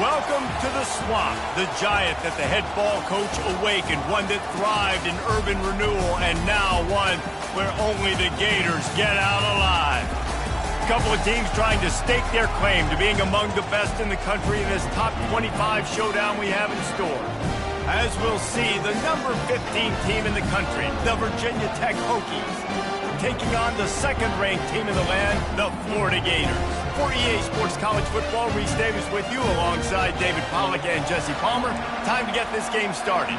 Welcome to the Swamp, the giant that the head ball coach awakened, one that thrived in urban renewal, and now one where only the Gators get out alive. A couple of teams trying to stake their claim to being among the best in the country in this top 25 showdown we have in store. As we'll see, the number 15 team in the country, the Virginia Tech Hokies, taking on the second-ranked team in the land, the Florida Gators. For EA Sports College Football, Reese Davis with you alongside David Pollack and Jesse Palmer. Time to get this game started.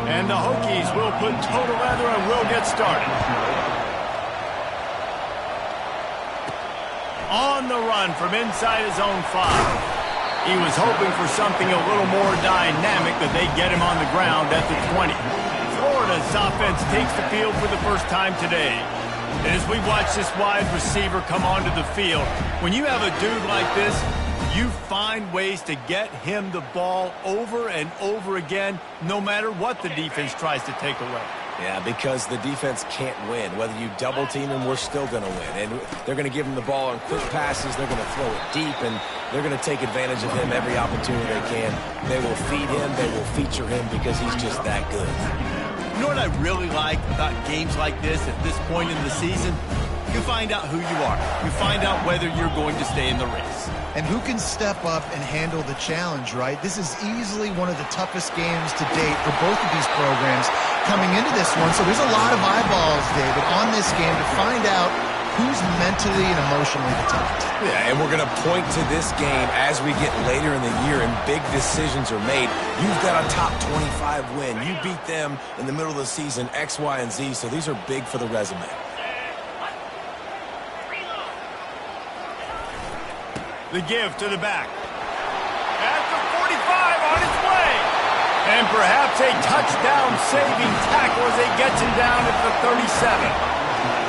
And the Hokies will put total leather and will get started. On the run from inside his own 5. He was hoping for something a little more dynamic, that they get him on the ground at the 20. Florida's offense takes the field for the first time today. And as we watch this wide receiver come onto the field, when you have a dude like this, you find ways to get him the ball over and over again, no matter what the defense tries to take away. Yeah, because the defense can't win. Whether you double team him, we're still going to win. And they're going to give him the ball on quick passes. They're going to throw it deep, and they're going to take advantage of him every opportunity they can. They will feed him. They will feature him because he's just that good. You know what I really like about games like this at this point in the season? You find out who you are. You find out whether you're going to stay in the race. And who can step up and handle the challenge, right? This is easily one of the toughest games to date for both of these programs coming into this one. So there's a lot of eyeballs, David, on this game to find out who's mentally and emotionally the toughest. Yeah, and we're going to point to this game as we get later in the year and big decisions are made. You've got a top 25 win. You beat them in the middle of the season, X, Y, and Z, so these are big for the resume. The give to the back. At the 45, on its way. And perhaps a touchdown-saving tackle as they get him down at the 37.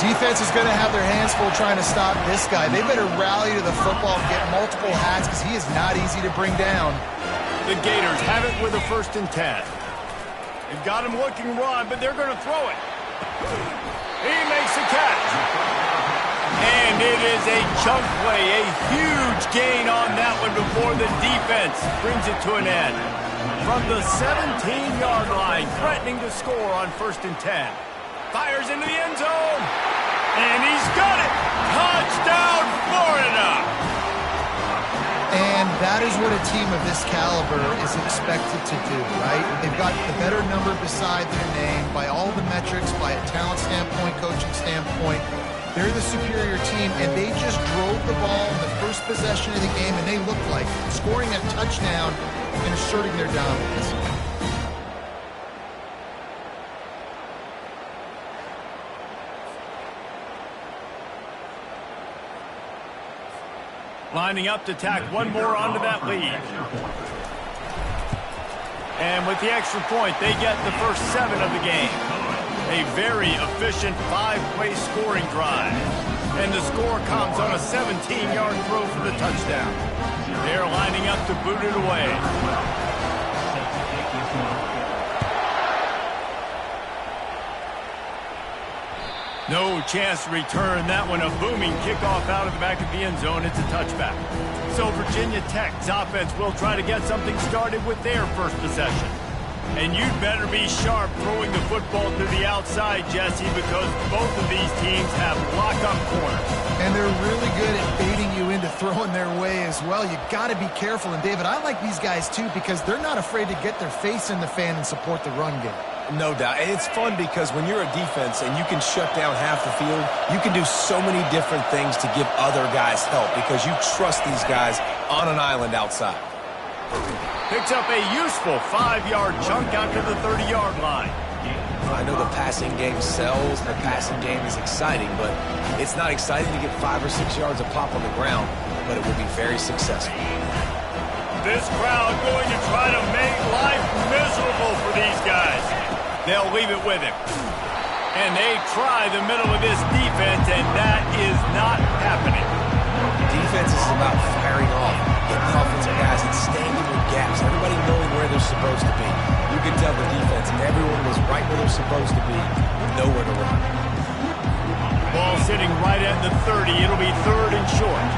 Defense is going to have their hands full trying to stop this guy. They better rally to the football and get multiple hats because he is not easy to bring down. The Gators have it with a 1st and 10. They've got him looking run, but they're going to throw it. He makes the catch. And it is a chunk play, a huge gain on that one before the defense brings it to an end. From the 17-yard line, threatening to score on 1st and 10. Fires into the end zone. And he's got it. Touchdown, Florida. And that is what a team of this caliber is expected to do, right? They've got the better number beside their name by all the metrics, by a talent standpoint, coaching standpoint. They're the superior team, and they just drove the ball in the first possession of the game, and they looked like scoring a touchdown and asserting their dominance. Lining up to tack one more onto that lead. And with the extra point, they get the first 7 of the game. A very efficient 5-play scoring drive. And the score comes on a 17-yard throw for the touchdown. They're lining up to boot it away. No chance to return that one. A booming kickoff out of the back of the end zone. It's a touchback. So Virginia Tech's offense will try to get something started with their first possession. And you'd better be sharp throwing the football to the outside, Jesse, because both of these teams have lock-up corners. And they're really good at baiting you into throwing their way as well. You got to be careful. And, David, I like these guys, too, because they're not afraid to get their face in the fan and support the run game. No doubt. And it's fun because when you're a defense and you can shut down half the field, you can do so many different things to give other guys help because you trust these guys on an island outside. Picks up a useful 5-yard chunk out to the 30-yard line. I know the passing game sells, the passing game is exciting, but it's not exciting to get 5 or 6 yards of pop on the ground, but it will be very successful. This crowd going to try to make life miserable for these guys. They'll leave it with him. And they try the middle of this defense, and that is not happening. Defense is about firing off, getting the offensive guys and staying in their gaps, everybody knowing where they're supposed to be. You can tell the defense, everyone was right where they're supposed to be, nowhere to run. Ball sitting right at the 30. It'll be 3rd and short.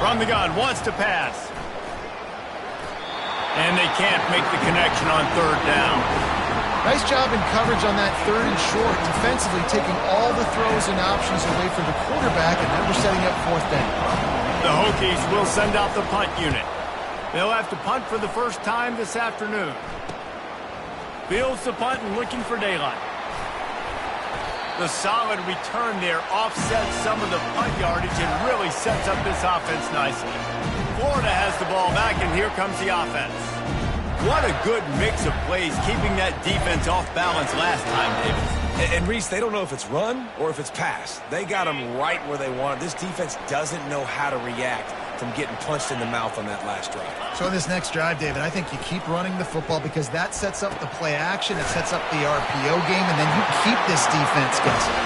From the gun, wants to pass. And they can't make the connection on 3rd down. Nice job in coverage on that 3rd and short, defensively taking all the throws and options away from the quarterback, and now we're setting up 4th down. The Hokies will send out the punt unit. They'll have to punt for the first time this afternoon. Fields the punt and looking for daylight. The solid return there offsets some of the punt yardage and really sets up this offense nicely. Florida has the ball back, and here comes the offense. What a good mix of plays, keeping that defense off balance last time, Davis. And Reese, they don't know if it's run or if it's pass. They got them right where they want. This defense doesn't know how to react from getting punched in the mouth on that last drive. So in this next drive, David, I think you keep running the football because that sets up the play action, it sets up the RPO game, and then you keep this defense guessing.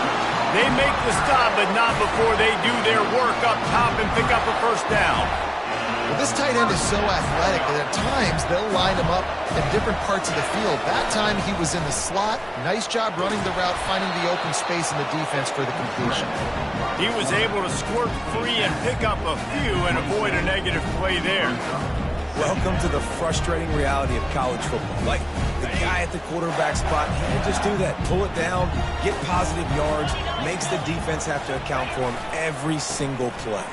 They make the stop, but not before they do their work up top and pick up a 1st down. Well, this tight end is so athletic that at times they'll line him up in different parts of the field. That time he was in the slot. Nice job running the route, finding the open space in the defense for the completion. He was able to squirt free and pick up a few and avoid a negative play there. Welcome to the frustrating reality of college football. Like, the guy at the quarterback spot, he can just do that. Pull it down, get positive yards, makes the defense have to account for him every single play.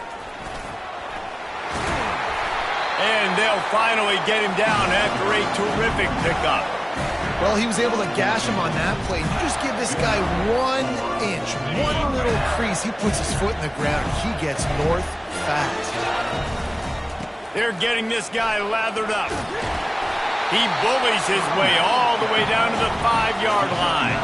And they'll finally get him down after a terrific pickup. Well, he was able to gash him on that play. You just give this guy 1 inch, one little crease, he puts his foot in the ground, and he gets north fast. They're getting this guy lathered up. He bullies his way all the way down to the 5-yard line.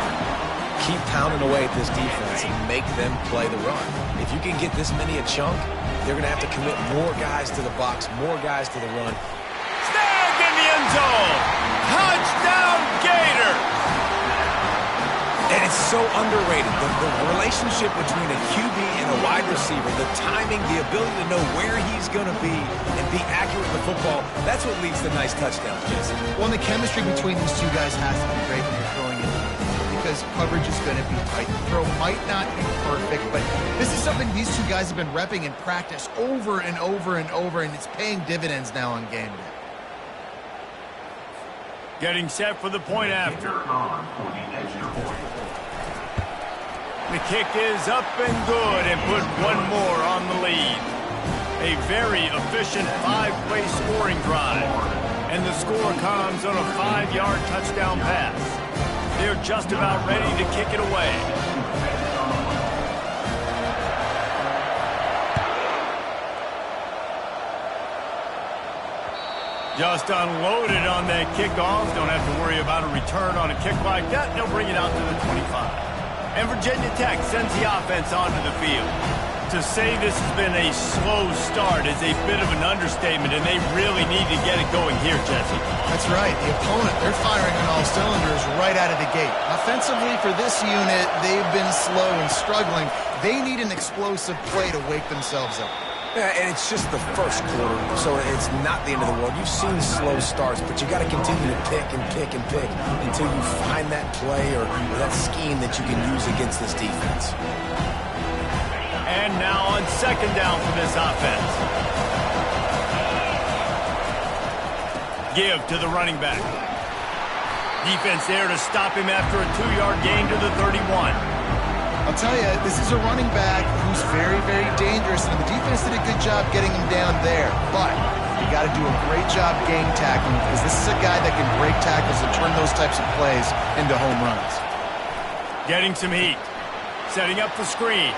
Keep pounding away at this defense and make them play the run. If you can get this many a chunk, they're going to have to commit more guys to the box, more guys to the run. Snagged in the end zone. Touchdown, Gator. And it's so underrated. The relationship between a QB and a wide receiver, the timing, the ability to know where he's going to be and be accurate with the football, that's what leads to nice touchdowns, Jesse. Well, and the chemistry between these two guys has to be great when you're throwing it, because coverage is going to be tight. The throw might not be perfect, but this is something these two guys have been repping in practice over and over and over, and it's paying dividends now on game day. Getting set for the point after. The kick is up and good and put one more on the lead. A very efficient 5-play scoring drive. And the score comes on a 5-yard touchdown pass. They're just about ready to kick it away. Just unloaded on that kickoff. Don't have to worry about a return on a kick like that. They'll bring it out to the 25. And Virginia Tech sends the offense onto the field. To say this has been a slow start is a bit of an understatement, and they really need to get it going here, Jesse. That's right. The opponent, they're firing on all cylinders right out of the gate. Offensively, for this unit, they've been slow and struggling. They need an explosive play to wake themselves up. Yeah, and it's just the first quarter, so it's not the end of the world. You've seen slow starts, but you got to continue to pick and pick and pick until you find that play or that scheme that you can use against this defense. And now on 2nd down for this offense. Give to the running back. Defense there to stop him after a 2-yard gain to the 31. I'll tell you, this is a running back who's very, very dangerous, and the defense did a good job getting him down there. But you got to do a great job gang tackling, because this is a guy that can break tackles and turn those types of plays into home runs. Getting some heat. Setting up the screen.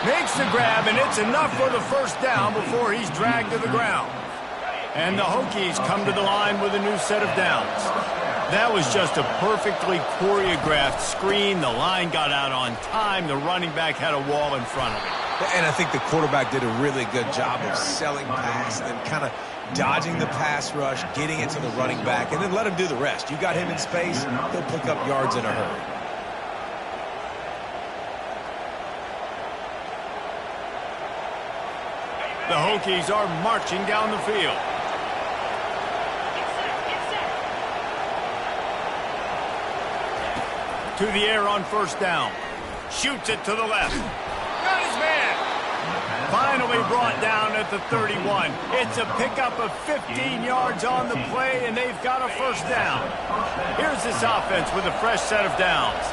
Makes the grab, and it's enough for the 1st down before he's dragged to the ground. And the Hokies come to the line with a new set of downs. That was just a perfectly choreographed screen. The line got out on time. The running back had a wall in front of him. And I think the quarterback did a really good job of selling pass and kind of dodging the pass rush, getting it to the running back, and then let him do the rest. You got him in space, he'll pick up yards in a hurry. The Hokies are marching down the field. to the air on first down. Shoots it to the left. Got his man. Finally brought down at the 31. It's a pickup of 15 yards on the play, and they've got a first down. Here's this offense with a fresh set of downs.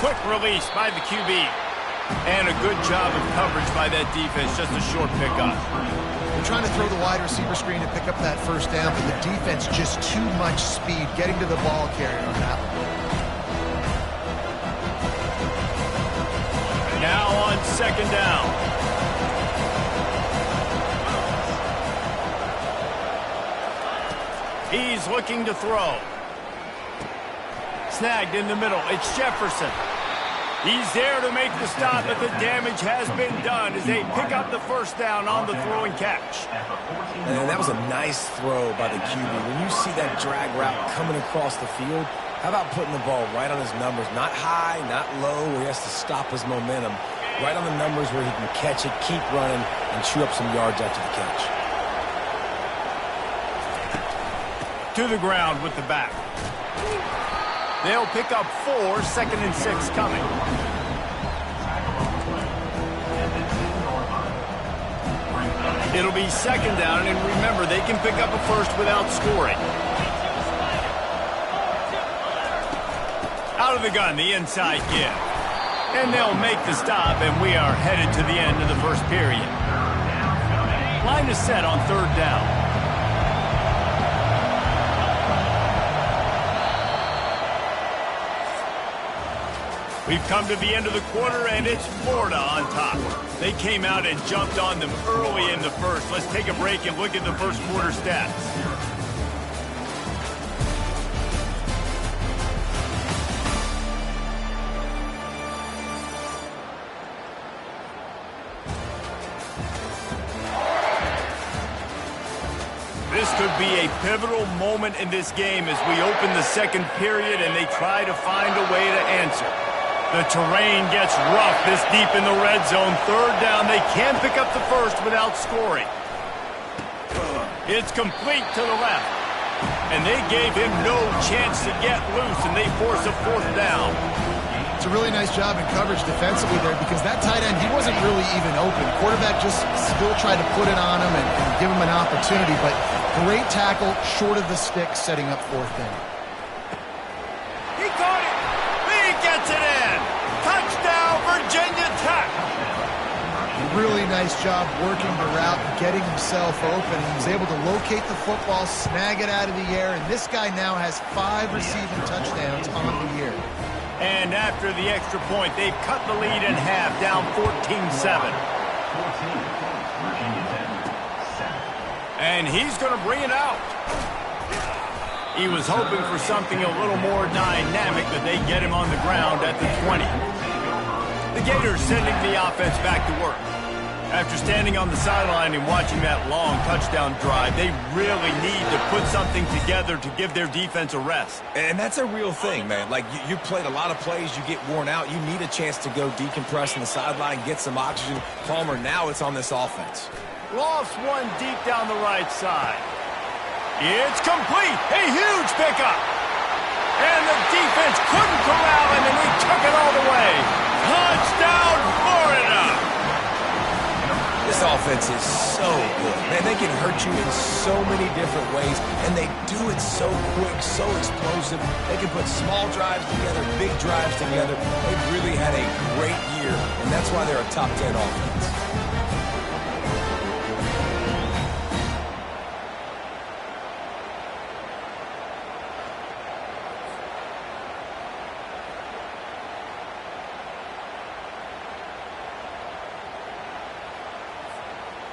Quick release by the QB. And a good job of coverage by that defense. Just a short pickup. They're trying to throw the wide receiver screen to pick up that first down, but the defense just too much speed getting to the ball carrier on that one. Now on second down. He's looking to throw. Snagged in the middle. It's Jefferson. He's there to make the stop, but the damage has been done as they pick up the first down on the throwing catch. And that was a nice throw by the QB. When you see that drag route coming across the field, how about putting the ball right on his numbers? Not high, not low, where he has to stop his momentum. Right on the numbers where he can catch it, keep running, and chew up some yards after the catch. To the ground with the back. They'll pick up 4, 2nd and 6 coming. It'll be second down, and remember, they can pick up a first without scoring. Out of the gun, the inside give. And they'll make the stop, and we are headed to the end of the first period. Line is set on third down. We've come to the end of the quarter, and it's Florida on top. They came out and jumped on them early in the first. Let's take a break and look at the first quarter stats. This could be a pivotal moment in this game as we open the second period and they try to find a way to answer. The terrain gets rough this deep in the red zone. Third down, they can pick up the first without scoring. It's complete to the left. And they gave him no chance to get loose, and they force a fourth down. It's a really nice job in coverage defensively there because that tight end, he wasn't really even open. Quarterback just still tried to put it on him and give him an opportunity, but great tackle short of the stick setting up fourth down. He caught it. He gets it in. Touchdown, Virginia Tech. Really nice job working the route and getting himself open. He was able to locate the football, snag it out of the air, and this guy now has 5 receiving touchdowns on the year. And after the extra point, they've cut the lead in half, down 14-7. And he's going to bring it out. He was hoping for something a little more dynamic, but they get him on the ground at the 20. The Gators sending the offense back to work. After standing on the sideline and watching that long touchdown drive, they really need to put something together to give their defense a rest. And that's a real thing, man. Like, you played a lot of plays, you get worn out, you need a chance to go decompress on the sideline, get some oxygen. Palmer, now it's on this offense. Lost one deep down the right side. It's complete. A huge pickup. And the defense couldn't corral him, and he took it all the way. Touchdown, Florida. This offense is so good. Man, they can hurt you in so many different ways, and they do it so quick, so explosive. They can put small drives together, big drives together. They've really had a great year, and that's why they're a top 10 offense.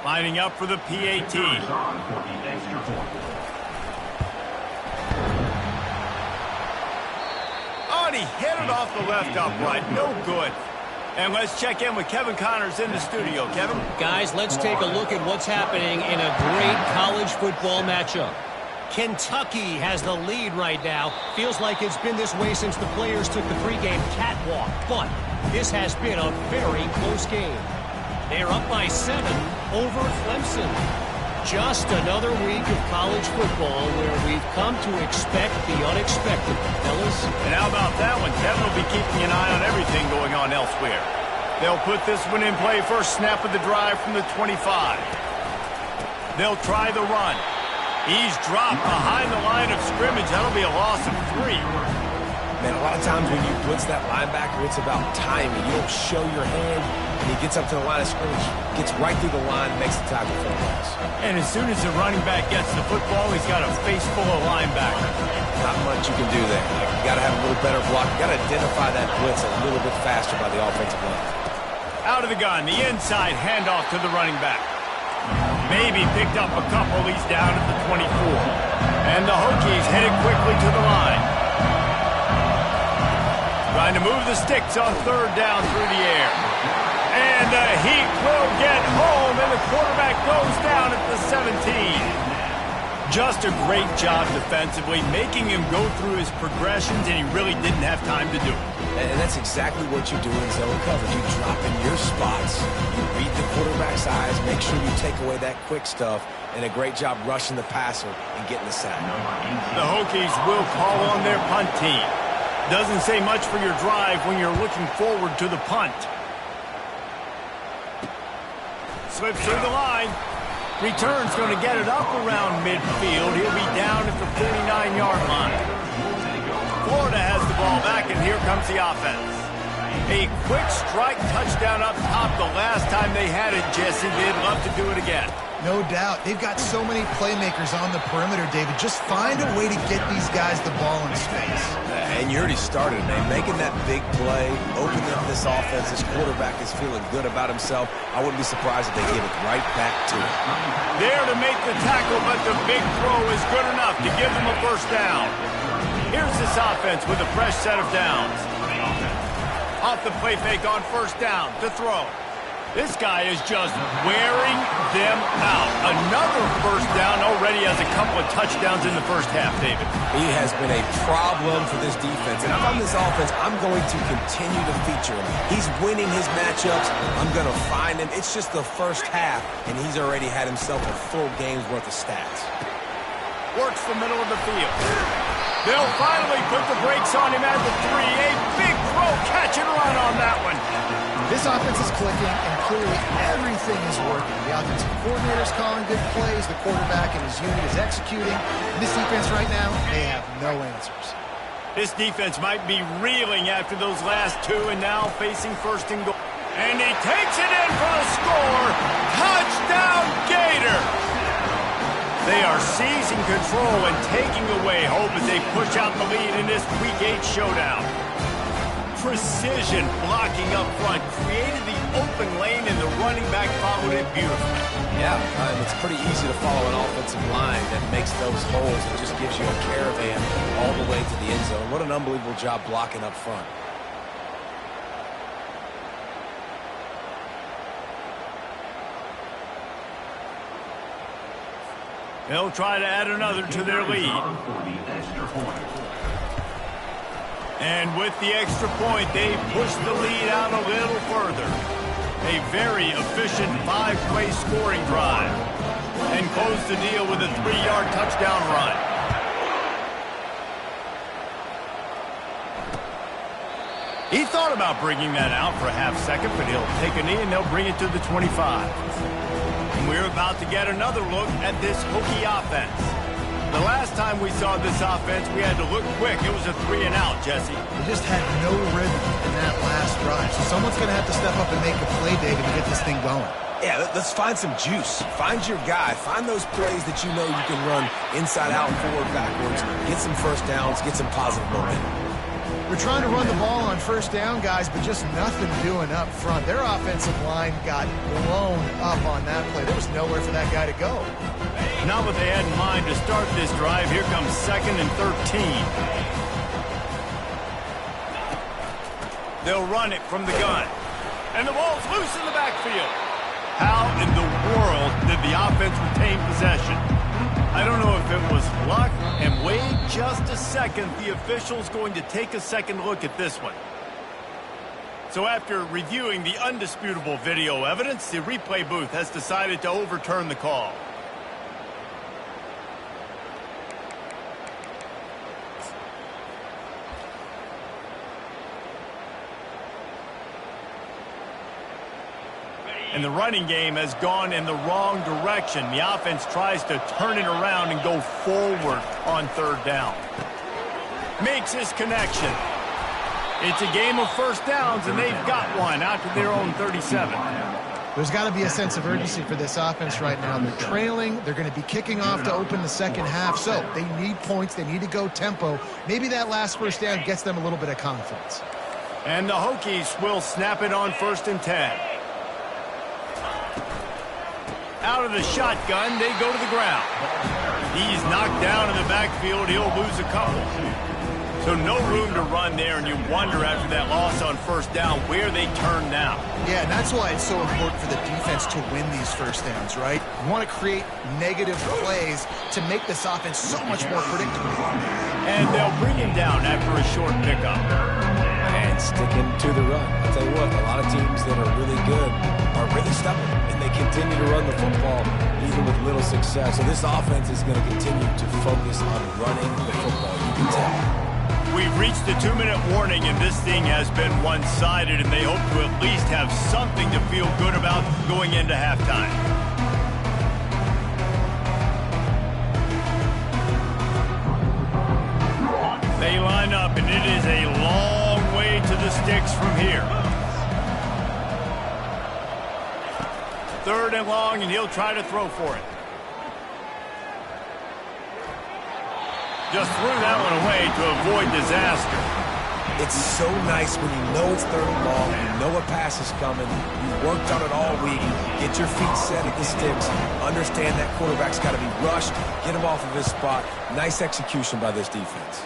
Lining up for the PAT. Oh, and he hit it off the left upright. No good. And let's check in with Kevin Connors in the studio. Kevin? Guys, let's take a look at what's happening in a great college football matchup. Kentucky has the lead right now. Feels like it's been this way since the players took the pregame catwalk. But this has been a very close game. They're up by 7 over Clemson. Just another week of college football where we've come to expect the unexpected, fellas. And how about that one? Kevin will be keeping an eye on everything going on elsewhere. They'll put this one in play first snap of the drive from the 25. They'll try the run. He's dropped behind the line of scrimmage. That'll be a loss of 3. Man, a lot of times when you blitz that linebacker, it's about timing. You don't show your hand, and he gets up to the line of scrimmage, gets right through the line, makes the tackle for a loss. And as soon as the running back gets the football, he's got a face full of linebackers. Not much you can do there. You got to have a little better block. You got to identify that blitz a little bit faster by the offensive line. Out of the gun, the inside handoff to the running back. Maybe picked up a couple. He's down at the 24. And the Hokies headed quickly to the line. Trying to move the sticks on third down through the air. And the Heat will get home, and the quarterback goes down at the 17. Just a great job defensively, making him go through his progressions, and he really didn't have time to do it. And that's exactly what you do in zone coverage. You drop in your spots, you read the quarterback's eyes, make sure you take away that quick stuff, and a great job rushing the passer and getting the sack. The Hokies will call on their punt team. Doesn't say much for your drive when you're looking forward to the punt. Slips through the line. Return's going to get it up around midfield. He'll be down at the 49-yard line. Florida has the ball back, and here comes the offense. A quick strike touchdown up top the last time they had it, Jesse. They'd love to do it again. No doubt. They've got so many playmakers on the perimeter, David. Just find a way to get these guys the ball in space. And you already started, man. Making that big play, opening up this offense. This quarterback is feeling good about himself. I wouldn't be surprised if they give it right back to him. There to make the tackle, but the big throw is good enough to give them a first down. Here's this offense with a fresh set of downs. Off the play fake on first down to throw. This guy is just wearing them out. Another first down, already has a couple of touchdowns in the first half, David. He has been a problem for this defense. And if I'm this offense, I'm going to continue to feature him. He's winning his matchups. I'm going to find him. It's just the first half, and he's already had himself a full game's worth of stats. Works the middle of the field. They'll finally put the brakes on him at the 3. A big throw, catch and run on that one. This offense is clicking, and clearly everything is working. The offensive coordinator's calling good plays. The quarterback and his unit is executing. This defense right now, they have no answers. This defense might be reeling after those last 2 and now facing first and goal. And he takes it in for the score. Touchdown, Gators! They are seizing control and taking away hope as they push out the lead in this Week 8 showdown. Precision blocking up front created the open lane, and the running back followed it beautifully. Yeah, it's pretty easy to follow an offensive line that makes those holes and just gives you a caravan all the way to the end zone. What an unbelievable job blocking up front. They'll try to add another to their lead. And with the extra point, they push the lead out a little further. A very efficient 5-play scoring drive. And close the deal with a 3-yard touchdown run. He thought about bringing that out for a half second, but he'll take a knee and they'll bring it to the 25. And we're about to get another look at this Hokie offense. The last time we saw this offense, we had to look quick. It was a 3-and-out, Jesse. They just had no rhythm in that last drive. So someone's going to have to step up and make a play, David, to get this thing going. Yeah, let's find some juice. Find your guy. Find those plays that you know you can run inside out, forward, backwards. Get some first downs. Get some positive momentum. We're trying to run the ball on first down, guys, but just nothing doing up front. Their offensive line got blown up on that play. There was nowhere for that guy to go. Not what they had in mind to start this drive. Here comes 2nd and 13. They'll run it from the gun. And the ball's loose in the backfield. How in the world did the offense retain possession? I don't know if it was luck, and wait just a second. The official's going to take a second look at this one. So after reviewing the undisputable video evidence, the replay booth has decided to overturn the call. And the running game has gone in the wrong direction. The offense tries to turn it around and go forward on third down. Makes his connection. It's a game of first downs, and they've got one out to their own 37. There's got to be a sense of urgency for this offense right now. They're trailing. They're going to be kicking off to open the second half. So they need points. They need to go tempo. Maybe that last first down gets them a little bit of confidence. And the Hokies will snap it on 1st and 10. Out of the shotgun, they go to the ground. He's knocked down in the backfield. He'll lose a couple. So no room to run there, and you wonder after that loss on first down where they turn now. Yeah, and that's why it's so important for the defense to win these first downs, right? You want to create negative plays to make this offense so much more predictable. And they'll bring him down after a short pickup. And sticking to the run. I'll tell you what, a lot of teams that are really good are really stubborn, and they continue to run the football even with little success. So this offense is going to continue to focus on running the football. You can tell. We've reached the 2-minute warning, and this thing has been one-sided, and they hope to at least have something to feel good about going into halftime. They line up, and it is a long way to the sticks from here. 3rd and long, and he'll try to throw for it. Just threw that one away to avoid disaster. It's so nice when you know it's 3rd and long, you know a pass is coming, you worked on it all week, get your feet set at the sticks, understand that quarterback's got to be rushed, get him off of his spot. Nice execution by this defense.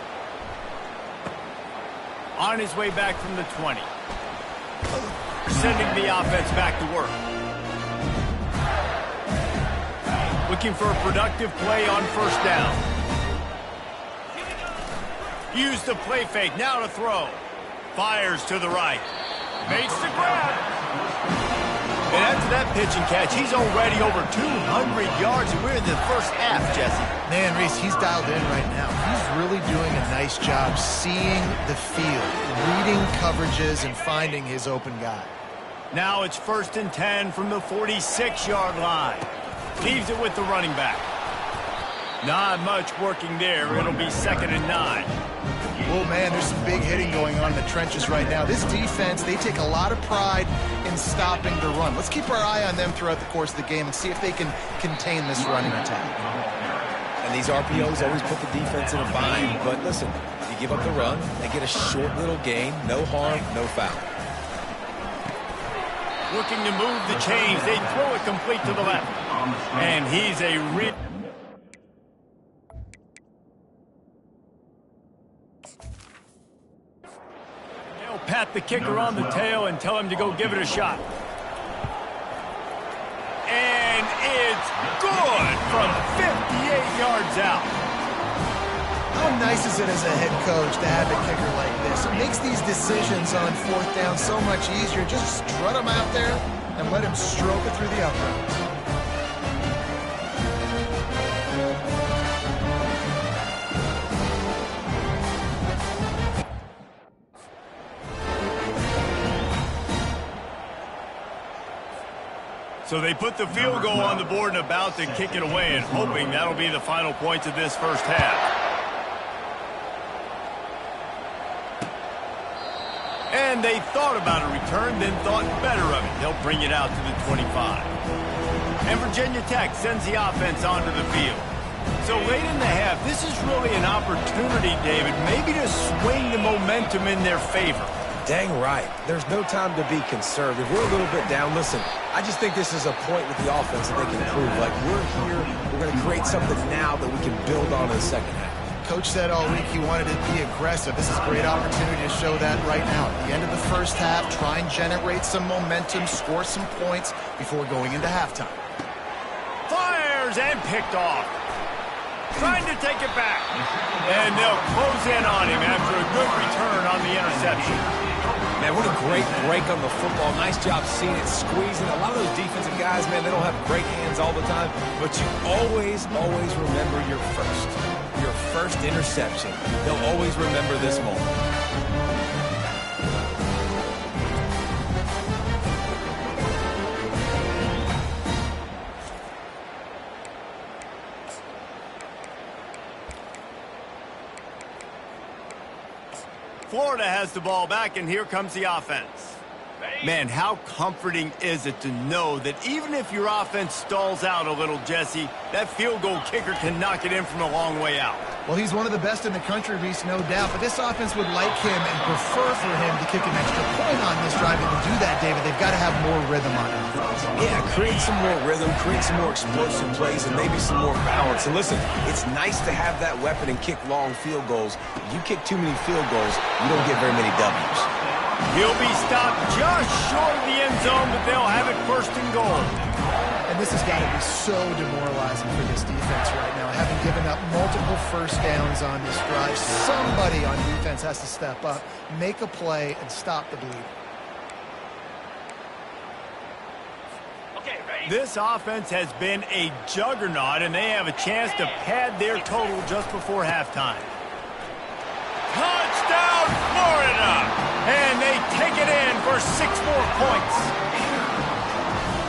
On his way back from the 20. Sending the offense back to work. Looking for a productive play on first down. Use the play fake, now to throw. Fires to the right. Makes the grab. And after that pitch and catch, he's already over 200 yards, and we're in the first half, Jesse. Man, Reese, he's dialed in right now. He's really doing a nice job seeing the field, reading coverages, and finding his open guy. Now it's 1st and 10 from the 46-yard line. Leaves it with the running back. Not much working there. It'll be 2nd and 9. Oh, man, there's some big hitting going on in the trenches right now. This defense, they take a lot of pride in stopping the run. Let's keep our eye on them throughout the course of the game and see if they can contain this running attack. And these RPOs always put the defense in a bind. But listen, you give up the run, they get a short little gain. No harm, no foul. Looking to move the chains. They throw it complete to the left. And he's a They'll pat the kicker on the tail and tell him to go give it a shot. And it's good from 58 yards out. How nice is it as a head coach to have a kicker like this? It makes these decisions on 4th down so much easier. Just strut him out there and let him stroke it through the uprights. So they put the field goal on the board and about to kick it away, and hoping that'll be the final points of this first half. And they thought about a return, then thought better of it. They'll bring it out to the 25. And Virginia Tech sends the offense onto the field. So late in the half, this is really an opportunity, David, maybe to swing the momentum in their favor. Dang right. There's no time to be conservative. We're a little bit down. Listen, I just think this is a point with the offense that they can improve. Like, we're here, we're going to create something now that we can build on in the second half. Coach said all week he wanted to be aggressive. This is a great opportunity to show that right now. At the end of the first half, try and generate some momentum, score some points before going into halftime. Fires and picked off. Trying to take it back. And they'll close in on him after a good return on the interception. Man, what a great break on the football. Nice job seeing it, squeezing. A lot of those defensive guys, man, they don't have great hands all the time, but you always remember your first interception. They'll always remember this moment. Florida has the ball back, and here comes the offense. Man, how comforting is it to know that even if your offense stalls out a little, Jesse, that field goal kicker can knock it in from a long way out. Well, he's one of the best in the country, Reese, no doubt. But this offense would like him and prefer for him to kick an extra point on this drive. And to do that, David, they've got to have more rhythm on offense. Yeah, create some more rhythm, create some more explosive plays, and maybe some more balance. And listen, it's nice to have that weapon and kick long field goals. If you kick too many field goals, you don't get very many W's. He'll be stopped just short of the end zone, but they'll have it first and goal. And this has got to be so demoralizing for this defense right now. Having given up multiple first downs on this drive, somebody on defense has to step up, make a play, and stop the bleed. This offense has been a juggernaut, and they have a chance to pad their total just before halftime. Touchdown, Florida! And they take it in for 6 more points.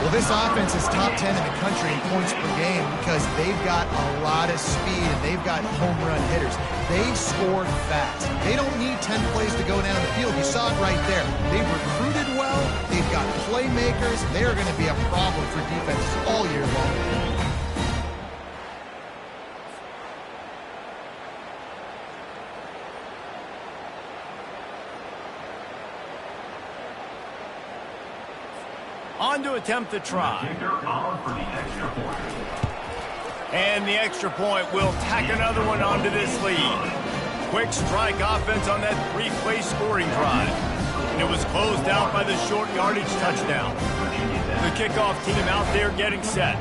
Well, this offense is top 10 in the country in points per game because they've got a lot of speed and they've got home run hitters. They score fast. They don't need 10 plays to go down the field. You saw it right there. They've recruited well. They've got playmakers. They're going to be a problem for defenses all year long. On to attempt the try. And the extra point will tack another one onto this lead. Quick strike offense on that 3-play scoring drive. And it was closed out by the short yardage touchdown. The kickoff team out there getting set.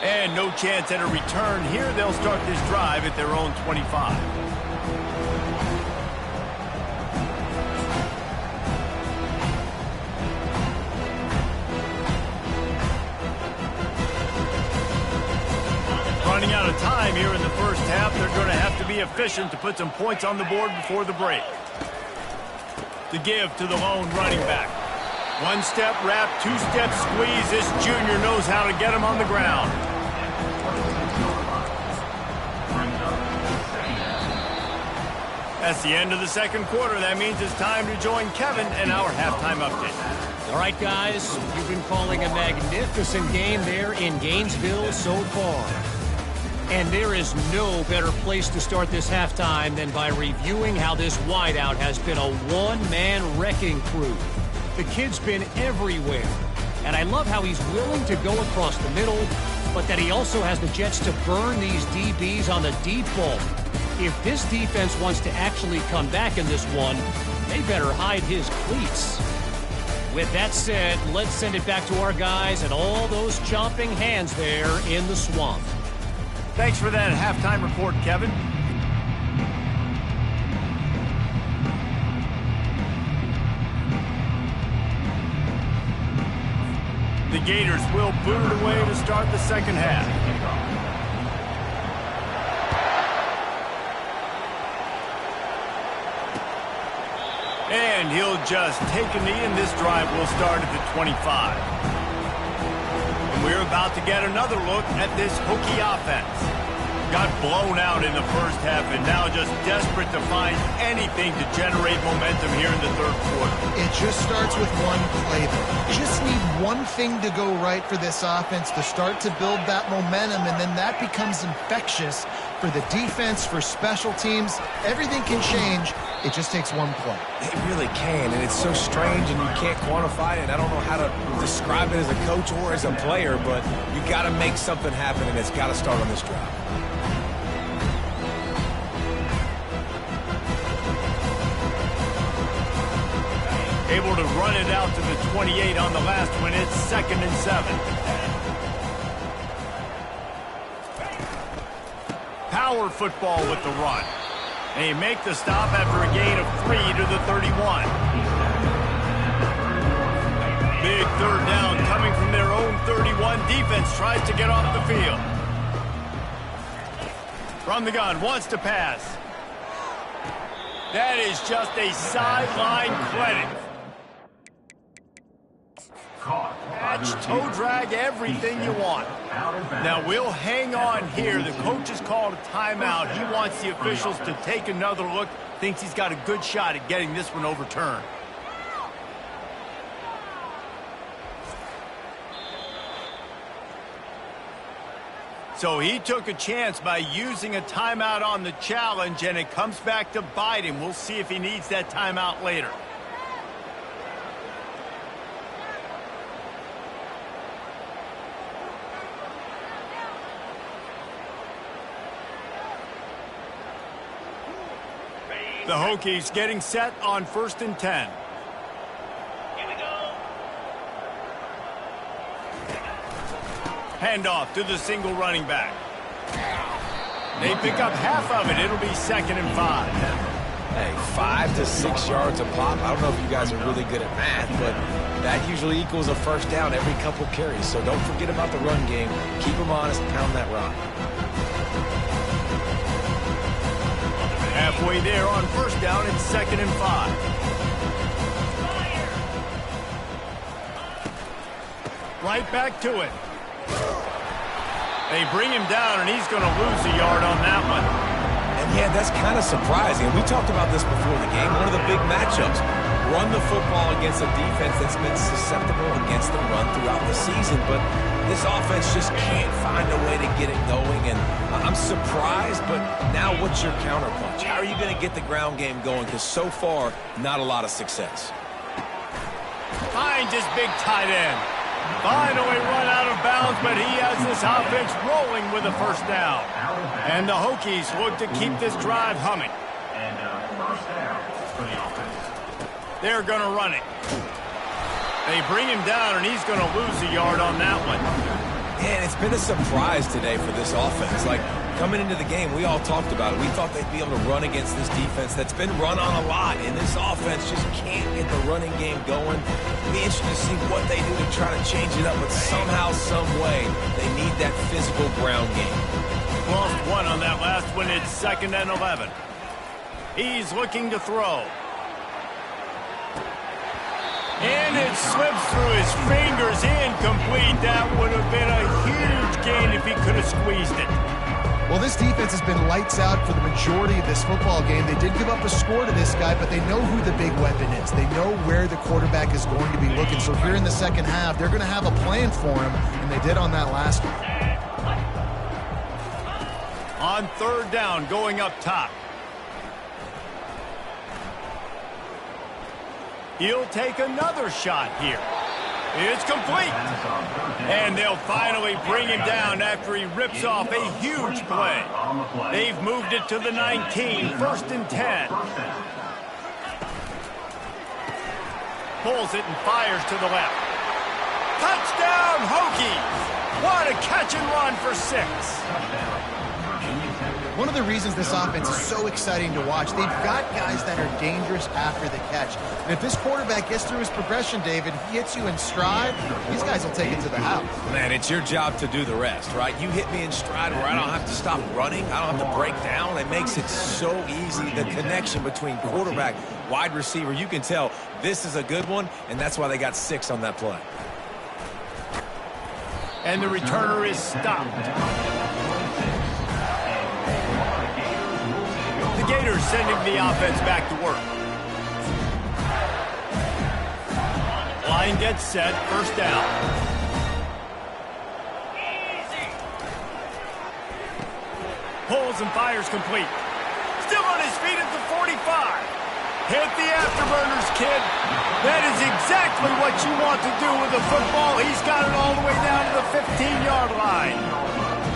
And no chance at a return here. They'll start this drive at their own 25. Running out of time here in the first half. They're going to have to be efficient to put some points on the board before the break. The give to the lone running back. 1-step wrap, 2-step squeeze. This junior knows how to get him on the ground. That's the end of the second quarter. That means it's time to join Kevin and our halftime update. All right, guys, you've been calling a magnificent game there in Gainesville so far. And there is no better place to start this halftime than by reviewing how this wideout has been a one-man wrecking crew. The kid's been everywhere. And I love how he's willing to go across the middle, but that he also has the jets to burn these DBs on the deep ball. If this defense wants to actually come back in this one, they better hide his cleats. With that said, let's send it back to our guys and all those chomping hands there in the swamp. Thanks for that halftime report, Kevin. The Gators will boot it away to start the second half. And he'll just take a knee, and this drive will start at the 25. And we're about to get another look at this Hokie offense. Got blown out in the first half and now just desperate to find anything to generate momentum here in the third quarter. It just starts with one play. Just need one thing to go right for this offense to start to build that momentum, and then that becomes infectious for the defense, for special teams. Everything can change. It just takes one play. It really can, and it's so strange, and you can't quantify it. I don't know how to describe it as a coach or as a player, but you got to make something happen, and it's got to start on this drive. Able to run it out to the 28 on the last one. It's 2nd and 7. Power football with the run. They make the stop after a gain of 3 to the 31. Big third down coming from their own 31. Defense tries to get off the field. From the gun, wants to pass. That is just a sideline credit. stretch, toe drag, everything you want. Now, we'll hang on here. The coach has called a timeout. He wants the officials to take another look. Thinks he's got a good shot at getting this one overturned. So he took a chance by using a timeout on the challenge, and it comes back to bite him. We'll see if he needs that timeout later. The Hokies getting set on 1st and 10. Handoff to the single running back. They pick up half of it. It'll be 2nd and 5. Hey, 5 to 6 yards a pop. I don't know if you guys are really good at math, but that usually equals a first down every couple carries. So don't forget about the run game. Keep them honest, pound that rock. Halfway there on 1st down, it's 2nd and 5. Right back to it. They bring him down, and he's going to lose a yard on that one. And yeah, that's kind of surprising. We talked about this before the game. One of the big matchups. Run the football against a defense that's been susceptible against the run throughout the season. But this offense just can't find a way to get it going. And I'm surprised, but now what's your counterpunch? How are you going to get the ground game going? Because so far, not a lot of success. Finds his big tight end. Finally run out of bounds, but he has this offense rolling with a first down. And the Hokies look to keep this drive humming. And first down for the offense. They're going to run it. They bring him down, and he's going to lose a yard on that one. And it's been a surprise today for this offense. Like, coming into the game, we all talked about it. We thought they'd be able to run against this defense that's been run on a lot, and this offense just can't get the running game going. It'll be interesting to see what they do to try to change it up, but somehow, some way, they need that physical ground game. Lost one on that last one. It's 2nd and 11. He's looking to throw. And it slips through his fingers, incomplete. That would have been a huge gain if he could have squeezed it. Well, this defense has been lights out for the majority of this football game. They did give up a score to this guy, but they know who the big weapon is. They know where the quarterback is going to be looking. So here in the second half, they're going to have a plan for him, and they did on that last one. On 3rd down, going up top. He'll take another shot here. It's complete. And they'll finally bring him down after he rips off a huge play. They've moved it to the 19, 1st and 10. Pulls it and fires to the left. Touchdown, Hokies! What a catch and run for 6. One of the reasons this offense is so exciting to watch, they've got guys that are dangerous after the catch. And if this quarterback gets through his progression, David, he hits you in stride, these guys will take it to the house. Man, it's your job to do the rest, right? You hit me in stride where I don't have to stop running. I don't have to break down. It makes it so easy. The connection between quarterback, wide receiver, you can tell this is a good one, and that's why they got 6 on that play. And the returner is stopped. The Gators sending the offense back to work. Line gets set, 1st down. Pulls and fires complete. Still on his feet at the 45. Hit the afterburners, kid. That is exactly what you want to do with the football. He's got it all the way down to the 15-yard line.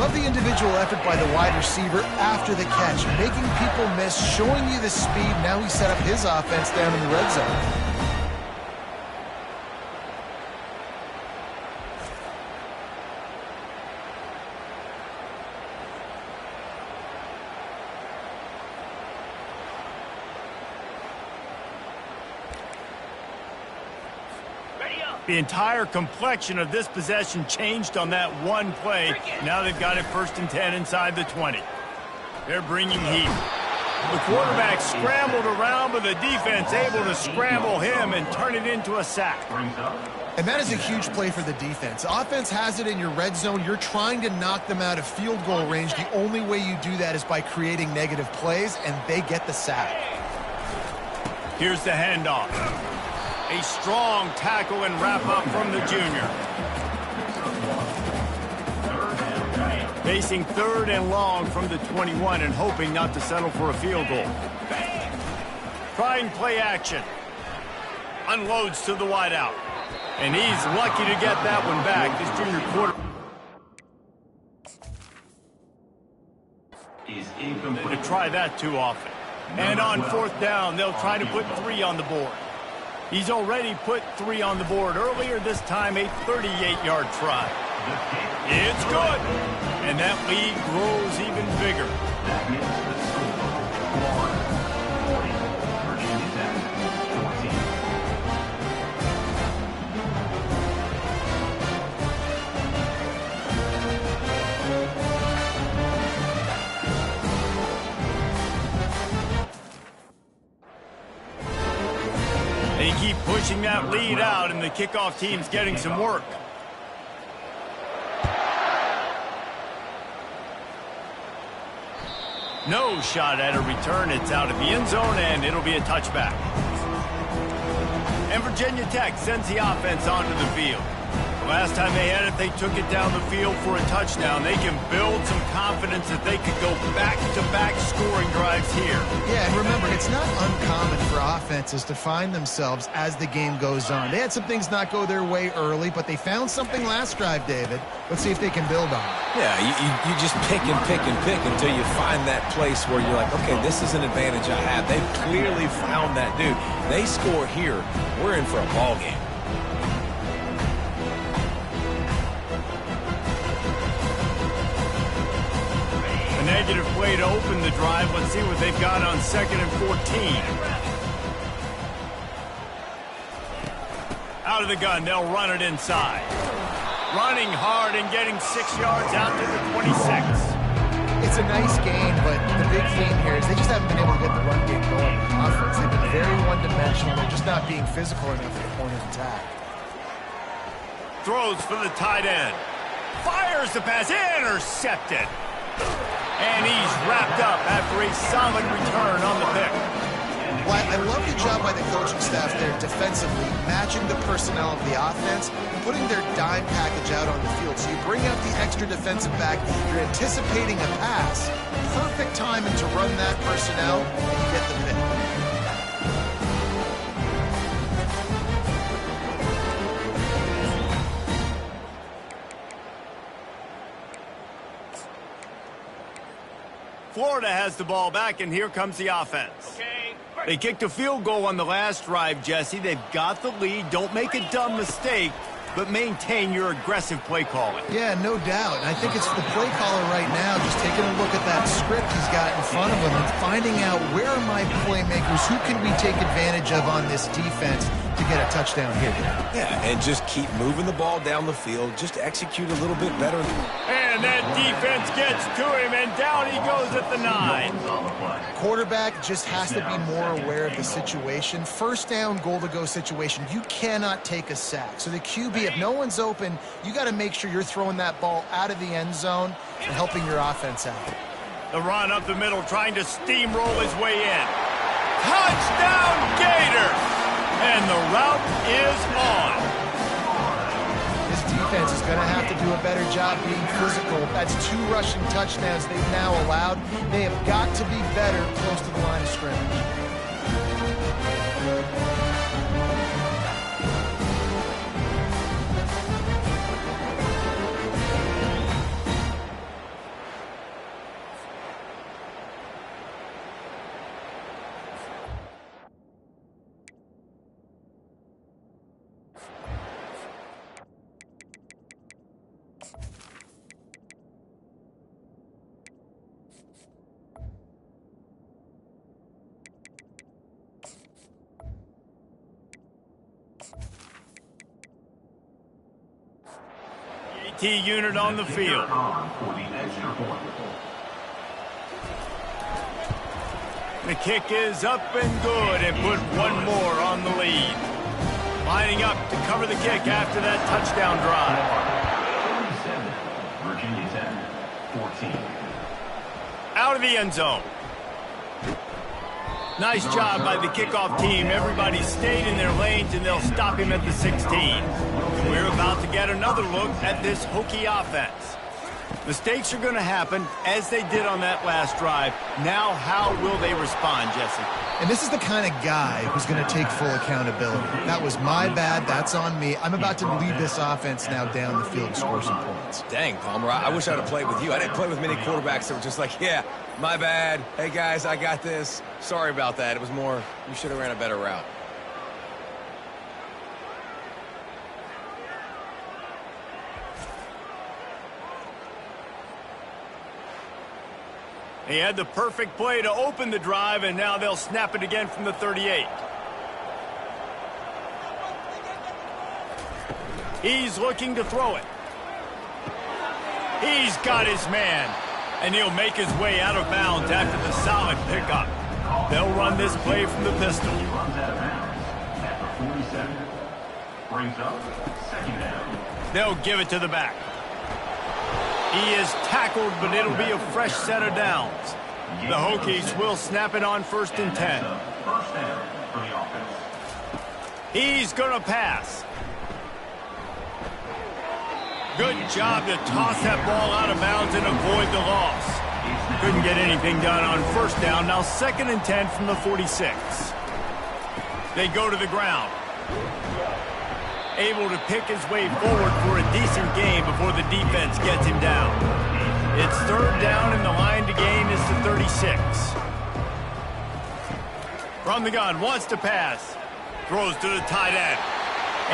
Love the individual effort by the wide receiver after the catch, making people miss, showing you the speed. Now he set up his offense down in the red zone. The entire complexion of this possession changed on that one play. Now they've got it 1st and 10 inside the 20. They're bringing heat. The quarterback scrambled around, but the defense able to scramble him and turn it into a sack. And that is a huge play for the defense. Offense has it in your red zone. You're trying to knock them out of field goal range. The only way you do that is by creating negative plays, and they get the sack. Here's the handoff. A strong tackle and wrap-up from the junior. Facing 3rd and long from the 21 and hoping not to settle for a field goal. Trying play action. Unloads to the wideout. And he's lucky to get that one back. This junior quarterback to try that too often. And on 4th down, they'll try to put 3 on the board. He's already put 3 on the board earlier, this time a 38-yard try. It's good. And that lead grows even bigger. That makes the score 40, Virginia Tech 14. They keep pushing that lead out, and the kickoff team's getting some work. No shot at a return. It's out of the end zone, and it'll be a touchback. And Virginia Tech sends the offense onto the field. Last time they had it, they took it down the field for a touchdown. They can build some confidence that they could go back-to-back scoring drives here. Yeah, and remember, it's not uncommon for offenses to find themselves as the game goes on. They had some things not go their way early, but they found something last drive, David. Let's see if they can build on it. Yeah, you just pick and pick and pick until you find that place where you're like, okay, this is an advantage I have. They've clearly found that, dude. They score here, we're in for a ball game. Negative play to open the drive. Let's see what they've got on 2nd and 14. Out of the gun, they'll run it inside. Running hard and getting 6 yards out to the 26. It's a nice game, but the big theme here is they just haven't been able to get the run game going with the offense. They've been very one-dimensional. They're just not being physical enough at the point of attack. Throws for the tight end. Fires the pass. Intercepted. And he's wrapped up after a solid return on the pick. Well, I love the job by the coaching staff there defensively, matching the personnel of the offense, putting their dime package out on the field. So you bring out the extra defensive back, you're anticipating a pass, perfect timing to run that personnel, and you get the pick. Florida has the ball back, and here comes the offense. They kicked a field goal on the last drive, Jesse. They've got the lead. Don't make a dumb mistake, but maintain your aggressive play calling. Yeah, no doubt. I think it's the play caller right now just taking a look at that script he's got in front of him and finding out where are my playmakers, who can we take advantage of on this defense to get a touchdown here. Yeah, and just keep moving the ball down the field. Just execute a little bit better. And that defense gets to him, and down he goes at the 9. Quarterback just has to be more aware of the situation. First down, goal-to-go situation. You cannot take a sack. So the QB, if no one's open, you got to make sure you're throwing that ball out of the end zone and helping your offense out. The run up the middle, trying to steamroll his way in. Touchdown, Gators! And the route is on. This defense is going to have to do a better job being physical. That's 2 rushing touchdowns they've now allowed. They have got to be better close to the line of scrimmage. T unit on the field. The kick is up and good and put one more on the lead. Lining up to cover the kick after that touchdown drive. 37, Virginia Tech, 14. Out of the end zone. Nice job by the kickoff team. Everybody stayed in their lanes, and they'll stop him at the 16. We're about to get another look at this Hokie offense. Mistakes are going to happen, as they did on that last drive. Now, how will they respond, Jesse? And this is the kind of guy who's going to take full accountability. That was my bad. That's on me. I'm about to lead this offense now down the field and score some points. Dang, Palmer, I wish I'd have played with you. I didn't play with many quarterbacks that were just like, yeah, my bad. Hey, guys, I got this. Sorry about that. It was more, you should have ran a better route. He had the perfect play to open the drive, and now they'll snap it again from the 38. He's looking to throw it. He's got his man, and he'll make his way out of bounds after the solid pickup. They'll run this play from the pistol. He runs out of bounds at the 47. Brings up second down. They'll give it to the back. He is tackled, but it'll be a fresh set of downs. The Hokies will snap it on 1st and 10. First down for the offense. He's going to pass. Good job to toss that ball out of bounds and avoid the loss. Couldn't get anything done on 1st down. Now 2nd and 10 from the 46. They go to the ground. Able to pick his way forward for a decent gain before the defense gets him down. It's 3rd down, and the line to gain is the 36. From the gun, wants to pass. Throws to the tight end.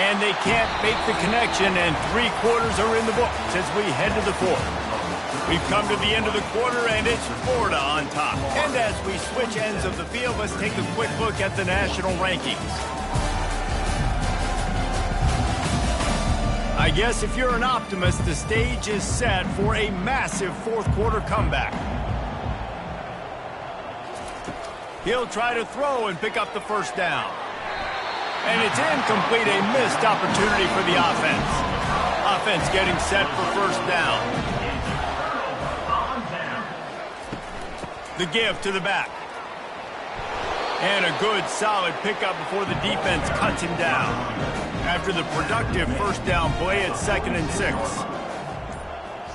And they can't make the connection, and 3 quarters are in the books as we head to the 4th. We've come to the end of the quarter, and it's Florida on top. And as we switch ends of the field, let's take a quick look at the national rankings. I guess if you're an optimist, the stage is set for a massive 4th quarter comeback. He'll try to throw and pick up the 1st down. And it's incomplete, a missed opportunity for the offense. Offense getting set for 1st down. The give to the back. And a good, solid pickup before the defense cuts him down. After the productive 1st down play, it's 2nd and 6.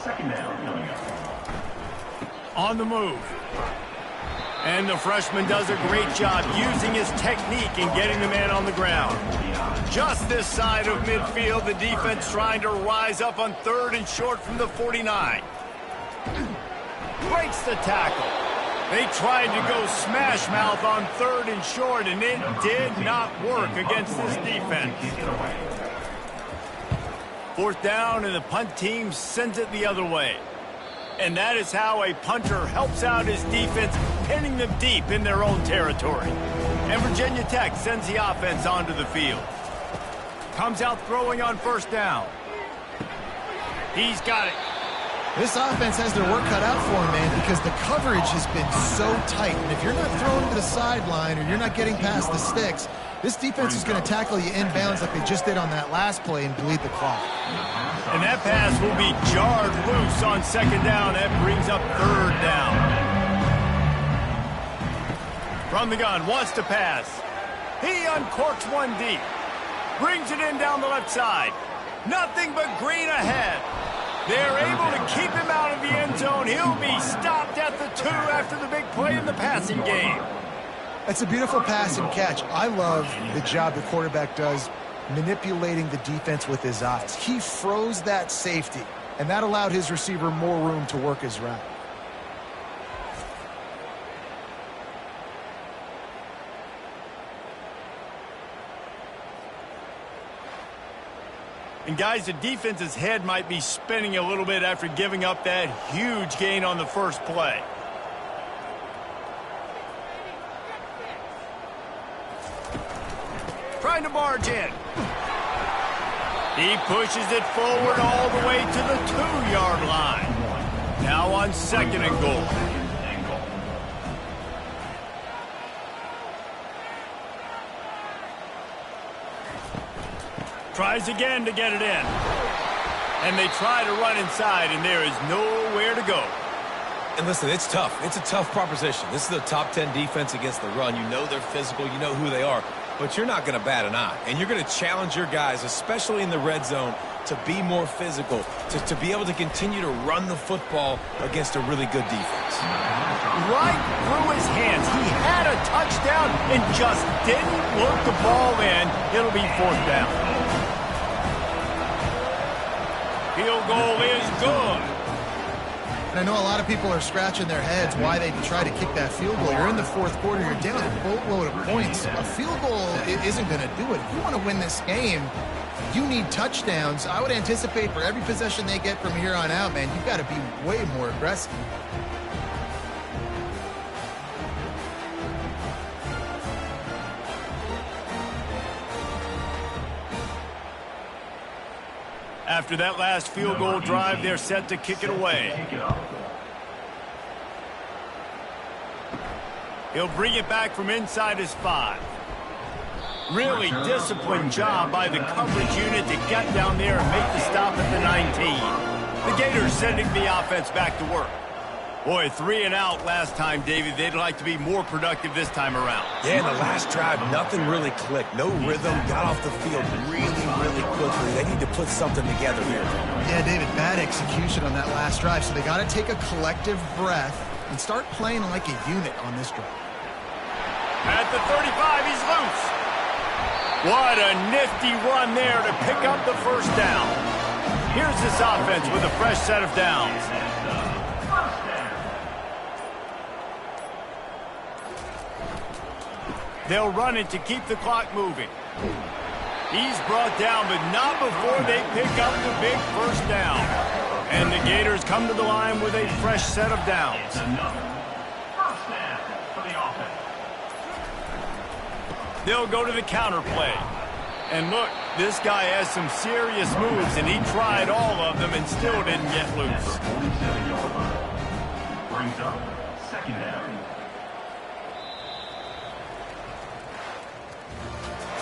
Second down coming up. On the move. And the freshman does a great job using his technique and getting the man on the ground. Just this side of midfield, the defense trying to rise up on 3rd and short from the 49. Breaks the tackle. They tried to go smash mouth on 3rd and short, and it did not work against this defense. 4th down, and the punt team sends it the other way. And that is how a punter helps out his defense, pinning them deep in their own territory. And Virginia Tech sends the offense onto the field. Comes out throwing on 1st down. He's got it. This offense has their work cut out for them, man, because the coverage has been so tight. And if you're not throwing to the sideline or you're not getting past the sticks, this defense is going to tackle you inbounds like they just did on that last play and bleed the clock. And that pass will be jarred loose on 2nd down. That brings up 3rd down. From the gun, wants to pass. He uncorks one deep. Brings it in down the left side. Nothing but green ahead. They're able to keep him out of the end zone. He'll be stopped at the 2 after the big play in the passing game. That's a beautiful pass and catch. I love the job the quarterback does manipulating the defense with his eyes. He froze that safety, and that allowed his receiver more room to work his route. And guys, the defense's head might be spinning a little bit after giving up that huge gain on the first play. Trying to barge in. He pushes it forward all the way to the 2-yard line. Now on 2nd and goal. Tries again to get it in. And they try to run inside, and there is nowhere to go. And listen, it's tough. It's a tough proposition. This is the top 10 defense against the run. You know they're physical. You know who they are. But you're not going to bat an eye. And you're going to challenge your guys, especially in the red zone, to be more physical, to be able to continue to run the football against a really good defense. Right through his hands. He had a touchdown and just didn't work the ball in. It'll be 4th down. Field goal is good. And I know a lot of people are scratching their heads why they try to kick that field goal. You're in the 4th quarter. You're down a boatload of points. A field goal isn't going to do it. If you want to win this game, you need touchdowns. I would anticipate for every possession they get from here on out, man, you've got to be way more aggressive. After that last field goal drive, they're set to kick it away. He'll bring it back from inside his 5. Really disciplined job by the coverage unit to get down there and make the stop at the 19. The Gators sending the offense back to work. Boy, 3 and out last time, David. They'd like to be more productive this time around. Yeah, in the last drive, nothing really clicked. No rhythm, got off the field really, really quickly. They need to put something together here. Yeah, David, bad execution on that last drive, so they got to take a collective breath and start playing like a unit on this drive. At the 35, he's loose. What a nifty run there to pick up the 1st down. Here's this offense with a fresh set of downs. They'll run it to keep the clock moving. He's brought down, but not before they pick up the big 1st down. And the Gators come to the line with a fresh set of downs. They'll go to the counter play. And look, this guy has some serious moves, and he tried all of them and still didn't get loose. Brings up 2nd down.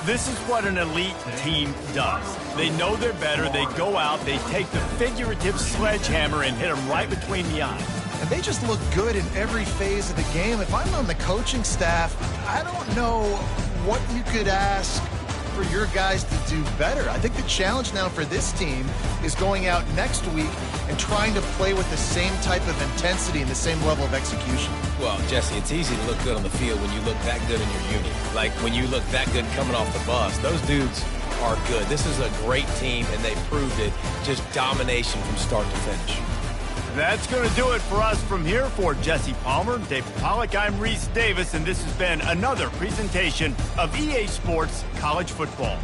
This is what an elite team does. They know they're better. They go out. They take the figurative sledgehammer and hit them right between the eyes. And they just look good in every phase of the game. If I'm on the coaching staff, I don't know what you could ask for your guys to do better. I think the challenge now for this team is going out next week and trying to play with the same type of intensity and the same level of execution. Well, Jesse, it's easy to look good on the field when you look that good in your unit. Like when you look that good coming off the bus. Those dudes are good. This is a great team, and they proved it. Just domination from start to finish. That's going to do it for us from here. For Jesse Palmer, David Pollack, I'm Reese Davis, and this has been another presentation of EA Sports College Football.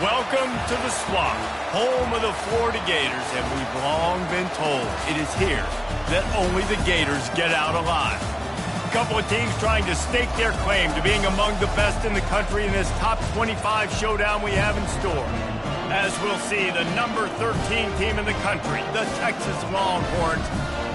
Welcome to the Swamp, home of the Florida Gators, and we've long been told it is here that only the Gators get out alive. A couple of teams trying to stake their claim to being among the best in the country in this top 25 showdown we have in store. As we'll see, the number 13 team in the country, the Texas Longhorns,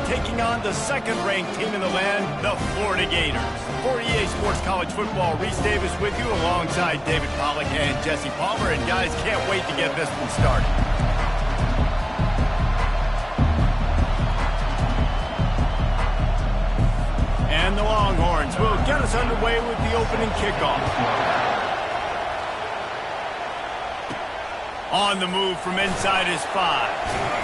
taking on the second-ranked team in the land, the Florida Gators. For EA Sports College Football, Reese Davis with you alongside David Pollack and Jesse Palmer. And guys, can't wait to get this one started. And the Longhorns will get us underway with the opening kickoff. On the move from inside his 5.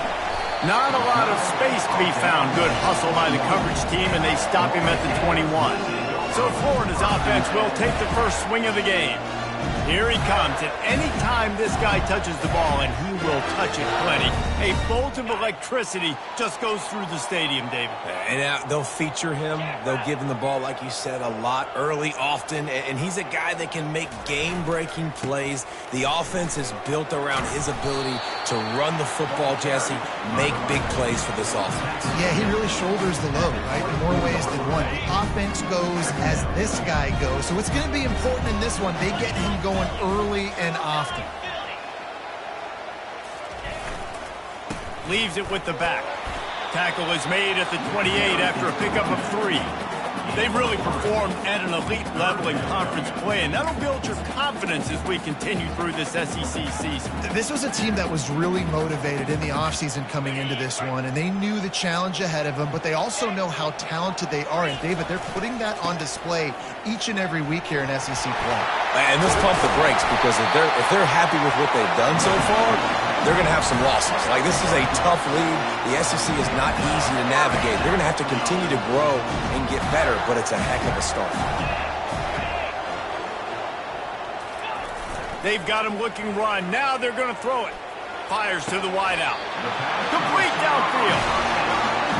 Not a lot of space to be found. Good hustle by the coverage team, and they stop him at the 21. So Florida's offense will take the first swing of the game. Here he comes. At any time this guy touches the ball, and he will touch it plenty, a bolt of electricity just goes through the stadium, David. And they'll feature him. They'll give him the ball, like you said, a lot, early, often. And he's a guy that can make game-breaking plays. The offense is built around his ability to run the football, Jesse, make big plays for this offense. Yeah, he really shoulders the load, right, in more ways than one. The offense goes as this guy goes. So it's going to be important in this one. They get him going early and often. Leaves it with the back. Tackle is made at the 28 after a pickup of 3. They've really performed at an elite level in conference play, and that'll build your confidence as we continue through this SEC season. This was a team that was really motivated in the offseason coming into this one, and they knew the challenge ahead of them, but they also know how talented they are. And, David, they're putting that on display each and every week here in SEC play. And let's pump the brakes, because if they're happy with what they've done so far, they're going to have some losses. Like, this is a tough league. The SEC is not easy to navigate. They're going to have to continue to grow and get better, but it's a heck of a start. They've got him looking run. Now they're going to throw it. Fires to the wideout. Complete downfield.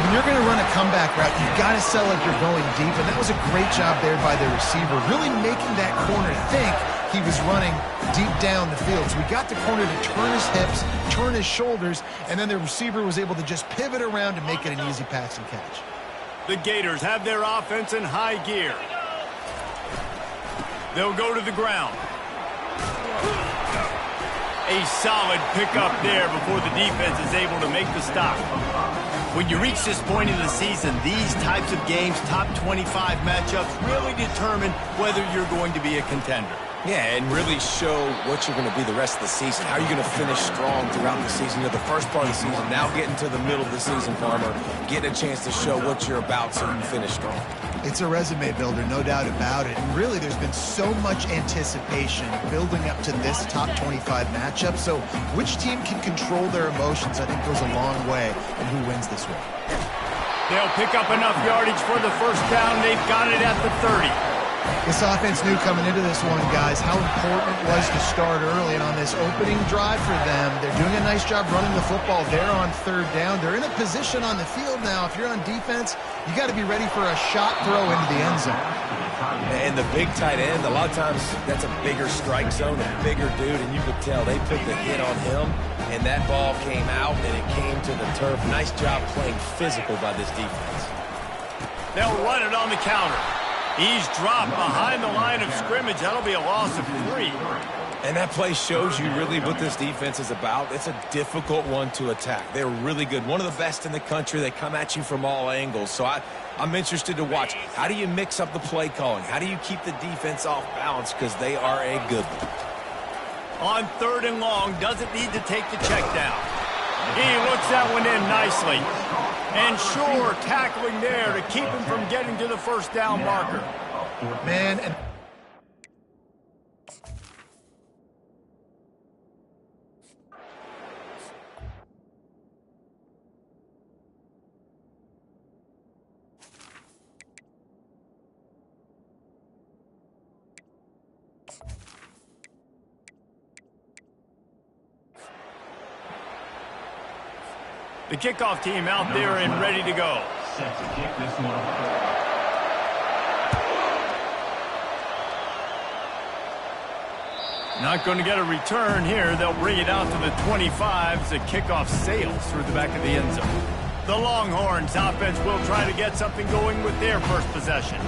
When you're going to run a comeback route, you've got to sell like you're going deep, and that was a great job there by the receiver, really making that corner think he was running deep down the field. So we got the corner to turn his hips, turn his shoulders, and then the receiver was able to just pivot around and make it an easy pass and catch. The Gators have their offense in high gear. They'll go to the ground. A solid pickup there before the defense is able to make the stop. When you reach this point in the season, these types of games, top 25 matchups, really determine whether you're going to be a contender. Yeah, and really show what you're going to be the rest of the season. How are you going to finish strong throughout the season? You know, the first part of the season, now getting to the middle of the season, Farmer, getting a chance to show what you're about so you can finish strong. It's a resume builder, no doubt about it. And really, there's been so much anticipation building up to this top 25 matchup. So which team can control their emotions, I think, goes a long way in who wins this one. They'll pick up enough yardage for the first down. They've got it at the 30. This offense knew coming into this one, guys, how important it was to start early. And on this opening drive for them, they're doing a nice job running the football. They're on third down. They're in a position on the field now. If you're on defense, you got to be ready for a shot throw into the end zone. And the big tight end, a lot of times that's a bigger strike zone, a bigger dude, and you could tell they put the hit on him, and that ball came out, and it came to the turf. Nice job playing physical by this defense. They'll run it on the counter. He's dropped behind the line of scrimmage. That'll be a loss of 3. And that play shows you really what this defense is about. It's a difficult one to attack. They're really good. One of the best in the country. They come at you from all angles. So I'm interested to watch. How do you mix up the play calling? How do you keep the defense off balance? Because they are a good one. On third and long, doesn't need to take the check down. He looks that one in nicely. And sure, tackling there to keep him from getting to the first down marker. Man, and the kickoff team out there and ready to go. Set to kick this one off. Not going to get a return here. They'll bring it out to the 25 as the kickoff sails through the back of the end zone. The Longhorns offense will try to get something going with their first possession.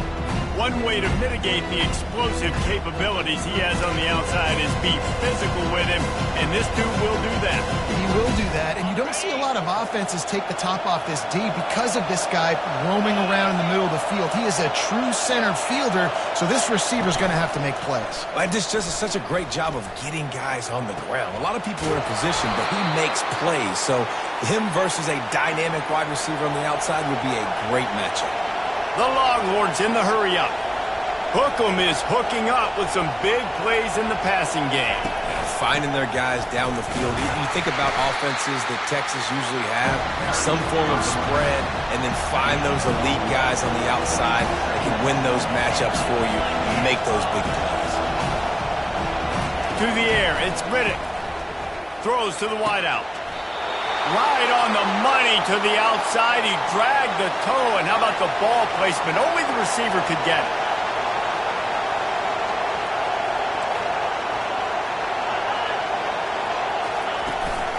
One way to mitigate the explosive capabilities he has on the outside is be physical with him, and this dude will do that. He will do that, and you don't see a lot of offenses take the top off this D because of this guy roaming around in the middle of the field. He is a true center fielder, so this receiver's going to have to make plays. This just is such a great job of getting guys on the ground. A lot of people are in position, but he makes plays, so him versus a dynamic wide receiver on the outside would be a great matchup. The Longhorns in the hurry-up. Hookem is hooking up with some big plays in the passing game. Finding their guys down the field. You think about offenses that Texas usually have, some form of spread, and then find those elite guys on the outside that can win those matchups for you and make those big plays. To the air, it's Riddick. Throws to the wideout. Right on the money to the outside. He dragged the toe, and how about the ball placement? Only the receiver could get it.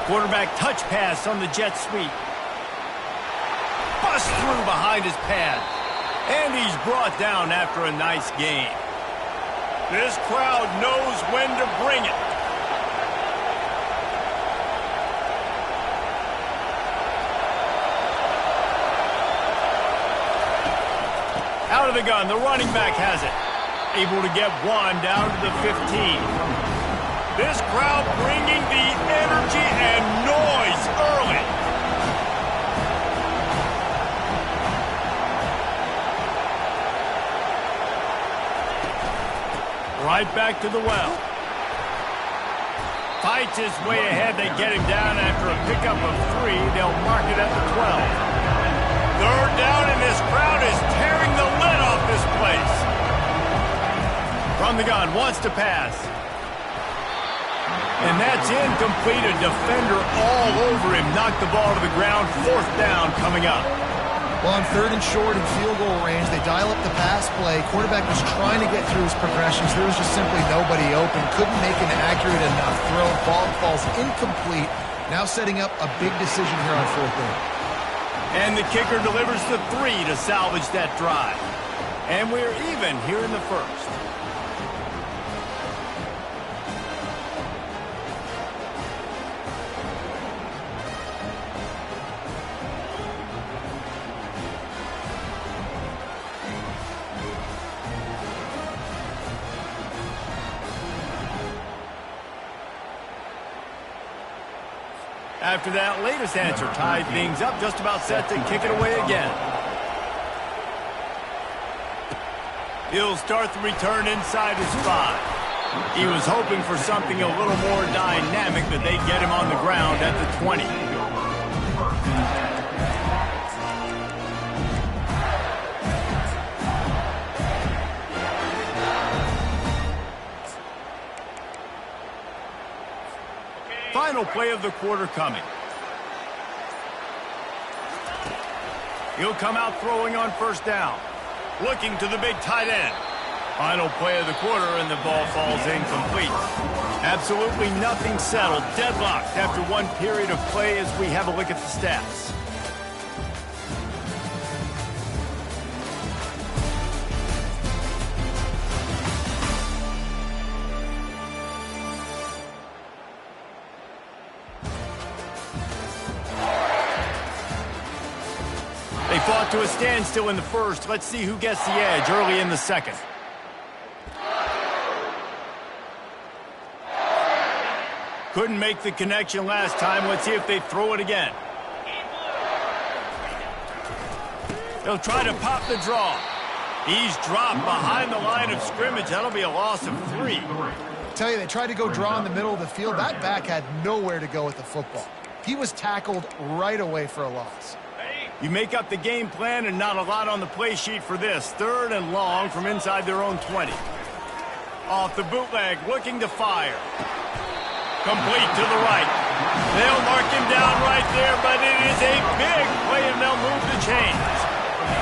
Quarterback touch pass on the jet sweep. Bust through behind his pad. And he's brought down after a nice gain. This crowd knows when to bring it. Out of the gun, the running back has it. Able to get one down to the 15. This crowd bringing the energy and noise early. Right back to the well. Fights his way ahead. They get him down after a pickup of 3. They'll mark it at the 12. Third down, and this crowd is tearing the lid off this place. From the gun, wants to pass. And that's incomplete. A defender all over him. Knocked the ball to the ground. Fourth down coming up. Well, on third and short and field goal range, they dial up the pass play. Quarterback was trying to get through his progressions. There was just simply nobody open. Couldn't make an accurate enough throw. Ball falls incomplete. Now setting up a big decision here on fourth down. And the kicker delivers the 3 to salvage that drive. And we're even here in the first. After that latest answer, tied things up, just about set to kick it away again. He'll start the return inside his 5. He was hoping for something a little more dynamic, but they get him on the ground at the 20. Final play of the quarter coming. He'll come out throwing on first down. Looking to the big tight end. Final play of the quarter, and the ball falls incomplete. Absolutely nothing settled. Deadlocked after one period of play as we have a look at the stats. They fought to a standstill in the first. Let's see who gets the edge early in the second. Couldn't make the connection last time. Let's see if they throw it again. They'll try to pop the draw. He's dropped behind the line of scrimmage. That'll be a loss of 3. I tell you, they tried to go draw in the middle of the field. That back had nowhere to go with the football. He was tackled right away for a loss. You make up the game plan and not a lot on the play sheet for this. Third and long from inside their own 20. Off the bootleg, looking to fire. Complete to the right. They'll mark him down right there, but it is a big play, and they'll move the chains.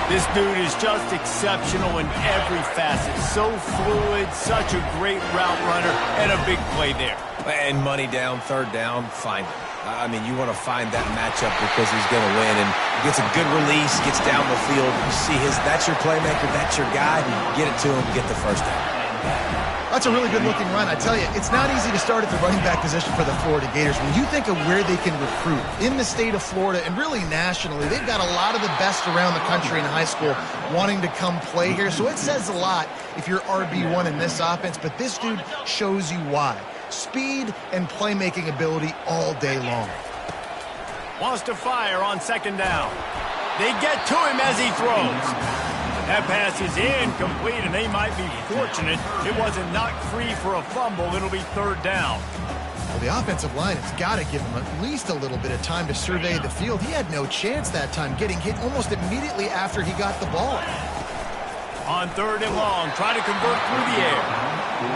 This dude is just exceptional in every facet. So fluid, such a great route runner, and a big play there. And money down, third down, find him. I mean, you want to find that matchup because he's going to win. And gets a good release, gets down the field. You see that's your playmaker, that's your guy. Get it to him, get the first down. That's a really good-looking run. I tell you, it's not easy to start at the running back position for the Florida Gators. When you think of where they can recruit in the state of Florida and really nationally, they've got a lot of the best around the country in high school wanting to come play here. So it says a lot if you're RB1 in this offense, but this dude shows you why. Speed and playmaking ability all day long. Wants to fire on second down. They get to him as he throws. That pass is incomplete, and they might be fortunate it wasn't knocked free for a fumble. It'll be third down. Well, the offensive line has got to give him at least a little bit of time to survey the field. He had no chance that time, getting hit almost immediately after he got the ball. On third and long, trying to convert through the air.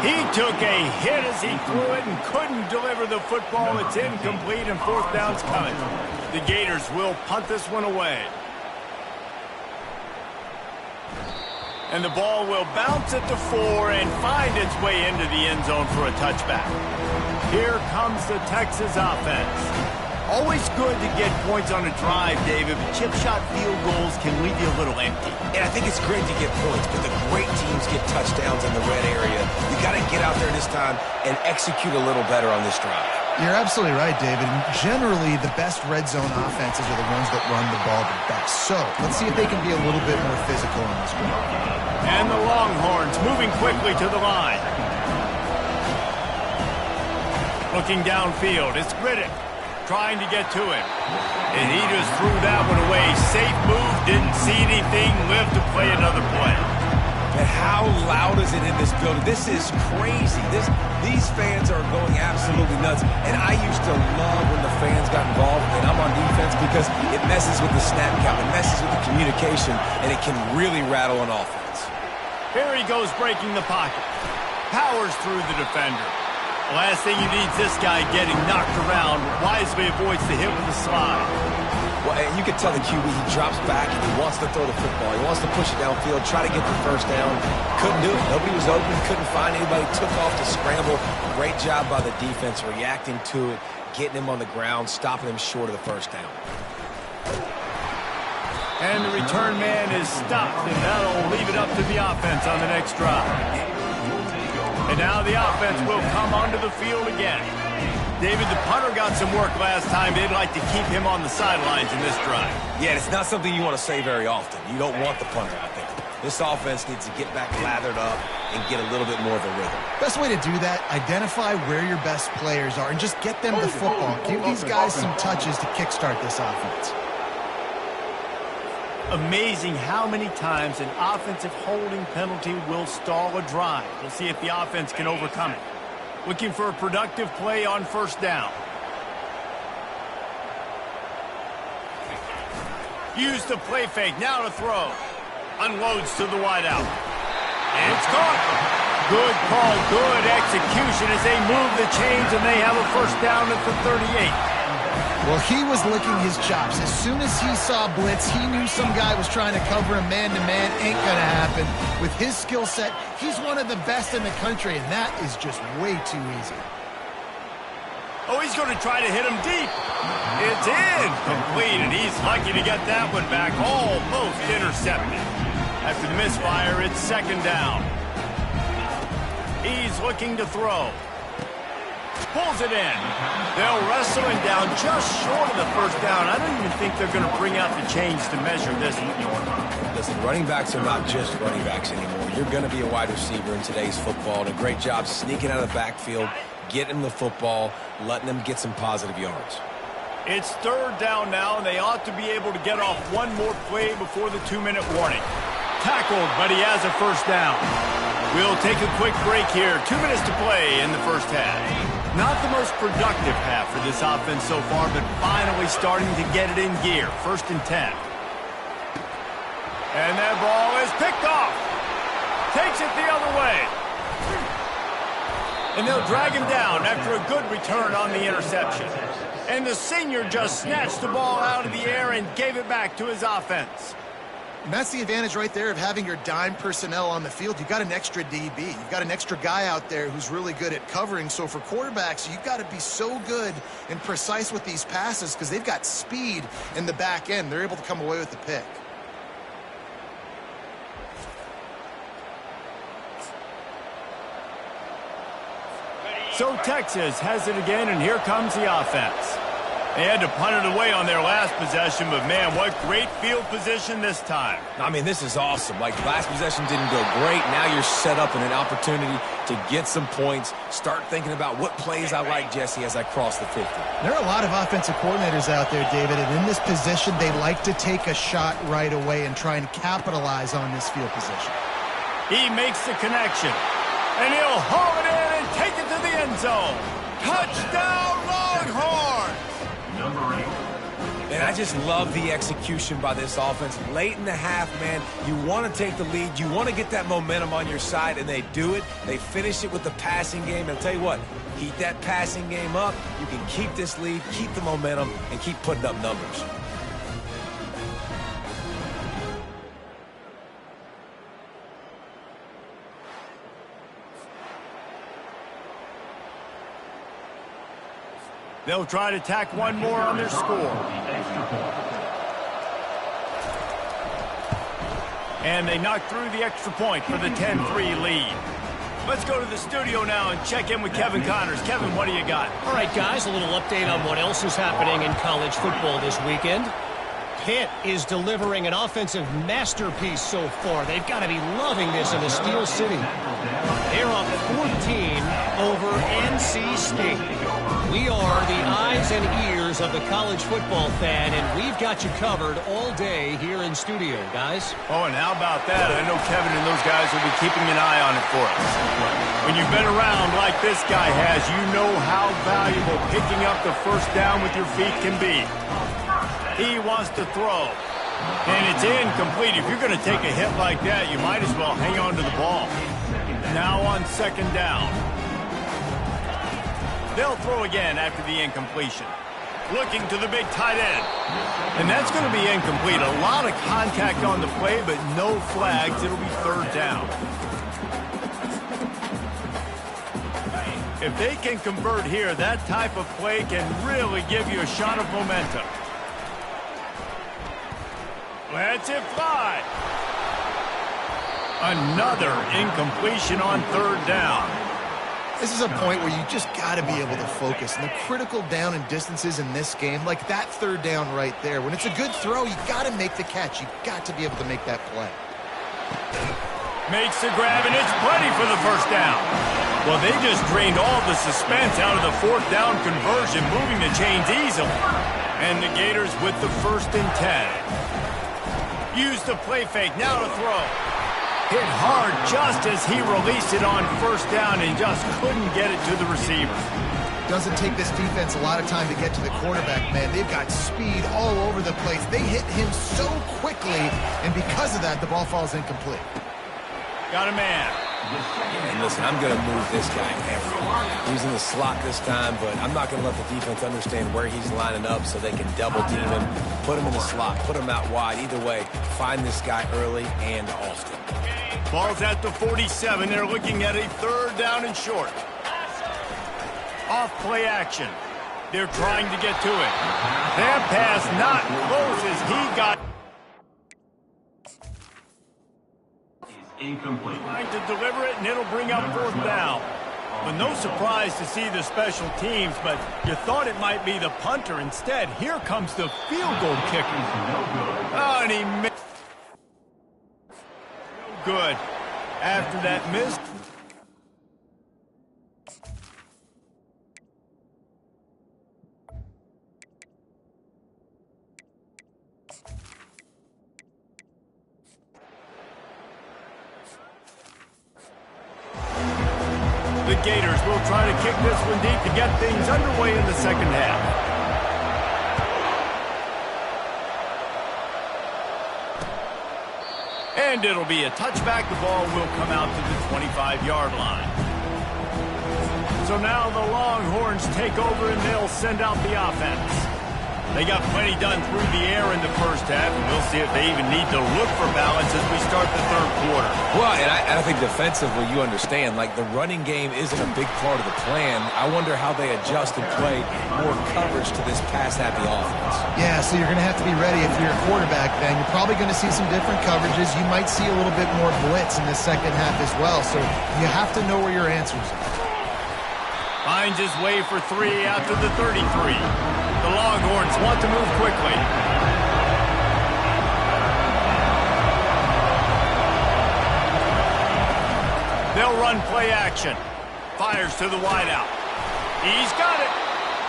He took a hit as he threw it and couldn't deliver the football. It's incomplete, and fourth down's coming. The Gators will punt this one away. And the ball will bounce at the 4 and find its way into the end zone for a touchback. Here comes the Texas offense. Always good to get points on a drive, David, but chip shot field goals can leave you a little empty. And I think it's great to get points, but the great teams get touchdowns in the red area. You got to get out there this time and execute a little better on this drive. You're absolutely right, David. Generally, the best red zone offenses are the ones that run the ball the best. So let's see if they can be a little bit more physical in this one. And the Longhorns moving quickly to the line. Looking downfield, it's Riddick trying to get to him. And he just threw that one away. Safe move, didn't see anything, lived to play another play. And how loud is it in this building? This is crazy. These fans are going absolutely nuts. And I used to love when the fans got involved and I'm on defense because it messes with the snap count. It messes with the communication, and it can really rattle an offense. Here he goes breaking the pocket. Powers through the defender. The last thing he needs this guy getting knocked around. Wisely avoids the hit with the slide. Well, and you can tell the QB, he drops back and he wants to throw the football. He wants to push it downfield, try to get the first down. Couldn't do it. Nobody was open, couldn't find anybody, took off to scramble. Great job by the defense reacting to it, getting him on the ground, stopping him short of the first down. And the return man is stopped, and that'll leave it up to the offense on the next drive. And now the offense will come onto the field again. David, the punter got some work last time. They'd like to keep him on the sidelines in this drive. Yeah, it's not something you want to say very often. You don't want the punter out there. This offense needs to get back lathered up and get a little bit more of a rhythm. Best way to do that, identify where your best players are and just get them the football. Give these guys some touches to kickstart this offense. Amazing how many times an offensive holding penalty will stall a drive. We'll see if the offense can overcome it. Looking for a productive play on first down. Use the play fake, now to throw. Unloads to the wideout. And it's caught. Good call, good execution as they move the chains, and they have a first down at the 38. Well, he was licking his chops. As soon as he saw blitz, he knew some guy was trying to cover him man-to-man. Ain't gonna happen. With his skill set, he's one of the best in the country, and that is just way too easy. Oh, he's going to try to hit him deep. It's incomplete, and he's lucky to get that one back. Almost intercepted. After the misfire, it's second down. He's looking to throw. Pulls it in. They'll wrestle him down just short of the first down. I don't even think they're going to bring out the chains to measure this one. Listen, running backs are not just running backs anymore. You're going to be a wide receiver in today's football. And a great job sneaking out of the backfield, getting him the football, letting them get some positive yards. It's third down now, and they ought to be able to get off one more play before the 2-minute warning. Tackled, but he has a first down. We'll take a quick break here. 2 minutes to play in the first half. Not the most productive half for this offense so far, but finally starting to get it in gear. First and 10. And that ball is picked off. Takes it the other way. And they'll drag him down after a good return on the interception. And the senior just snatched the ball out of the air and gave it back to his offense. And that's the advantage right there of having your dime personnel on the field. You've got an extra DB. You've got an extra guy out there who's really good at covering. So for quarterbacks, you've got to be so good and precise with these passes because they've got speed in the back end. They're able to come away with the pick. So Texas has it again, and here comes the offense. They had to punt it away on their last possession, but man, what great field position this time. I mean, this is awesome. Like, last possession didn't go great. Now you're set up in an opportunity to get some points. Start thinking about what plays I like, Jesse, as I cross the 50. There are a lot of offensive coordinators out there, David, and in this position, they like to take a shot right away and try and capitalize on this field position. He makes the connection, and he'll haul it in and take it to the end zone. Touchdown, Longhorns! Number 8. And I just love the execution by this offense. Late in the half, man, you want to take the lead. You want to get that momentum on your side, and they do it. They finish it with the passing game. And I'll tell you what, keep that passing game up. You can keep this lead, keep the momentum, and keep putting up numbers. They'll try to tack one more on their score. And they knock through the extra point for the 10-3 lead. Let's go to the studio now and check in with Kevin Connors. Kevin, what do you got? All right, guys, a little update on what else is happening in college football this weekend. Pitt is delivering an offensive masterpiece so far. They've got to be loving this in the Steel City. They're up 14 over NC State. We are the eyes and ears of the college football fan, and we've got you covered all day here in studio, guys. Oh, and how about that? I know Kevin and those guys will be keeping an eye on it for us. When you've been around like this guy has, you know how valuable picking up the first down with your feet can be. He wants to throw, and it's incomplete. If you're going to take a hit like that, you might as well hang on to the ball. Now on second down. They'll throw again after the incompletion. Looking to the big tight end. And that's going to be incomplete. A lot of contact on the play, but no flags. It'll be third down. If they can convert here, that type of play can really give you a shot of momentum. Lets it fly. Another incompletion on third down. This is a point where you just got to be able to focus. And the critical down and distances in this game, like that third down right there, when it's a good throw, you got to make the catch. You got to be able to make that play. Makes the grab, and it's plenty for the first down. Well, they just drained all the suspense out of the fourth down conversion, moving the chains easily. And the Gators with the 1st and 10. Use the play fake, now to throw. Hit hard just as he released it on first down and just couldn't get it to the receiver. Doesn't take this defense a lot of time to get to the quarterback, man. They've got speed all over the place. They hit him so quickly, and because of that, the ball falls incomplete. Got a man. And listen, I'm going to move this guy everywhere. He's in the slot this time, but I'm not going to let the defense understand where he's lining up so they can double team him, put him in the slot, put him out wide. Either way, find this guy early and often. Ball's at the 47. They're looking at a third down and short. Off play action. They're trying to get to it. That pass not close as he got. Incomplete. Trying to deliver it, and it'll bring up fourth down. But no surprise to see the special teams, but you thought it might be the punter. Instead, here comes the field goal kicker. Oh, and he missed. Good. After that miss. The Gators will try to kick this one deep to get things underway in the second half. And it'll be a touchback. The ball will come out to the 25-yard line. So now the Longhorns take over and they'll send out the offense. They got plenty done through the air in the first half, and we'll see if they even need to look for balance as we start the third quarter. Well, and I think defensively, you understand, like the running game isn't a big part of the plan. I wonder how they adjust and play more coverage to this pass-happy offense. Yeah, so you're going to have to be ready if you're a quarterback then. You're probably going to see some different coverages. You might see a little bit more blitz in the second half as well, so you have to know where your answers are. Finds his way for 3 after the 33. The Longhorns want to move quickly. They'll run play action. Fires to the wideout. He's got it.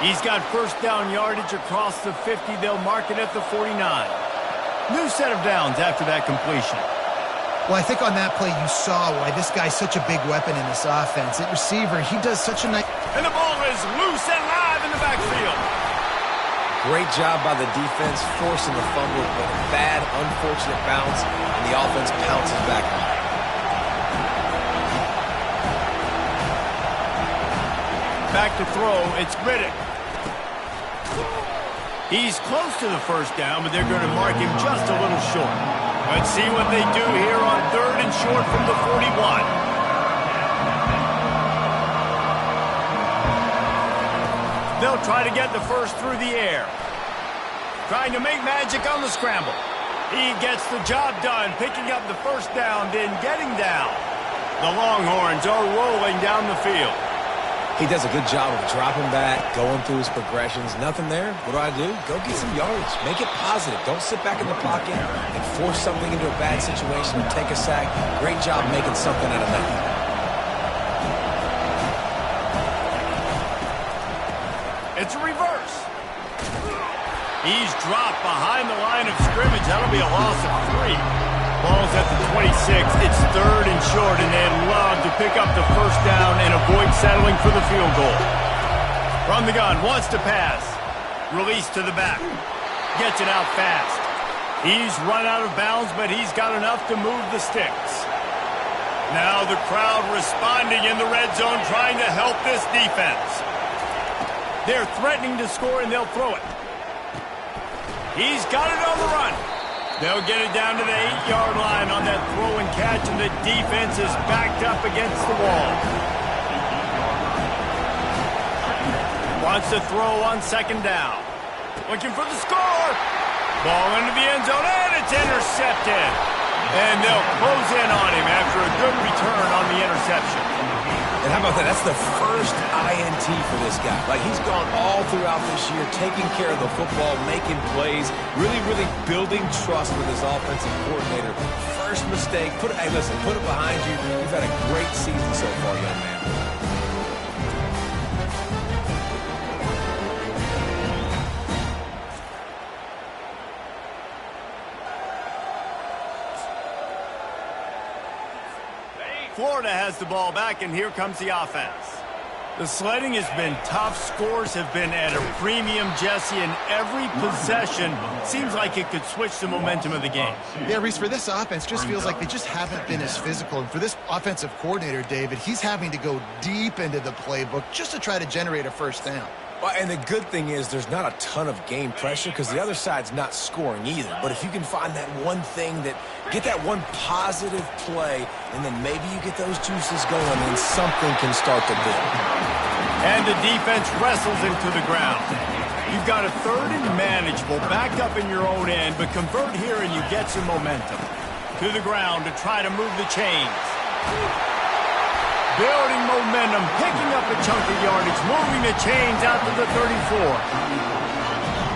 He's got first down yardage across the 50. They'll mark it at the 49. New set of downs after that completion. Well, I think on that play you saw why this guy's such a big weapon in this offense. At receiver, he does such a nice... And the ball is loose and live in the backfield. Great job by the defense forcing the fumble, but a bad, unfortunate bounce, and the offense pounces back on it. Back to throw, it's Riddick. He's close to the first down, but they're going to mark him just a little short. Let's see what they do here on 3rd and short from the 41. They'll try to get the first through the air. Trying to make magic on the scramble. He gets the job done, picking up the first down, then getting down. The Longhorns are rolling down the field. He does a good job of dropping back, going through his progressions. Nothing there. What do? Go get some yardage. Make it positive. Don't sit back in the pocket and force something into a bad situation and take a sack. Great job making something out of nothing. It's a reverse. He's dropped behind the line of scrimmage. That'll be a loss of 3. Ball's at the 26. It's 3rd and short, and they'd love to pick up the first down and avoid settling for the field goal. From the gun, wants to pass. Release to the back. Gets it out fast. He's run out of bounds, but he's got enough to move the sticks. Now the crowd responding in the red zone, trying to help this defense. They're threatening to score, and they'll throw it. He's got it on the run. They'll get it down to the 8-yard line on that throw and catch, and the defense is backed up against the wall. Wants to throw on 2nd down. Looking for the score. Ball into the end zone, and it's intercepted. And they'll close in on him after a good return on the interception. And how about that? That's the first INT for this guy. Like, he's gone all throughout this year, taking care of the football, making plays, really building trust with his offensive coordinator. First mistake, hey, listen, put it behind you. You've had a great season so far, young man. Florida has the ball back, and here comes the offense. The sledding has been tough. Scores have been at a premium, Jesse, and every possession seems like it could switch the momentum of the game. Yeah, Reese, for this offense, just feels like they just haven't been as physical. And for this offensive coordinator, David, he's having to go deep into the playbook just to try to generate a first down. Well, and the good thing is there's not a ton of game pressure because the other side's not scoring either. But if you can find that one thing get that one positive play, and then maybe you get those juices going, and something can start to build. And the defense wrestles into the ground. You've got a 3rd and manageable, backed up in your own end, but convert here and you get some momentum. To the ground to try to move the chains. Building momentum, picking up a chunk of yardage, moving the chains out to the 34.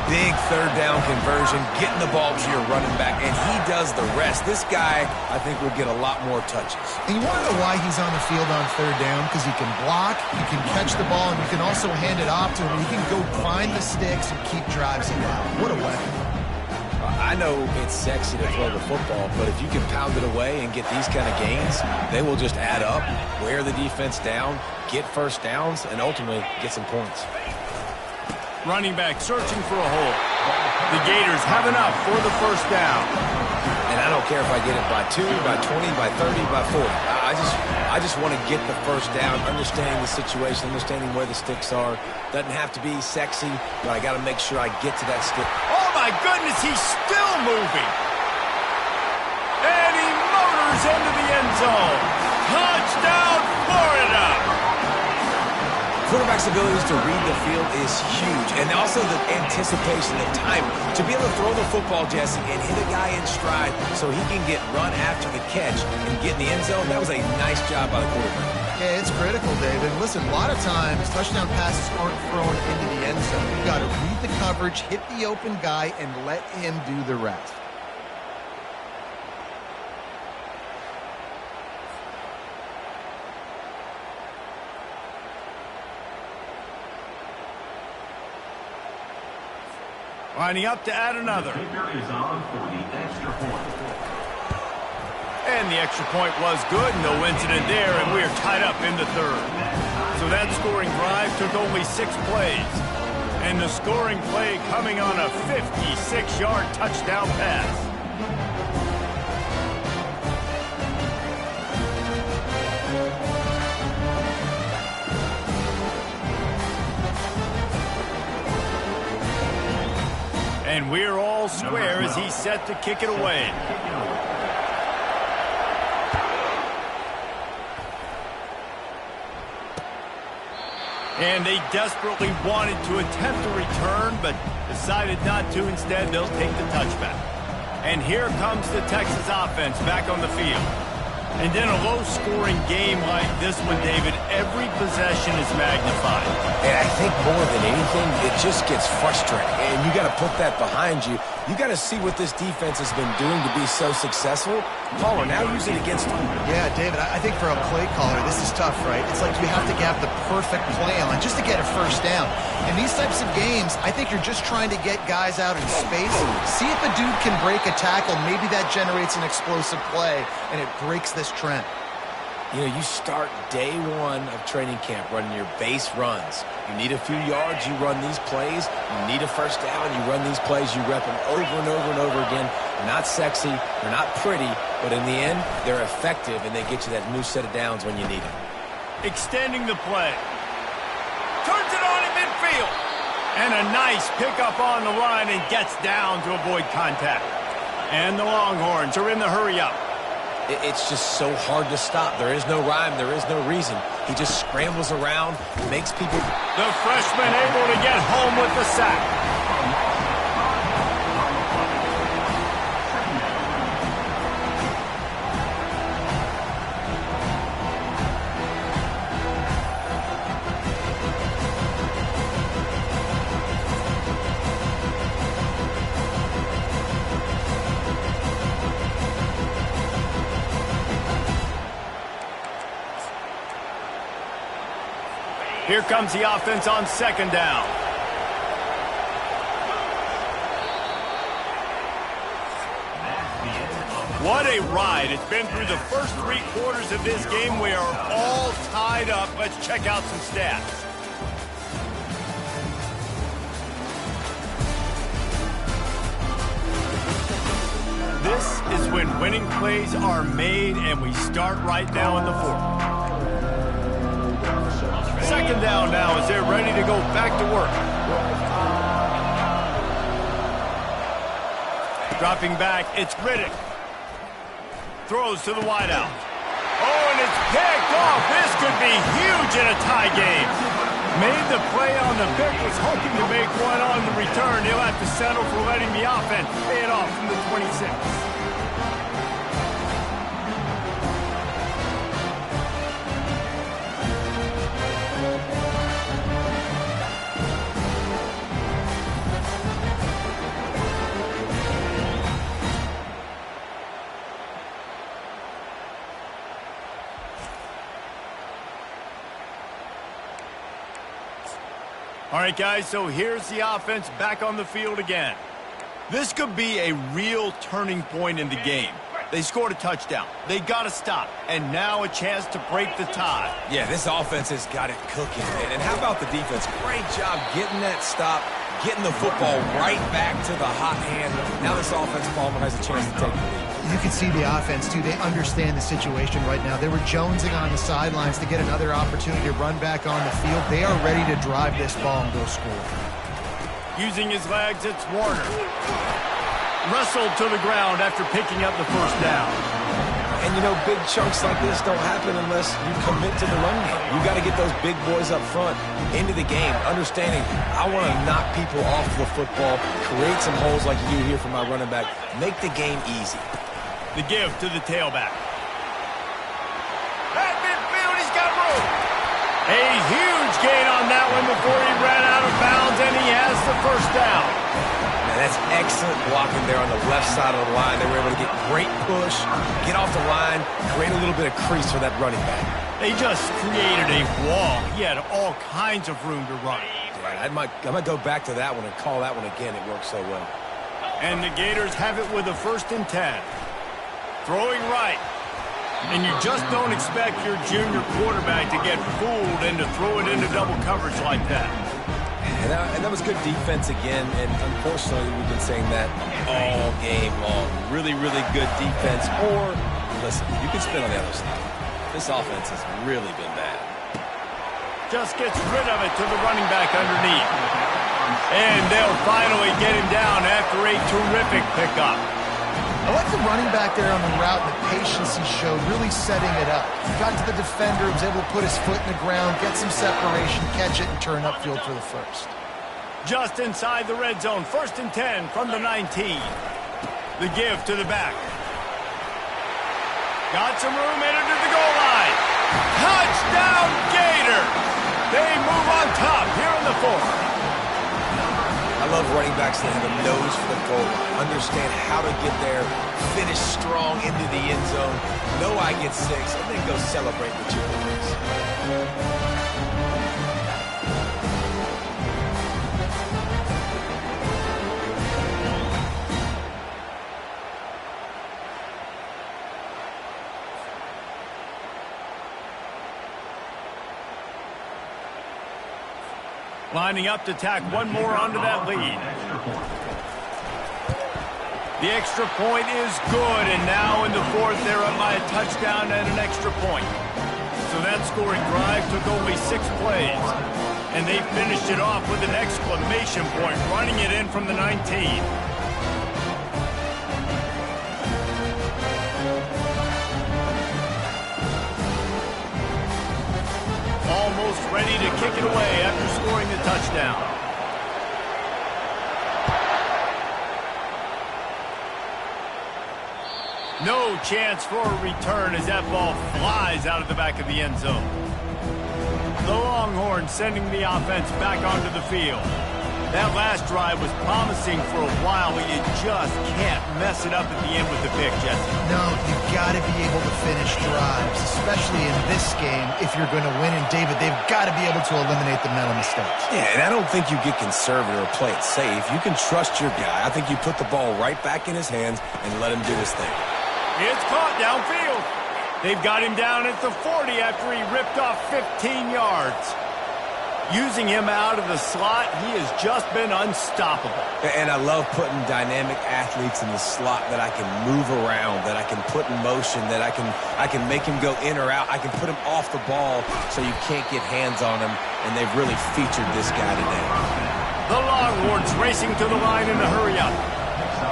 Big 3rd down conversion, getting the ball to your running back, and he does the rest. This guy, I think, will get a lot more touches. And you want to know why he's on the field on 3rd down? Because he can block, he can catch the ball, and you can also hand it off to him. He can go find the sticks and keep drives alive. What a weapon. I know it's sexy to throw the football, but if you can pound it away and get these kind of gains, they will just add up, wear the defense down, get first downs, and ultimately get some points. Running back searching for a hole. The Gators have enough for the first down. And I don't care if I get it by 2, by 20, by 30, by 40. I just want to get the first down, understanding the situation, understanding where the sticks are. Doesn't have to be sexy, but I got to make sure I get to that stick. Oh, my goodness, he's still moving. And he motors into the end zone. Touchdown, Florida! Quarterback's abilities to read the field is huge, and also the anticipation, the time to be able to throw the football, Jesse, and hit a guy in stride so he can get run after the catch and get in the end zone. That was a nice job by the quarterback. Yeah, it's critical, David. Listen, a lot of times touchdown passes aren't thrown into the end zone. You've got to read the coverage, hit the open guy, and let him do the rest. Lining up to add another. Kicker is on for the extra point. And the extra point was good. No incident there, and we are tied up in the third. So that scoring drive took only 6 plays. And the scoring play coming on a 56-yard touchdown pass. And we're all square as he's set to kick it away. And they desperately wanted to attempt a return, but decided not to. Instead, they'll take the touchback. And here comes the Texas offense back on the field. And in a low-scoring game like this one, David, every possession is magnified. And I think more than anything, it just gets frustrating. And you got to put that behind you. You got to see what this defense has been doing to be so successful. Caller, now use it against them. Yeah, David, I think for a play caller, this is tough, right? It's like you have to have the perfect play on just to get a first down. In these types of games, I think you're just trying to get guys out in space, see if a dude can break a tackle. Maybe that generates an explosive play, and it breaks this trend. You know, you start day one of training camp running your base runs. You need a few yards, you run these plays. You need a first down, you run these plays. You rep them over and over and over again. They're not sexy, they're not pretty, but in the end, they're effective, and they get you that new set of downs when you need them. Extending the play. Turns it on in midfield. And a nice pickup on the line and gets down to avoid contact. And the Longhorns are in the hurry-up. It's just so hard to stop. There is no rhyme. There is no reason. He just scrambles around, makes people... The freshman able to get home with the sack. Here comes the offense on second down. What a ride. It's been through the first 3 quarters of this game. We are all tied up. Let's check out some stats. This is when winning plays are made, and we start right now in the 4th. Second down now as they're ready to go back to work. Dropping back, it's Riddick. Throws to the wideout. Oh, and it's picked off. This could be huge in a tie game. Made the play on the pick, was hoping to make one on the return. He'll have to settle for letting the offense pay it off from the 26. All right, guys, so here's the offense back on the field again. This could be a real turning point in the game. They scored a touchdown. They got to stop. And now a chance to break the tie. Yeah, this offense has got it cooking, man. And how about the defense? Great job getting that stop, getting the football right back to the hot hand. Now this offense, Palmer, has a chance to take the lead. You can see the offense, too. They understand the situation right now. They were jonesing on the sidelines to get another opportunity to run back on the field. They are ready to drive this ball and go score. Using his legs, it's Warner. Wrestled to the ground after picking up the first down. And, you know, big chunks like this don't happen unless you commit to the run game. You got to get those big boys up front into the game, understanding I want to knock people off the football, create some holes like you do here for my running back, make the game easy. The give to the tailback. At midfield, he's got room. A huge gain on that one before he ran out of bounds, and he has the first down. Man, that's excellent blocking there on the left side of the line. They were able to get great push, get off the line, create a little bit of crease for that running back. They just created a wall. He had all kinds of room to run. Right, I might go back to that one and call that one again. It worked so well. And the Gators have it with a 1st and 10. Throwing right. And you just don't expect your junior quarterback to get fooled and to throw it into double coverage like that. And that was good defense again, and unfortunately we've been saying that all game long. Really, really good defense. Or, listen, you can spin on the other side. This offense has really been bad. Just gets rid of it to the running back underneath. And they'll finally get him down after a terrific pickup. I like the running back there on the route and the patience he showed, really setting it up. He got to the defender, was able to put his foot in the ground, get some separation, catch it, and turn upfield for the first. Just inside the red zone, 1st and 10 from the 19. The give to the back. Got some room, headed to the goal line. Touchdown, Gator! They move on top here in the 4th. I love running backs that have a nose for the goal line, understand how to get there, finish strong into the end zone, know I get 6, and then go celebrate with 2 points. Lining up to tack one more onto that lead. The extra point is good, and now in the 4th, they're up by a touchdown and an extra point. So that scoring drive took only 6 plays, and they finished it off with an exclamation point, running it in from the 19. Almost ready to kick it away after scoring the touchdown. No chance for a return as that ball flies out of the back of the end zone. The Longhorns sending the offense back onto the field. That last drive was promising for a while, but you just can't mess it up at the end with the pick, Jesse. No, you've got to be able to finish drives, especially in this game if you're going to win. And, David, they've got to be able to eliminate the mental mistakes. Yeah, and I don't think you get conservative or play it safe. You can trust your guy. I think you put the ball right back in his hands and let him do his thing. It's caught downfield. They've got him down at the 40 after he ripped off 15 yards. Using him out of the slot, he has just been unstoppable. And I love putting dynamic athletes in the slot that I can move around, that I can put in motion, that I can make him go in or out. I can put him off the ball so you can't get hands on him, and they've really featured this guy today. The Longhorns racing to the line in the hurry-up.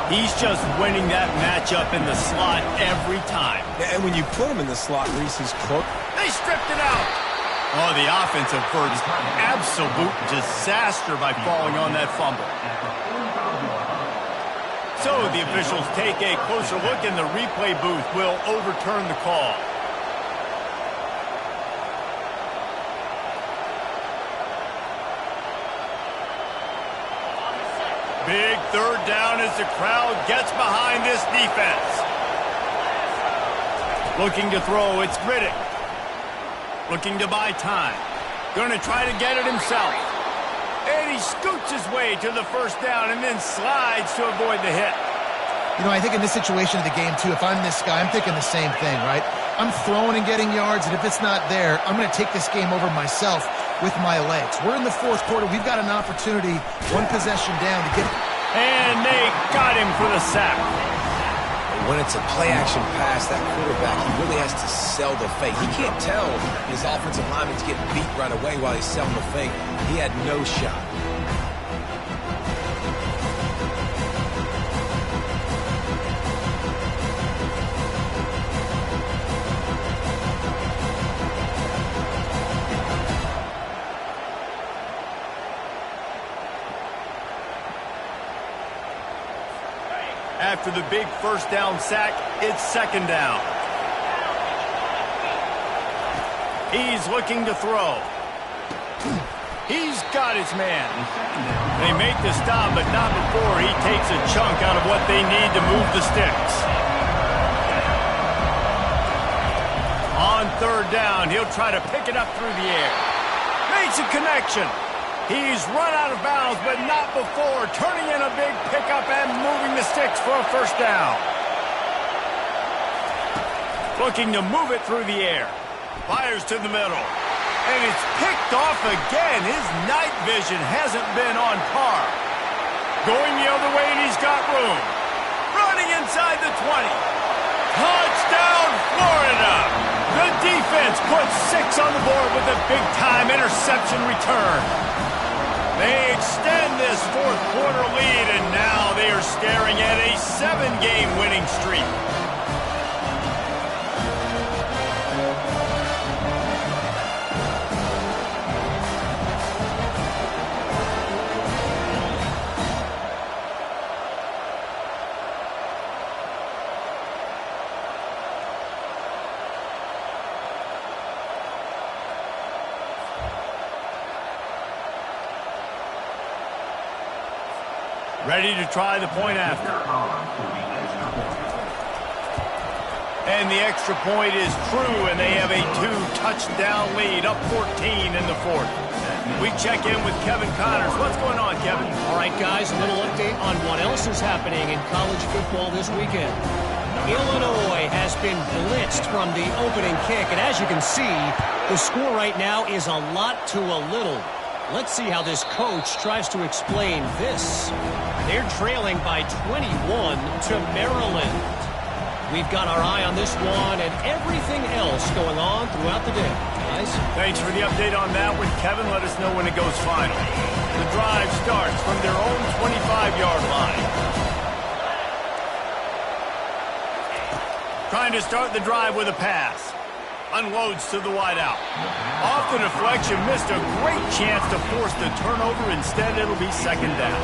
He's just winning that matchup in the slot every time. And when you put him in the slot, Reese's Cook. They stripped it out. Oh, the offensive verdict, absolute disaster by falling on that fumble. So the officials take a closer look, and the replay booth will overturn the call. Big 3rd down as the crowd gets behind this defense. Looking to throw, it's Riddick. Looking to buy time. Going to try to get it himself. And he scoots his way to the 1st down and then slides to avoid the hit. You know, I think in this situation of the game, too, if I'm this guy, I'm thinking the same thing, right? I'm throwing and getting yards, and if it's not there, I'm going to take this game over myself with my legs. We're in the 4th quarter. We've got an opportunity, one possession down, to get it. And they got him for the sack. When it's a play-action pass, that quarterback, he really has to sell the fake. He can't tell his offensive lineman's getting beat right away while he's selling the fake. He had no shot. After the big first down sack, it's second down. He's looking to throw. He's got his man. They make the stop, but not before he takes a chunk out of what they need to move the sticks. On third down, he'll try to pick it up through the air. Makes a connection. He's run out of bounds, but not before turning in a big pickup and moving the sticks for a first down. Looking to move it through the air. Fires to the middle. And it's picked off again. His night vision hasn't been on par. Going the other way, and he's got room. Running inside the 20. Touchdown, Florida! The defense puts 6 on the board with a big-time interception return. They extend this fourth quarter lead, and now they are staring at a 7-game winning streak. Ready to try the point after. And the extra point is true, and they have a 2-touchdown lead, up 14 in the fourth. We check in with Kevin Connors. What's going on, Kevin? All right, guys, a little update on what else is happening in college football this weekend. Illinois has been blitzed from the opening kick, and as you can see, the score right now is a lot to a little. Let's see how this coach tries to explain this. They're trailing by 21 to Maryland. We've got our eye on this one and everything else going on throughout the day. Guys? Thanks for the update on that one, Kevin. Let us know when it goes final. The drive starts from their own 25-yard line. Trying to start the drive with a pass. Unloads to the wideout. Off the deflection, missed a great chance to force the turnover. Instead, it'll be second down.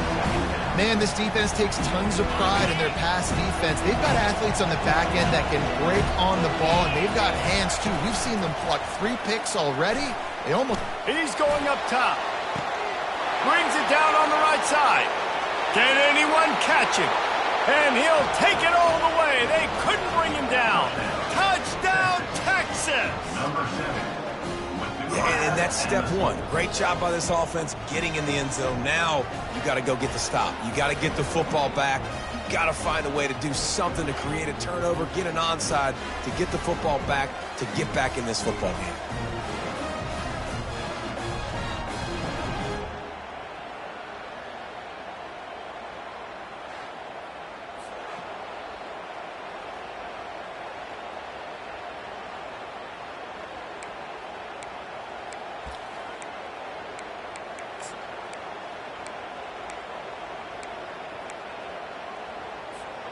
Man, this defense takes tons of pride in their pass defense. They've got athletes on the back end that can break on the ball, and they've got hands, too. We've seen them pluck 3 picks already. They almost... He's going up top. Brings it down on the right side. Can anyone catch him? And he'll take it all the way. They couldn't bring him down. Touchdown, Texas! Number 7. Yeah, and that's step one. Great job by this offense getting in the end zone. Now you got to go get the stop. You got to get the football back. You got to find a way to do something to create a turnover, get an onside, to get the football back, to get back in this football game.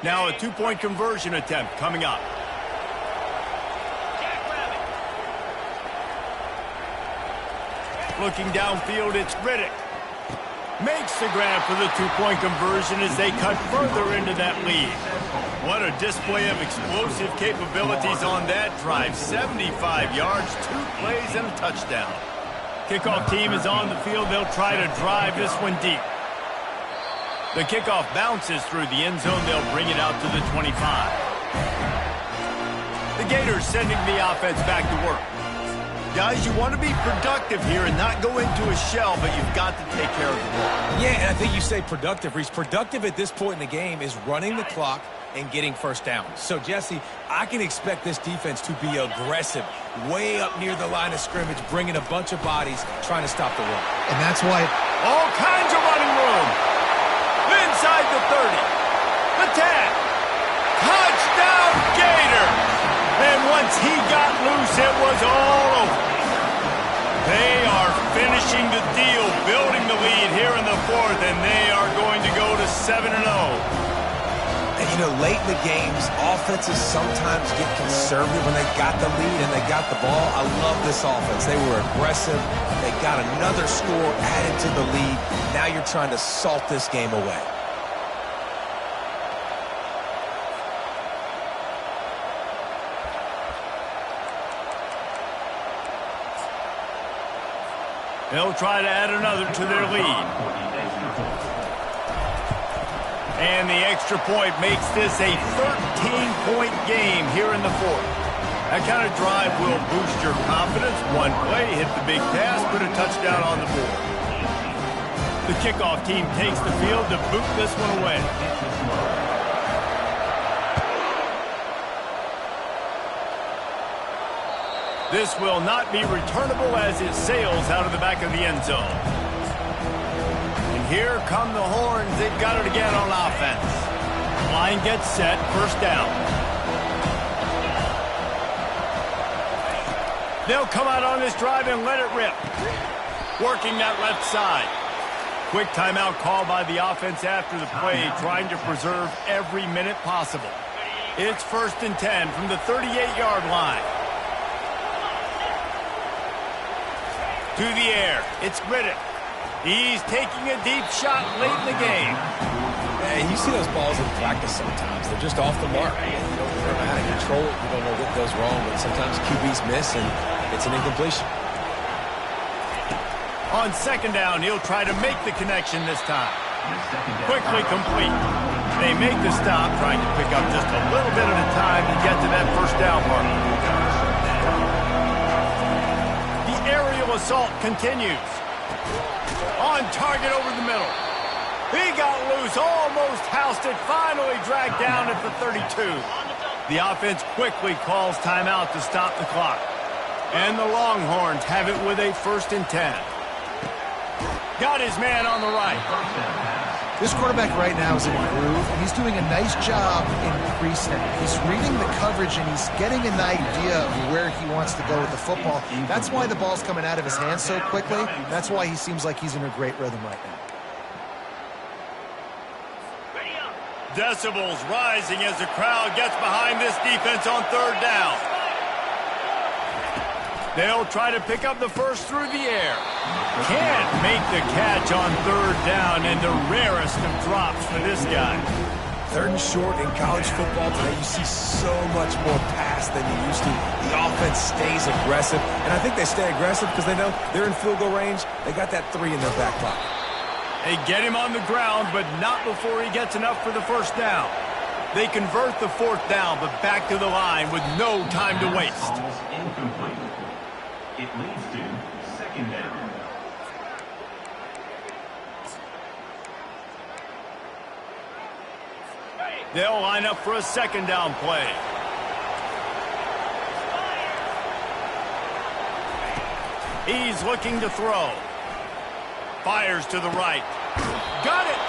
Now a 2-point conversion attempt coming up. Looking downfield, it's Riddick. Makes the grab for the 2-point conversion as they cut further into that lead. What a display of explosive capabilities on that drive. 75 yards, 2 plays, and a touchdown. Kickoff team is on the field. They'll try to drive this one deep. The kickoff bounces through the end zone. They'll bring it out to the 25. The Gators sending the offense back to work. Guys, you want to be productive here and not go into a shell, but you've got to take care of the ball. Yeah, and I think you say productive, Reese. Productive at this point in the game is running the clock and getting first down. So, Jesse, I can expect this defense to be aggressive, way up near the line of scrimmage, bringing a bunch of bodies, trying to stop the run. And that's why... All kinds of running room. Inside the 30. The 10. Touchdown! And once he got loose, it was all over. They are finishing the deal, building the lead here in the fourth, and they are going to go to 7-0. And, you know, late in the games, offenses sometimes get conservative when they got the lead and they got the ball. I love this offense. They were aggressive. They got another score added to the lead. Now you're trying to salt this game away. They'll try to add another to their lead. And the extra point makes this a 13-point game here in the fourth. That kind of drive will boost your confidence. One play, hit the big pass, put a touchdown on the board. The kickoff team takes the field to boot this one away. This will not be returnable as it sails out of the back of the end zone. And here come the horns. They've got it again on offense. Line gets set, first down. They'll come out on this drive and let it rip. Working that left side. Quick timeout call by the offense after the play, trying to preserve every minute possible. It's 1st and 10 from the 38-yard line. To the air. It's Riddick. He's taking a deep shot late in the game. And you see those balls in practice sometimes. They're just off the mark. You don't know how to control it. You don't know what goes wrong. But sometimes QBs miss, and it's an incompletion. On 2nd down, he'll try to make the connection this time. Quickly complete. They make the stop, trying to pick up just a little bit at a time to get to that first down mark. Assault continues. On target over the middle. He got loose, almost housed it, finally dragged down at the 32. The offense quickly calls timeout to stop the clock. And the Longhorns have it with a 1st and 10. Got his man on the right. This quarterback right now is in a groove, and he's doing a nice job in pre-snap. He's reading the coverage, and he's getting an idea of where he wants to go with the football. That's why the ball's coming out of his hands so quickly. That's why he seems like he's in a great rhythm right now. Decibels rising as the crowd gets behind this defense on 3rd down. They'll try to pick up the first through the air. Can't make the catch on 3rd down, and the rarest of drops for this guy. 3rd and short in college football today, you see so much more pass than you used to. The offense stays aggressive, and I think they stay aggressive because they know they're in field goal range. They got that 3 in their back pocket. They get him on the ground, but not before he gets enough for the first down. They convert the 4th down, but back to the line with no time to waste. Almost incomplete. It leads to 2nd down. They'll line up for a 2nd down play. He's looking to throw. Fires to the right. Got it!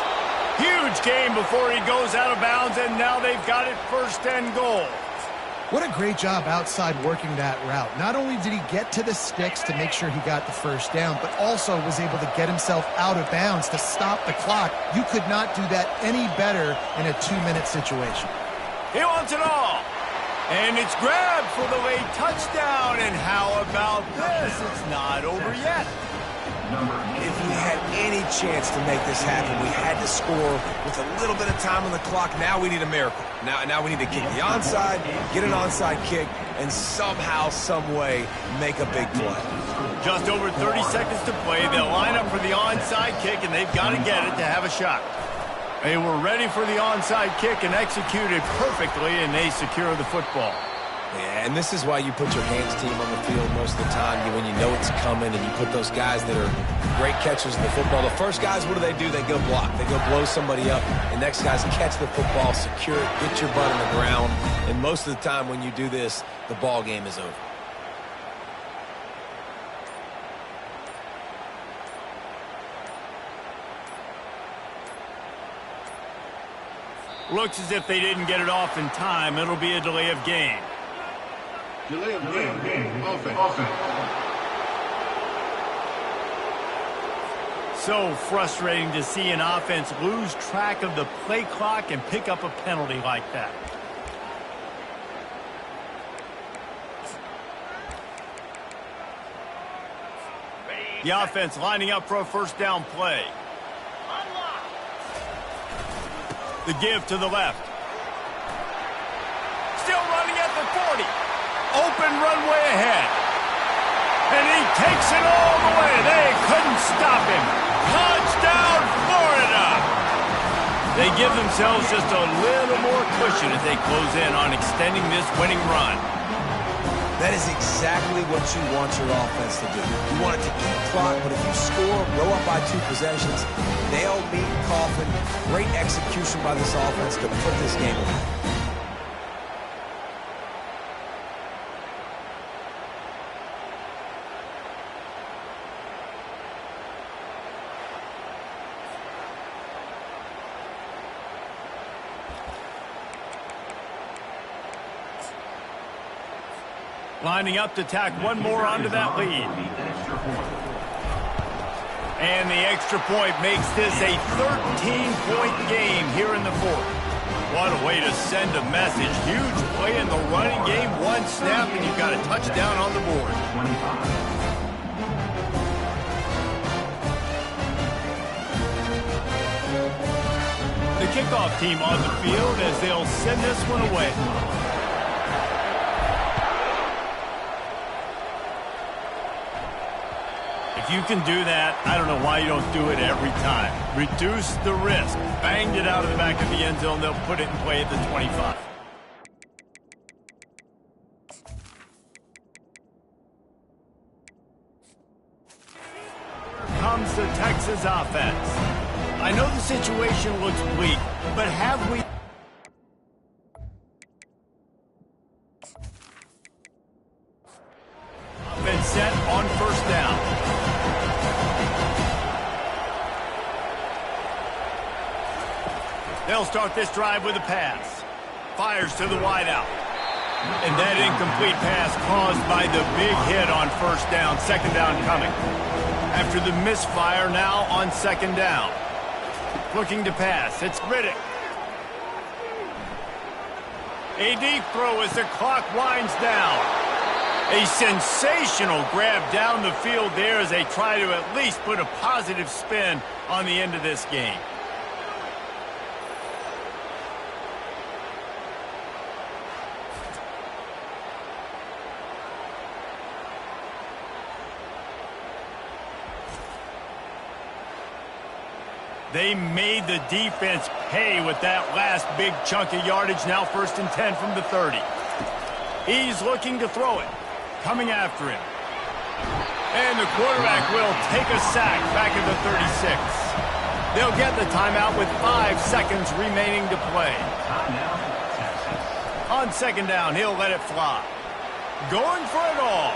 Huge gain before he goes out of bounds, and now they've got it 1st and goal. What a great job outside working that route. Not only did he get to the sticks to make sure he got the first down, but also was able to get himself out of bounds to stop the clock. You could not do that any better in a 2-minute situation. He wants it all. And it's grabbed for the late touchdown. And how about this? It's not over yet. If we had any chance to make this happen, we had to score with a little bit of time on the clock. Now we need a miracle. Now we need to kick the onside, get an onside kick, and somehow, some way, make a big play. Just over 30 seconds to play. They'll line up for the onside kick, and they've got to get it to have a shot. They were ready for the onside kick and executed perfectly, and they secure the football. Yeah, and this is why you put your hands team on the field most of the time when you know it's coming, and you put those guys that are great catchers of the football. The first guys, what do? They go block. They go blow somebody up. The next guys catch the football, secure it, get your butt on the ground. And most of the time when you do this, the ball game is over. Looks as if they didn't get it off in time. It'll be a delay of game. Delay of game. Offense. So frustrating to see an offense lose track of the play clock and pick up a penalty like that. The offense lining up for a first down play. The give to the left. Still running at the 40. Open runway ahead. And he takes it all the way. They couldn't stop him. Touchdown, Florida! They give themselves just a little more cushion as they close in on extending this winning run. That is exactly what you want your offense to do. You want it to eat clock, but if you score, go up by 2 possessions, nail, meet, coffin. Great execution by this offense to put this game away. Lining up to tack one more onto that lead. And the extra point makes this a 13-point game here in the fourth. What a way to send a message. Huge play in the running game. One snap, and you've got a touchdown on the board. The kickoff team on the field as they'll send this one away. If you can do that, I don't know why you don't do it every time. Reduce the risk. Banged it out of the back of the end zone. They'll put it in play at the 25. Here comes the Texas offense. I know the situation looks bleak, but have we... been set on first down. They'll start this drive with a pass. Fires to the wideout. And that incomplete pass caused by the big hit on first down. Second down coming. After the misfire, now on second down. Looking to pass. It's Riddick. A deep throw as the clock winds down. A sensational grab down the field there as they try to at least put a positive spin on the end of this game. They made the defense pay with that last big chunk of yardage. Now first and 10 from the 30. He's looking to throw it. Coming after him. And the quarterback will take a sack back at the 36. They'll get the timeout with 5 seconds remaining to play. On second down, he'll let it fly. Going for it all.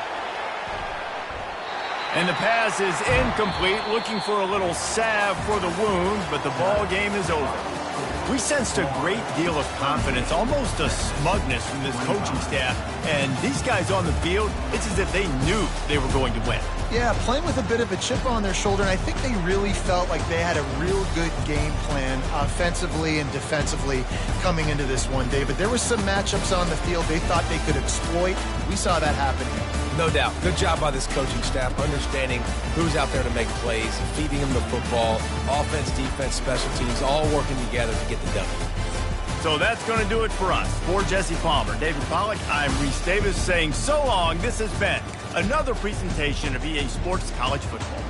And the pass is incomplete, looking for a little salve for the wound, but the ball game is over. We sensed a great deal of confidence, almost a smugness from this coaching staff. And these guys on the field, it's as if they knew they were going to win. Yeah, playing with a bit of a chip on their shoulder, and I think they really felt like they had a real good game plan offensively and defensively coming into this one, David. There were some matchups on the field they thought they could exploit. We saw that happen here. No doubt. Good job by this coaching staff, understanding who's out there to make plays, feeding them the football, offense, defense, special teams, all working together to get the W. So that's going to do it for us. For Jesse Palmer, David Pollack, I'm Reese Davis saying so long. This has been another presentation of EA Sports College Football.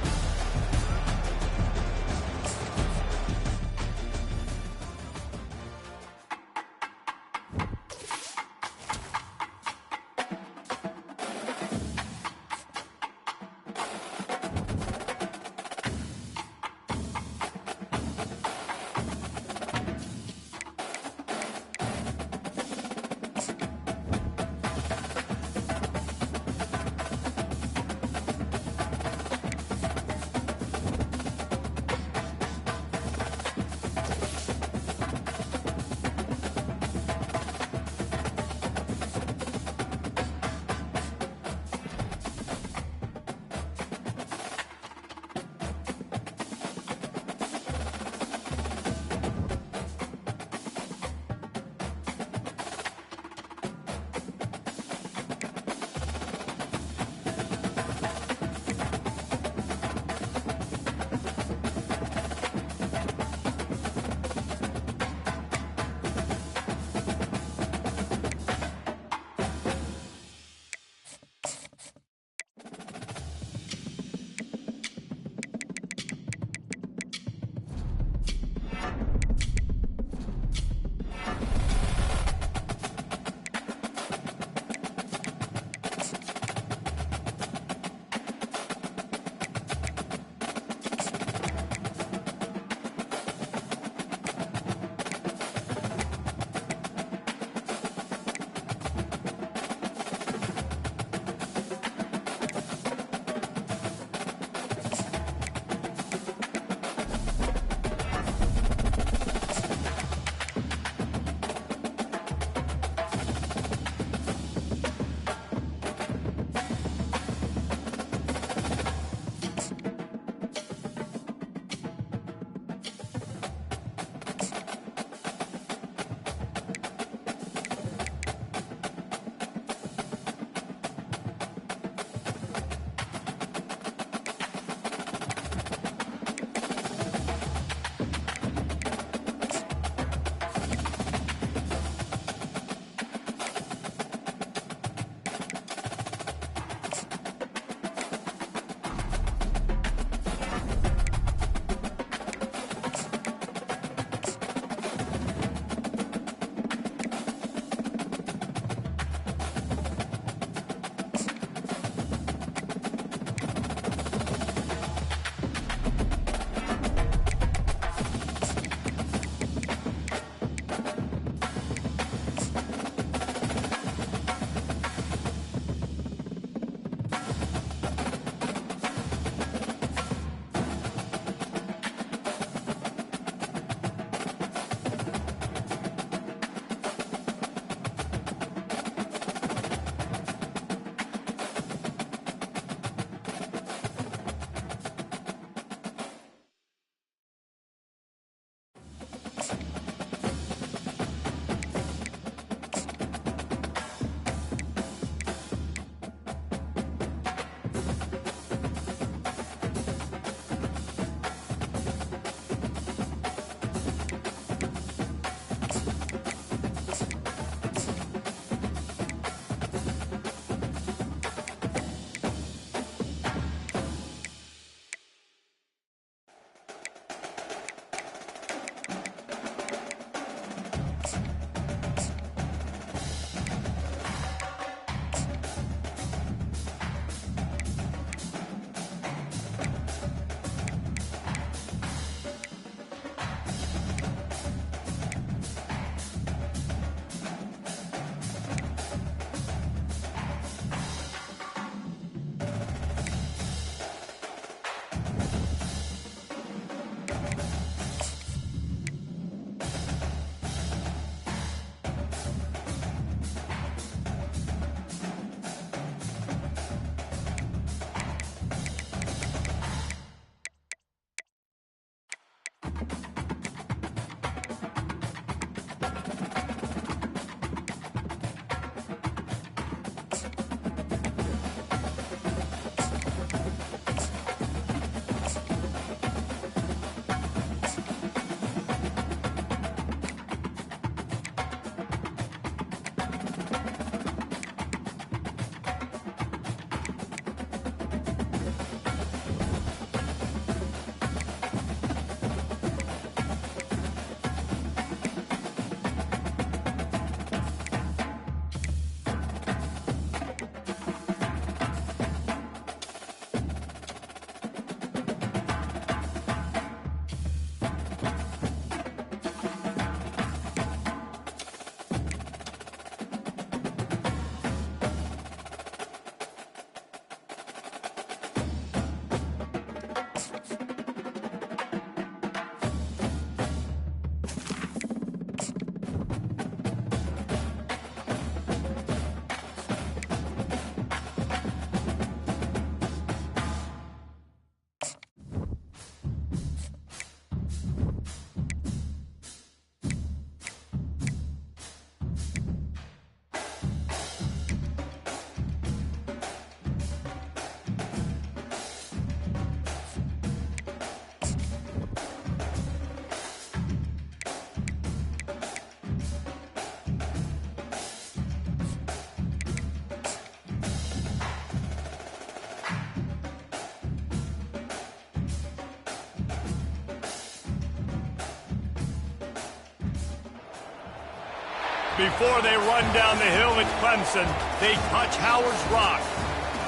Before they run down the hill at Clemson, they touch Howard's Rock.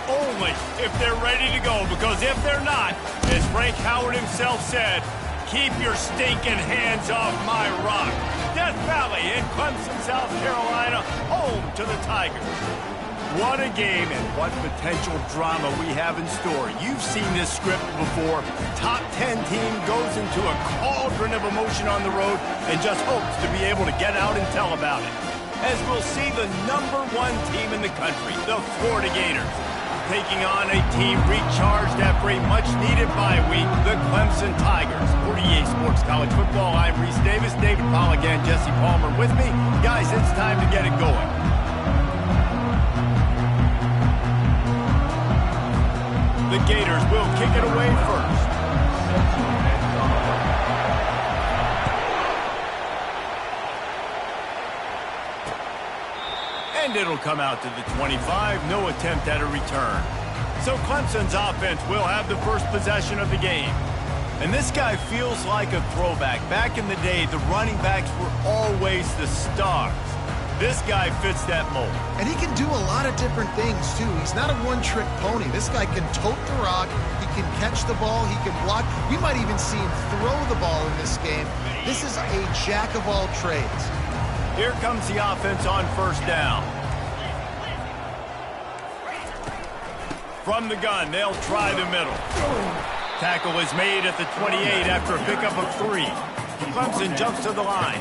Only if they're ready to go, because if they're not, as Frank Howard himself said, keep your stinking hands off my rock. Death Valley in Clemson, South Carolina, home to the Tigers. What a game and what potential drama we have in store. You've seen this script before. Top 10 team goes into a cauldron of emotion on the road and just hopes to be able to get out and tell about it. As we'll see the #1 team in the country, the Florida Gators, taking on a team recharged after a much-needed bye week, the Clemson Tigers. For EA Sports College Football, I'm Reese Davis, David Pollack, and Jesse Palmer with me. Guys, it's time to get it going. The Gators will kick it away first. And it'll come out to the 25, no attempt at a return. So Clemson's offense will have the first possession of the game. And this guy feels like a throwback. Back in the day, the running backs were always the stars. This guy fits that mold. And he can do a lot of different things, too. He's not a one-trick pony. This guy can tote the rock. He can catch the ball. He can block. We might even see him throw the ball in this game. This is a jack of all trades. Here comes the offense on first down. From the gun, they'll try the middle. Tackle is made at the 28 after a pickup of 3. Clemson jumps to the line.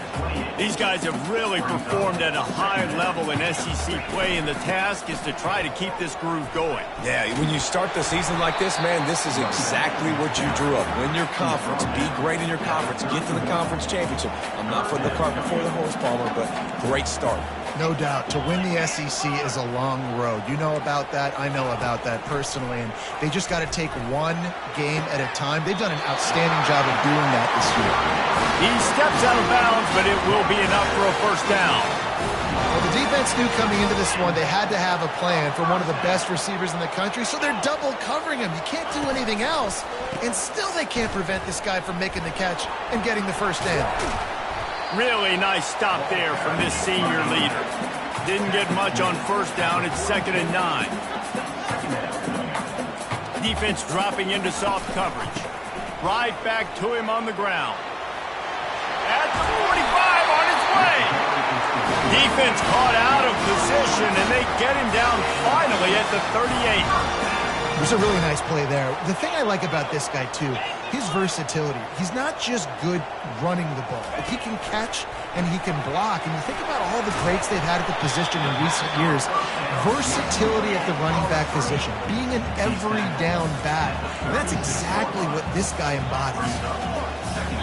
These guys have really performed at a high level in SEC play, and the task is to try to keep this groove going. Yeah, when you start the season like this, man, this is exactly what you drew up. Win your conference, be great in your conference, get to the conference championship. I'm not putting the cart before the horse, Palmer, but great start. No doubt. To win the SEC is a long road. You know about that. I know about that personally. And they just got to take one game at a time. They've done an outstanding job of doing that this year. He steps out of bounds, but it will be enough for a first down. Well, the defense knew coming into this one they had to have a plan for one of the best receivers in the country, so they're double covering him. You can't do anything else, and still they can't prevent this guy from making the catch and getting the first down. Really nice stop there from this senior leader. Didn't get much on first down. It's 2nd and 9. Defense dropping into soft coverage. Right back to him on the ground. At the 45 on his way. Defense caught out of position, and they get him down finally at the 38. It was a really nice play there. The thing I like about this guy, too, his versatility. He's not just good running the ball. If he can catch and he can block, and you think about all the greats they've had at the position in recent years, versatility at the running back position, being an every down back, and that's exactly what this guy embodies.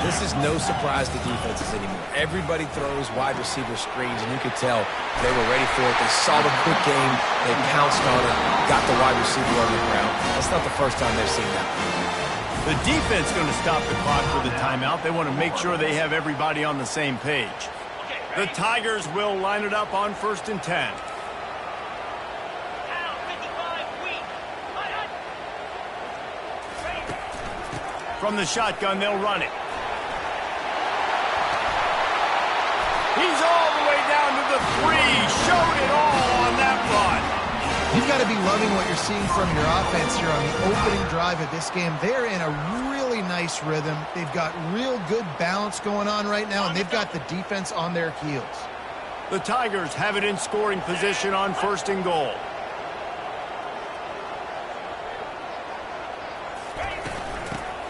This is no surprise to defenses anymore. Everybody throws wide receiver screens, and you could tell they were ready for it. They saw the quick game. They pounced on it, got the wide receiver on the ground. That's not the first time they've seen that. The defense is going to stop the clock for the timeout. They want to make sure they have everybody on the same page. The Tigers will line it up on 1st and 10. From the shotgun, they'll run it. He's all the way down to the 3. Showed it all on that run. You've got to be loving what you're seeing from your offense here on the opening drive of this game. They're in a really nice rhythm. They've got real good balance going on right now, and they've got the defense on their heels. The Tigers have it in scoring position on 1st and goal.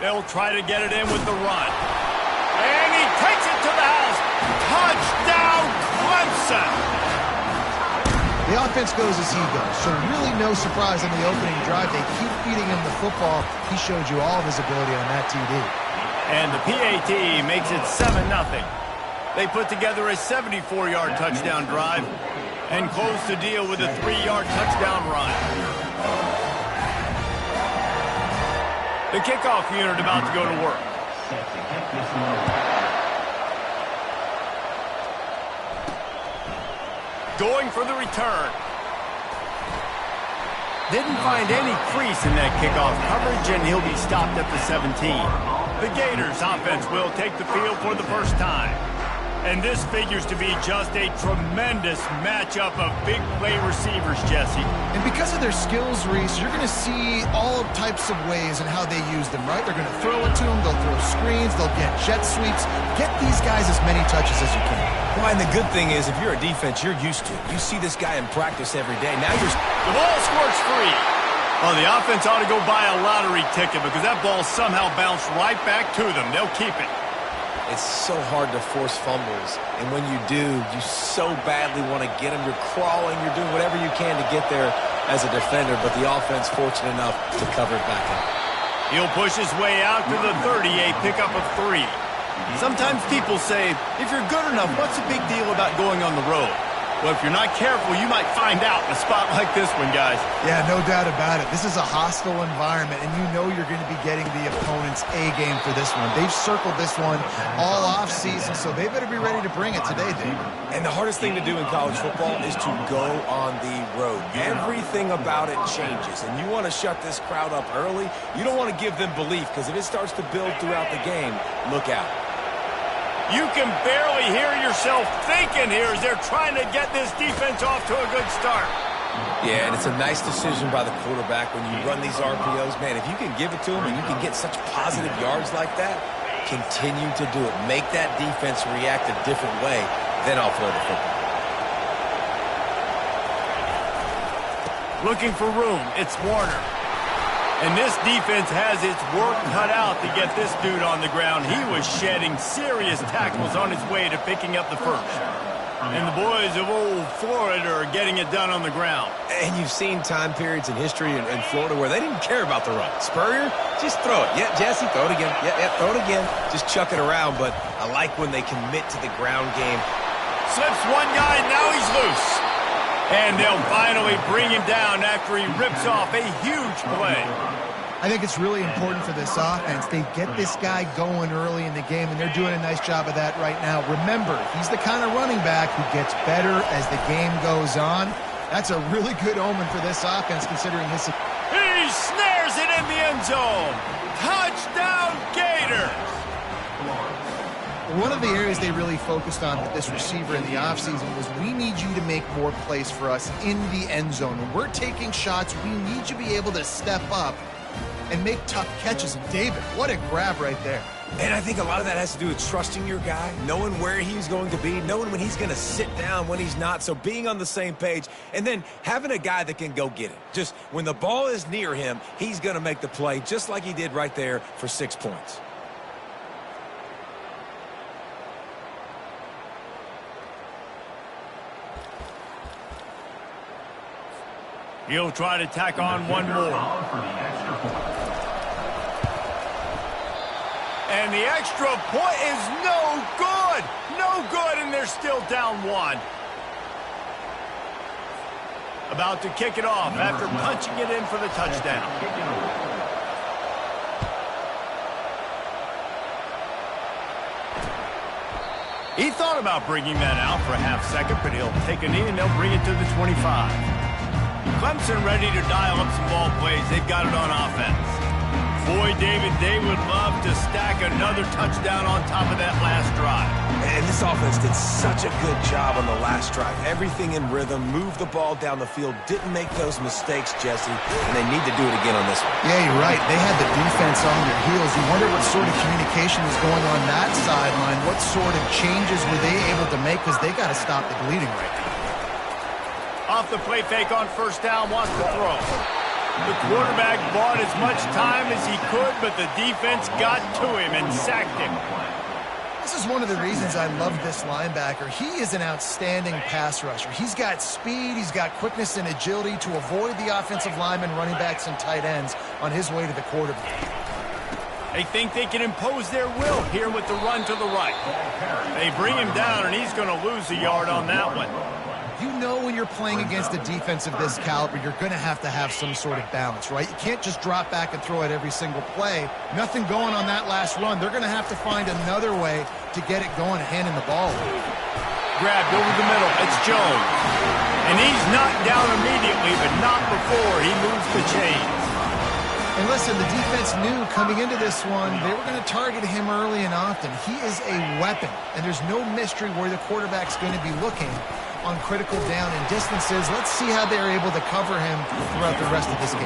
They'll try to get it in with the run. And he takes it to the house. Touchdown, Clemson! The offense goes as he goes, so really no surprise in the opening drive. They keep feeding him the football. He showed you all of his ability on that TD. And the PAT makes it 7-0. They put together a 74-yard touchdown drive and close the deal with a 3-yard touchdown run. The kickoff unit about to go to work. Going for the return. Didn't find any crease in that kickoff coverage, and he'll be stopped at the 17. The Gators offense will take the field for the first time. And this figures to be just a tremendous matchup of big play receivers, Jesse. And because of their skills, Reese, you're going to see all types of ways in how they use them, right? They're going to throw it to them, they'll throw screens, they'll get jet sweeps. Get these guys as many touches as you can. Well, and the good thing is, if you're a defense, you're used to it. You see this guy in practice every day. Now you're... The ball squirts free. Well, the offense ought to go buy a lottery ticket because that ball somehow bounced right back to them. They'll keep it. It's so hard to force fumbles, and when you do, you so badly want to get them. You're crawling, you're doing whatever you can to get there as a defender, but the offense fortunate enough to cover it back up. He'll push his way out to the 38, pickup of 3. Sometimes people say, if you're good enough, what's the big deal about going on the road? Well, if you're not careful, you might find out in a spot like this one, guys. Yeah, no doubt about it. This is a hostile environment, and you know you're going to be getting the opponent's A-game for this one. They've circled this one all offseason, so they better be ready to bring it today, Dave. And the hardest thing to do in college football is to go on the road. Everything about it changes, and you want to shut this crowd up early. You don't want to give them belief, because if it starts to build throughout the game, look out. You can barely hear yourself thinking here as they're trying to get this defense off to a good start. Yeah, and it's a nice decision by the quarterback when you run these RPOs. Man, if you can give it to him and you can get such positive yards like that, continue to do it. Make that defense react a different way, then I'll throw the football. Looking for room, it's Warner. And this defense has its work cut out to get this dude on the ground. He was shedding serious tackles on his way to picking up the first. And the boys of old Florida are getting it done on the ground. And you've seen time periods in history in Florida where they didn't care about the run. Spurrier, just throw it. Yeah, Jesse, throw it again. Yeah, throw it again. Just chuck it around, but I like when they commit to the ground game. Slips one guy, now he's loose. And they'll finally bring him down after he rips off a huge play. I think it's really important for this offense. They get this guy going early in the game, and they're doing a nice job of that right now. Remember, he's the kind of running back who gets better as the game goes on. That's a really good omen for this offense, considering his... He snares it in the end zone. Touchdown, Gators! One of the areas they really focused on with this receiver in the offseason was we need you to make more plays for us in the end zone. When we're taking shots, we need you to be able to step up and make tough catches. And David, what a grab right there. And I think a lot of that has to do with trusting your guy, knowing where he's going to be, knowing when he's going to sit down, when he's not, so being on the same page, and then having a guy that can go get it. Just when the ball is near him, he's going to make the play just like he did right there for 6 points. He'll try to tack on one more. And the extra point is no good. No good, and they're still down one. About to kick it off after punching it in for the touchdown. He thought about bringing that out for a half second, but he'll take a knee and they'll bring it to the 25. Clemson ready to dial up some ball plays. They've got it on offense. Boy, David, they would love to stack another touchdown on top of that last drive. And this offense did such a good job on the last drive. Everything in rhythm, moved the ball down the field, didn't make those mistakes, Jesse, and they need to do it again on this one. Yeah, you're right. They had the defense on their heels. You wonder what sort of communication is going on that sideline. What sort of changes were they able to make, because they got to stop the bleeding right now. Off the play fake on first down, wants to throw. The quarterback bought as much time as he could, but the defense got to him and sacked him. This is one of the reasons I love this linebacker. He is an outstanding pass rusher. He's got speed, he's got quickness and agility to avoid the offensive linemen, running backs, and tight ends on his way to the quarterback. They think they can impose their will here with the run to the right. They bring him down, and he's going to lose a yard on that one. You know when you're playing against a defense of this caliber, you're going to have some sort of balance, right? You can't just drop back and throw it every single play. Nothing going on that last run. They're going to have to find another way to get it going and handing the ball away. Grabbed over the middle. It's Jones. And he's knocked down immediately, but not before he moves the chains. And listen, the defense knew coming into this one, they were going to target him early and often. He is a weapon, and there's no mystery where the quarterback's going to be looking on critical down and distances. Let's see how they're able to cover him throughout the rest of this game.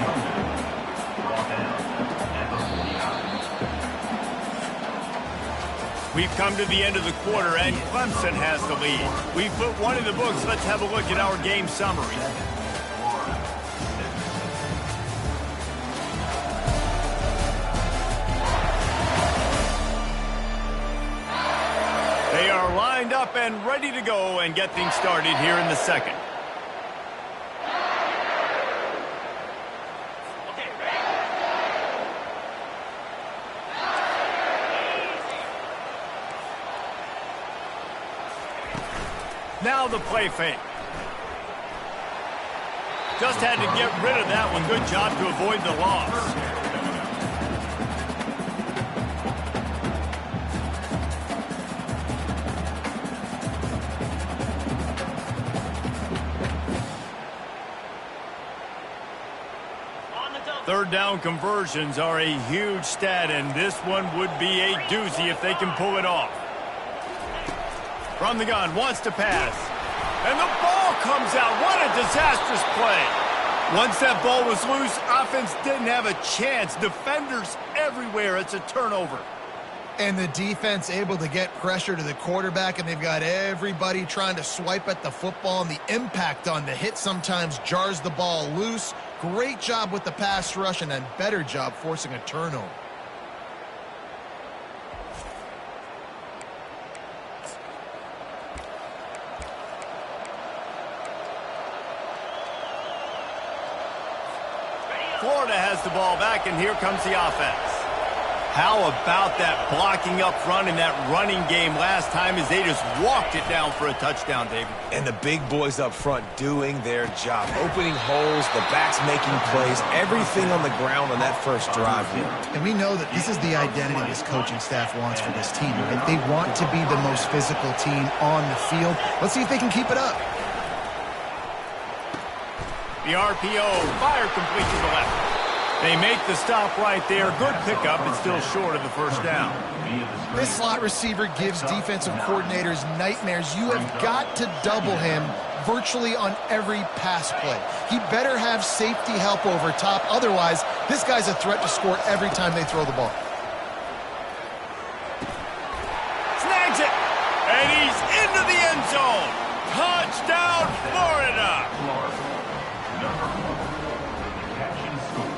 We've come to the end of the quarter, and Clemson has the lead. We've put one in the books. Let's have a look at our game summary. They are lined up and ready to go and get things started here in the second. Now the play fake. Just had to get rid of that one. Good job to avoid the loss. Third down conversions are a huge stat, and this one would be a doozy if they can pull it off. From the gun, wants to pass. And the ball comes out. What a disastrous play. Once that ball was loose, offense didn't have a chance. Defenders everywhere. It's a turnover. And the defense able to get pressure to the quarterback, and they've got everybody trying to swipe at the football, and the impact on the hit sometimes jars the ball loose. Great job with the pass rush, and a better job forcing a turnover. Florida has the ball back, and here comes the offense. How about that blocking up front in that running game last time as they just walked it down for a touchdown, David? And the big boys up front doing their job. Opening holes, the backs making plays, everything on the ground on that first drive here. And we know that this is the identity this coaching staff wants for this team. Right? They want to be the most physical team on the field. Let's see if they can keep it up. The RPO, fire complete to the left. They make the stop right there. Good pickup, but still short of the first down. This slot receiver gives defensive coordinators nightmares. You have got to double him virtually on every pass play. He better have safety help over top. Otherwise, this guy's a threat to score every time they throw the ball. end zone. Touchdown, Florida. Florida. Number 1. Catch and score.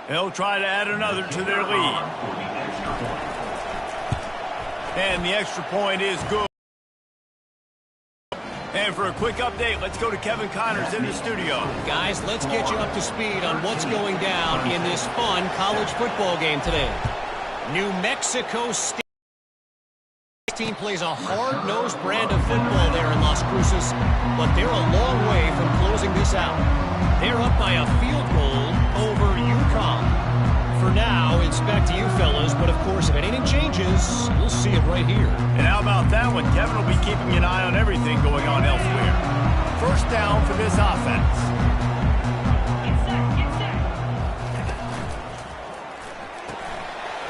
They'll try to add another to their lead. And the extra point is good. And for a quick update, let's go to Kevin Connors in the studio. Guys, let's get you up to speed on what's going down in this fun college football game today. New Mexico State team plays a hard-nosed brand of football there in Las Cruces, but they're a long way from closing this out. They're up by a field goal over UConn. For now, it's back to you fellas, but of course, if anything changes, you'll see it right here. And how about that one? Kevin will be keeping an eye on everything going on elsewhere. First down for this offense.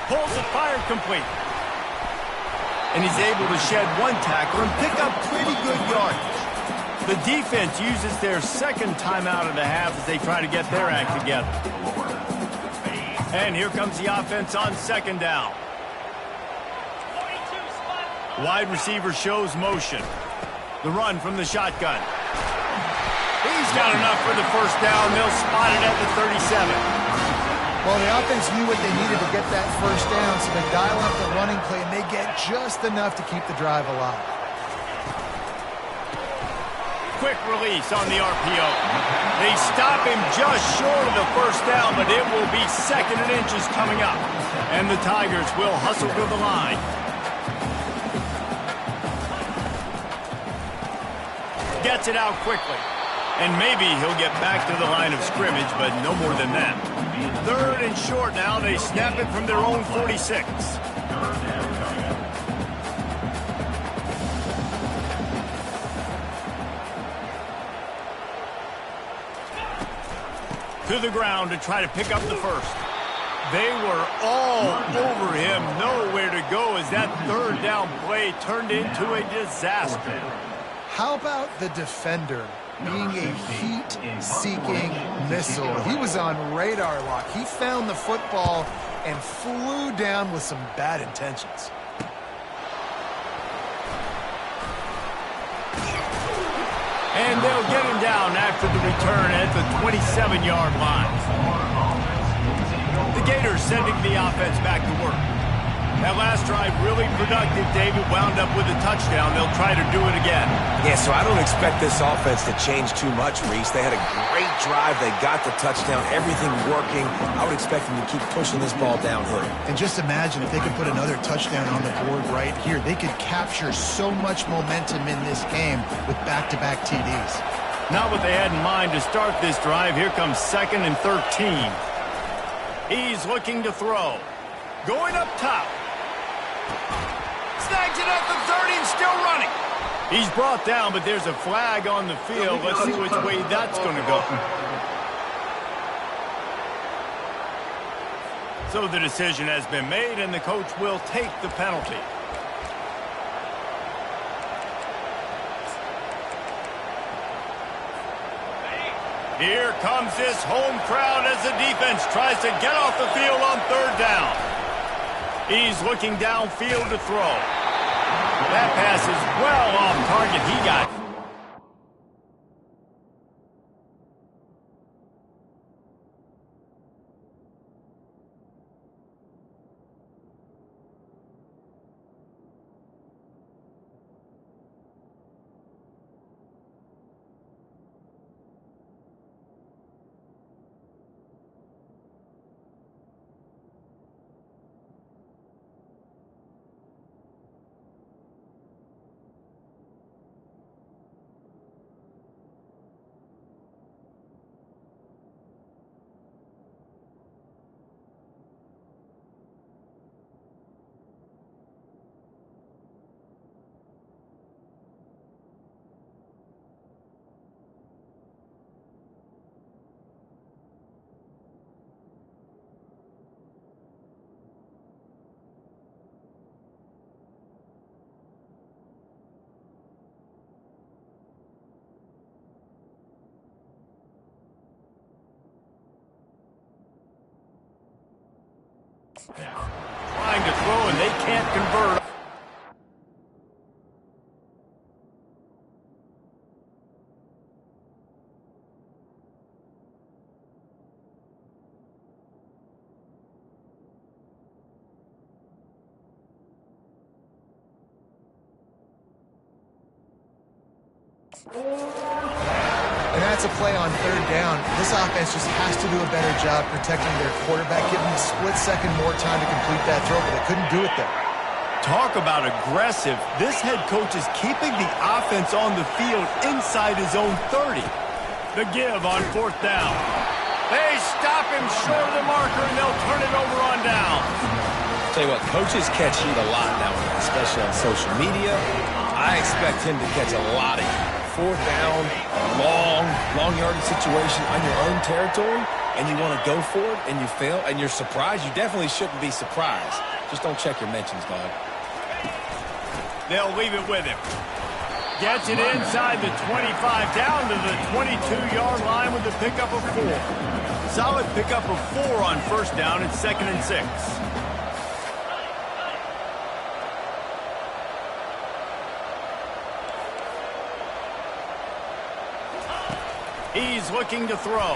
Pulls it, fired complete. And he's able to shed one tackle and pick up pretty good yardage. The defense uses their second timeout of the half as they try to get their act together. And here comes the offense on second down. Wide receiver shows motion. The run from the shotgun. He's got enough for the first down. They'll spot it at the 37. Well, the offense knew what they needed to get that first down, so they dial up the running play, and they get just enough to keep the drive alive. Quick release on the RPO. They stop him just short of the first down, but it will be second and inches coming up. And the Tigers will hustle to the line. Gets it out quickly. And maybe he'll get back to the line of scrimmage, but no more than that. Third and short now. They snap it from their own 46. To the ground to try to pick up the first. They were all over him. Nowhere to go as that third down play turned into a disaster. How about the defender being a heat-seeking missile? He was on radar lock. He found the football and flew down with some bad intentions. And they'll get him down after the return at the 27-yard line. The Gators sending the offense back to work. That last drive really productive. David wound up with a touchdown. They'll try to do it again. Yeah, so I don't expect this offense to change too much, Reese. They had a great drive. They got the touchdown. Everything working. I would expect them to keep pushing this ball downhill. And just imagine if they could put another touchdown on the board right here. They could capture so much momentum in this game with back-to-back TDs. Not what they had in mind to start this drive. Here comes 2nd and 13. He's looking to throw. Going up top. Snags it at the 30 and still running. He's brought down, but there's a flag on the field. Let's see which way that's going to go. So the decision has been made, and the coach will take the penalty. Here comes this home crowd as the defense tries to get off the field on third down. He's looking downfield to throw. That pass is well off target. He got it. Trying to throw, and they can't convert. And that's a play on third down. This offense just has to do a better job protecting their quarterback, giving him a split second more time to complete that throw, but they couldn't do it there. Talk about aggressive. This head coach is keeping the offense on the field inside his own 30. The give on fourth down. They stop him short of the marker, and they'll turn it over on down. Tell you what, coaches catch heat a lot nowadays, especially on social media. I expect him to catch a lot of heat. Fourth down, long yardage situation on your own territory, and you want to go for it, and you fail, and you're surprised. You definitely shouldn't be surprised. Just don't check your mentions, dog. They'll leave it with him. Gets it inside the 25, down to the 22-yard line with the pickup of 4. Solid pickup of 4 on first down. It's 2nd and 6. He's looking to throw.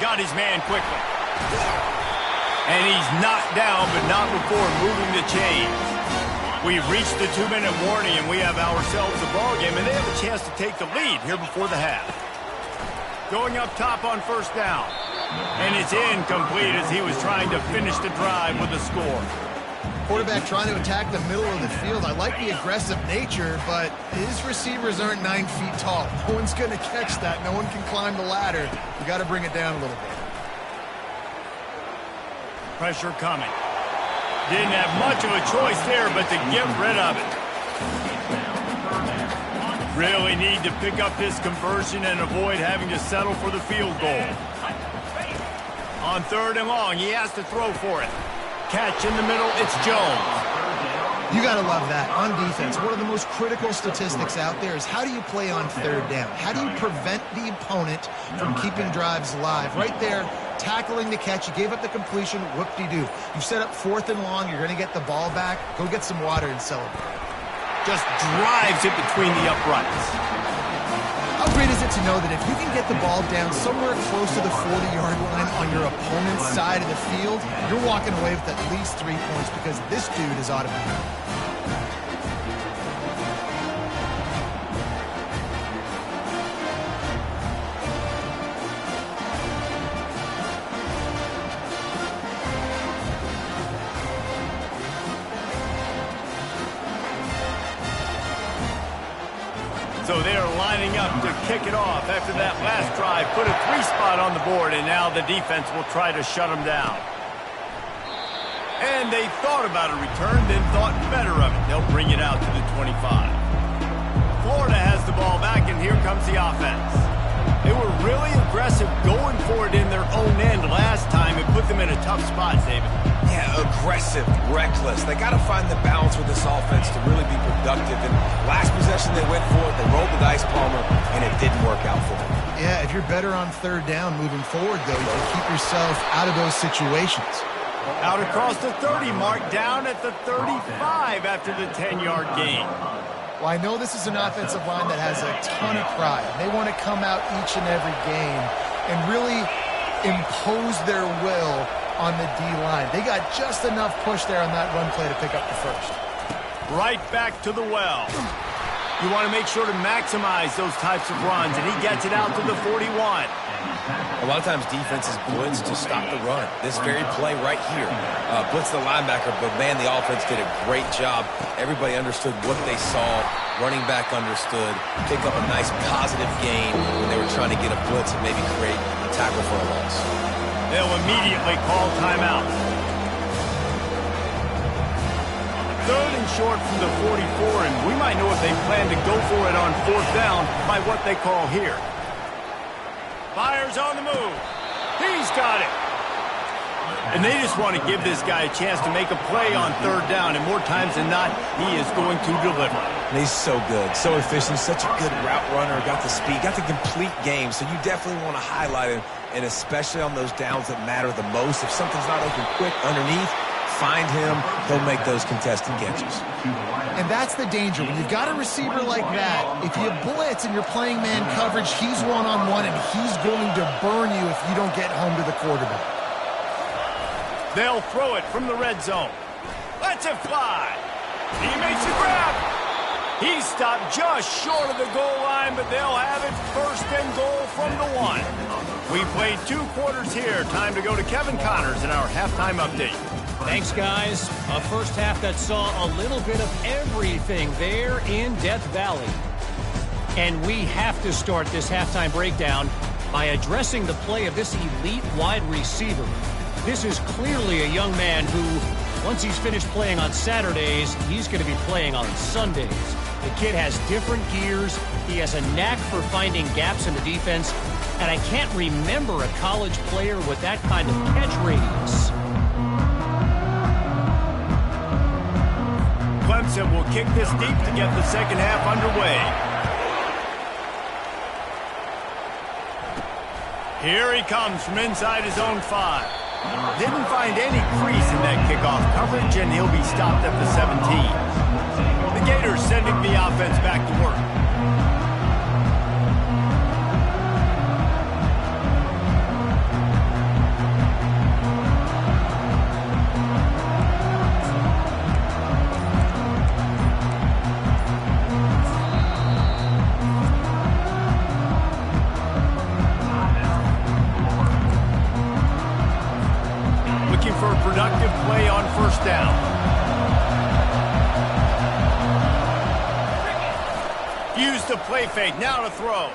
Got his man quickly. And he's knocked down, but not before moving the chains. We've reached the 2-minute warning, and we have ourselves a ball game, and they have a chance to take the lead here before the half. Going up top on first down. And it's incomplete as he was trying to finish the drive with a score. Quarterback trying to attack the middle of the field. I like the aggressive nature, but his receivers aren't 9 feet tall. No one's going to catch that. No one can climb the ladder. You got to bring it down a little bit. Pressure coming. Didn't have much of a choice there, but to get rid of it. Really need to pick up this conversion and avoid having to settle for the field goal. On 3rd and long, he has to throw for it. Catch in the middle, it's Jones. You got to love that. On defense, one of the most critical statistics out there is how do you play on 3rd down? How do you prevent the opponent from keeping drives alive? Right there, tackling the catch. You gave up the completion, whoop-de-doo. You set up 4th and long, you're going to get the ball back. Go get some water and celebrate. Just drives it between the uprights. How great is it to know that if you can get the ball down somewhere close to the 40-yard line on your opponent's side of the field, you're walking away with at least 3 points because this dude is automatic. So they're lining up to kick it off after that last drive. Put a 3-spot on the board, and now the defense will try to shut them down. And they thought about a return, then thought better of it. They'll bring it out to the 25. Florida has the ball back, and here comes the offense. They were really aggressive going for it in their own end last time. It put them in a tough spot, David. Yeah, aggressive, reckless. They got to find the balance with this offense to really be productive. And last possession they went for it, they rolled the dice, Palmer, and it didn't work out for them. Yeah, if you're better on 3rd down moving forward, though, you can keep yourself out of those situations. Out across the 30 mark, down at the 35 after the 10-yard gain. Well, I know this is an offensive line that has a ton of pride. They want to come out each and every game and really impose their will on the D-line. They got just enough push there on that run play to pick up the first. Right back to the well. You want to make sure to maximize those types of runs, and he gets it out to the 41. A lot of times defenses blitz to stop the run. This very play right here, blitz the linebacker, but man, the offense did a great job. Everybody understood what they saw. Running back understood. Pick up a nice positive gain when they were trying to get a blitz and maybe create a tackle for a loss. They'll immediately call timeout. 3rd and short from the 44, and we might know if they plan to go for it on 4th down by what they call here. Fires on the move. He's got it. And they just want to give this guy a chance to make a play on 3rd down, and more times than not, he is going to deliver. And he's so good, so efficient, such a good route runner, got the speed, got the complete game, so you definitely want to highlight him, and especially on those downs that matter the most. If something's not open quick underneath, find him, he'll make those contested catches. And that's the danger. When you've got a receiver like that, if you blitz and you're playing man coverage, he's one-on-one, and he's going to burn you if you don't get home to the quarterback. They'll throw it from the red zone. Let's it fly. He makes a grab. He stopped just short of the goal line, but they'll have it first and goal from the 1. We played 2 quarters here. Time to go to Kevin Connors in our halftime update. Thanks, guys. A first half that saw a little bit of everything there in Death Valley. And we have to start this halftime breakdown by addressing the play of this elite wide receiver. This is clearly a young man who, once he's finished playing on Saturdays, he's going to be playing on Sundays. The kid has different gears. He has a knack for finding gaps in the defense. And I can't remember a college player with that kind of catch radius. Clemson will kick this deep to get the second half underway. Here he comes from inside his own 5. Didn't find any crease in that kickoff coverage, and he'll be stopped at the 17. The Gators sending the offense back to work. Looking for a productive play on first down. Use the play fake, now to throw.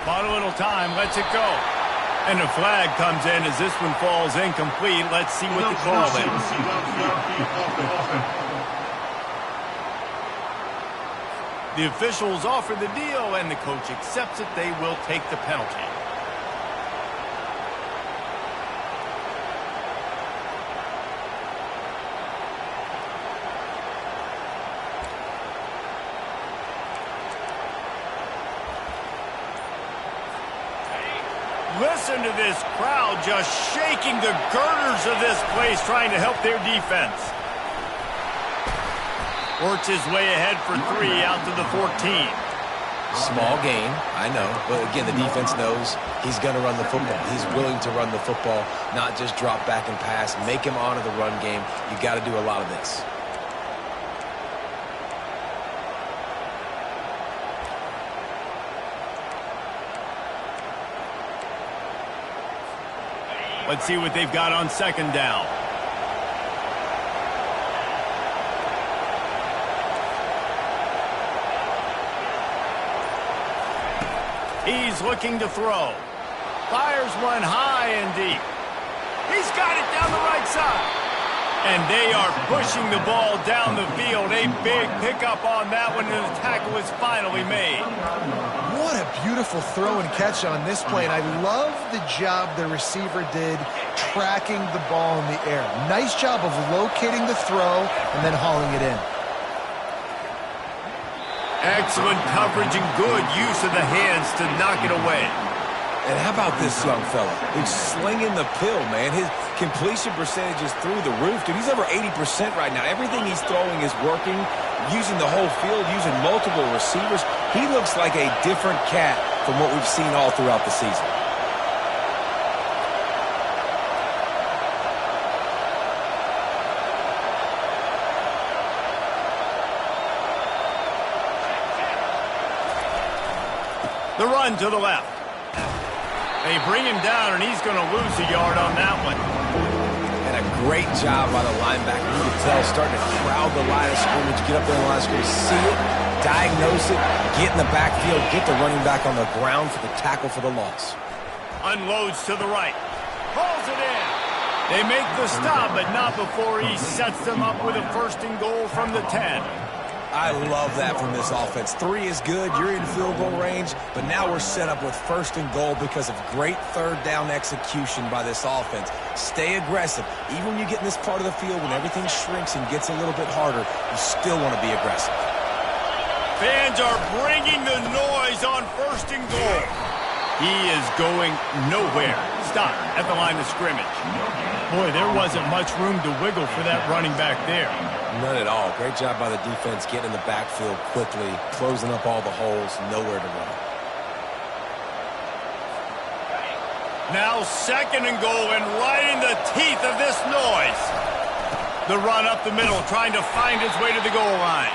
Bought a little time, lets it go. And a flag comes in as this one falls incomplete. Let's see what the call is. The officials offer the deal, and the coach accepts it. They will take the penalty. Listen to this crowd just shaking the girders of this place, trying to help their defense. Works his way ahead for 3 out to the 14. Small gain, I know. But again, the defense knows he's going to run the football. He's willing to run the football, not just drop back and pass. Make him honor the run game. You got to do a lot of this. Let's see what they've got on second down. He's looking to throw. Fires one high and deep. He's got it down the right side. And they are pushing the ball down the field. A big pickup on that one, and the tackle is finally made. What a beautiful throw and catch on this play. And I love the job the receiver did tracking the ball in the air. Nice job of locating the throw and then hauling it in. Excellent coverage and good use of the hands to knock it away. And how about this young fella? He's slinging the pill, man. His completion percentage is through the roof. Dude, he's over 80% right now. Everything he's throwing is working, using the whole field, using multiple receivers. He looks like a different cat from what we've seen all throughout the season. The run to the left. They bring him down, and he's going to lose a yard on that one. And a great job by the linebacker. You can tell, starting to crowd the line of scrimmage, get up there in the line of scrimmage, see it, diagnose it, get in the backfield, get the running back on the ground for the tackle for the loss. Unloads to the right. Pulls it in. They make the stop, but not before he sets them up with a first and goal from the 10. I love that from this offense. 3 is good. You're in field goal range, but now we're set up with first and goal because of great third down execution by this offense. Stay aggressive. Even when you get in this part of the field, when everything shrinks and gets a little bit harder, you still want to be aggressive. Fans are bringing the noise on first and goal. He is going nowhere. Stop at the line of scrimmage. Boy, there wasn't much room to wiggle for that running back there. None at all. Great job by the defense getting in the backfield quickly, closing up all the holes, nowhere to run. Now 2nd and goal, and right in the teeth of this noise. The run up the middle, trying to find his way to the goal line.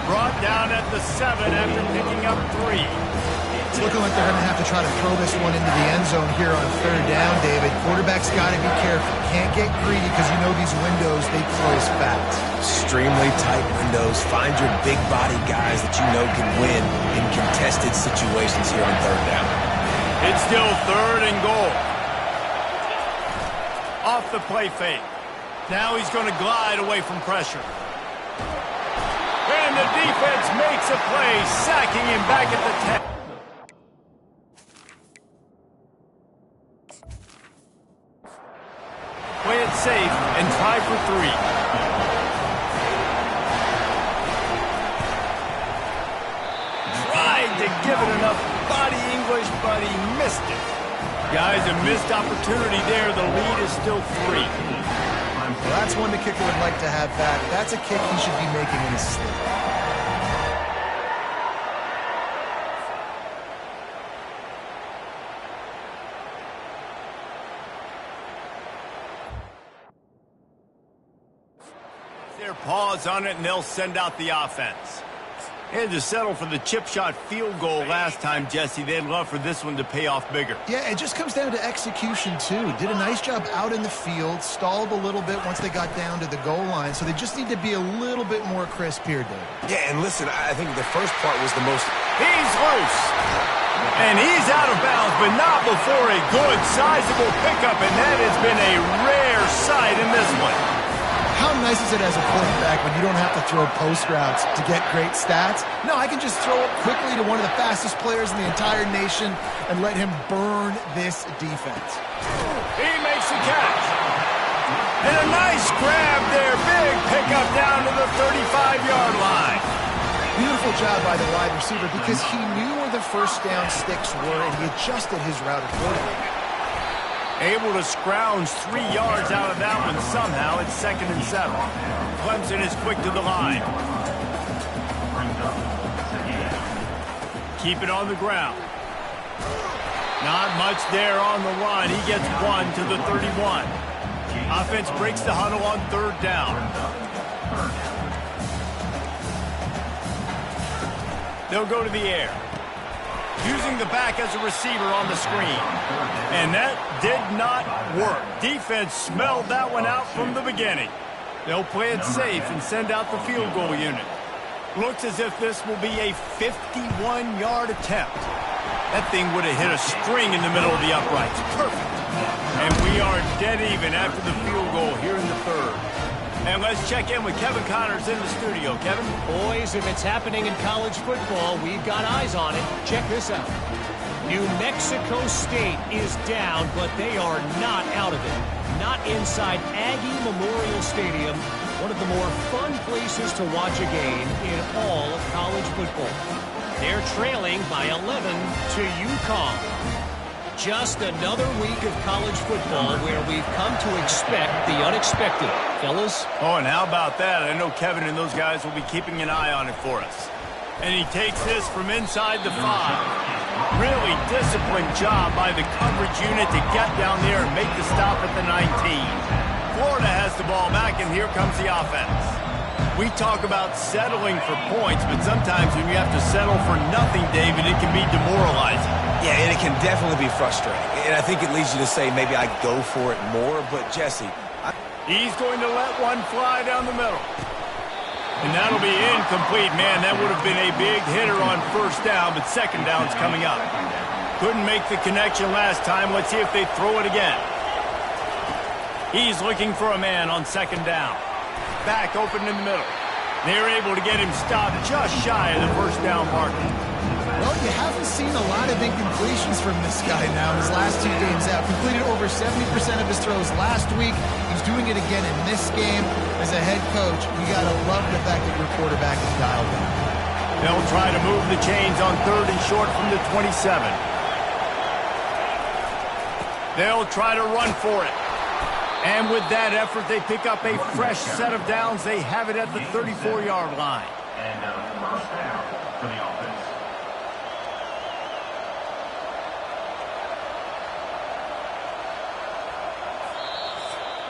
Brought down at the 7 after picking up 3. It's looking like they're going to have to try to throw this one into the end zone here on 3rd down, David. Quarterback's got to be careful. Can't get greedy because you know these windows, they close fast. Extremely tight windows. Find your big body guys that you know can win in contested situations here on 3rd down. It's still 3rd and goal. Off the play fake. Now he's going to glide away from pressure. And the defense makes a play, sacking him back at the 10. Play it safe and try for 3. Tried to give it enough body English, but he missed it. Guys, a missed opportunity there. The lead is still 3. Well, that's one the kicker would like to have back. That's a kick he should be making in his sleep. Their paws on it, and they'll send out the offense. They had to settle for the chip shot field goal last time, Jesse. They'd love for this one to pay off bigger. Yeah, it just comes down to execution, too. Did a nice job out in the field, stalled a little bit once they got down to the goal line, so they just need to be a little bit more crisp here, David. Yeah, and listen, I think the first part was the most... He's loose. And he's out of bounds, but not before a good, sizable pickup, and that has been a rare sight in this one. How nice is it as a quarterback when you don't have to throw post routes to get great stats? No, I can just throw it quickly to one of the fastest players in the entire nation and let him burn this defense. He makes the catch. And a nice grab there. Big pickup down to the 35-yard line. Beautiful job by the wide receiver because he knew where the first down sticks were and he adjusted his route accordingly. Able to scrounge 3 yards out of that one somehow. It's 2nd and 7. Clemson is quick to the line. Keep it on the ground. Not much there on the line. He gets 1 to the 31. Offense breaks the huddle on 3rd down. They'll go to the air. Using the back as a receiver on the screen. And that did not work. Defense smelled that one out from the beginning. They'll play it safe and send out the field goal unit. Looks as if this will be a 51-yard attempt. That thing would have hit a string in the middle of the uprights. Perfect. And we are dead even after the field goal here in the 3rd. And let's check in with Kevin Connors in the studio. Kevin? Boys, if it's happening in college football, we've got eyes on it. Check this out. New Mexico State is down, but they are not out of it. Not inside Aggie Memorial Stadium, one of the more fun places to watch a game in all of college football. They're trailing by 11 to UConn. Just another week of college football where we've come to expect the unexpected. Fellas? Oh, and how about that? I know Kevin and those guys will be keeping an eye on it for us. And he takes this from inside the 5. Really disciplined job by the coverage unit to get down there and make the stop at the 19. Florida has the ball back, and here comes the offense. We talk about settling for points, but sometimes when you have to settle for nothing, David, it can be demoralizing. Yeah, and it can definitely be frustrating. And I think it leads you to say maybe I go for it more. But, Jesse... He's going to let one fly down the middle. And that'll be incomplete. Man, that would have been a big hitter on 1st down, but 2nd down's coming up. Couldn't make the connection last time. Let's see if they throw it again. He's looking for a man on 2nd down. Back open in the middle. They're able to get him stopped just shy of the 1st down marker. Well, you haven't seen a lot of incompletions from this guy now in his last 2 games out. Completed over 70% of his throws last week. He's doing it again in this game. As a head coach, you got to love the fact that your quarterback is dialed in. They'll try to move the chains on 3rd and short from the 27. They'll try to run for it. And with that effort, they pick up a fresh set of downs. They have it at the 34-yard line. And first down for the offense.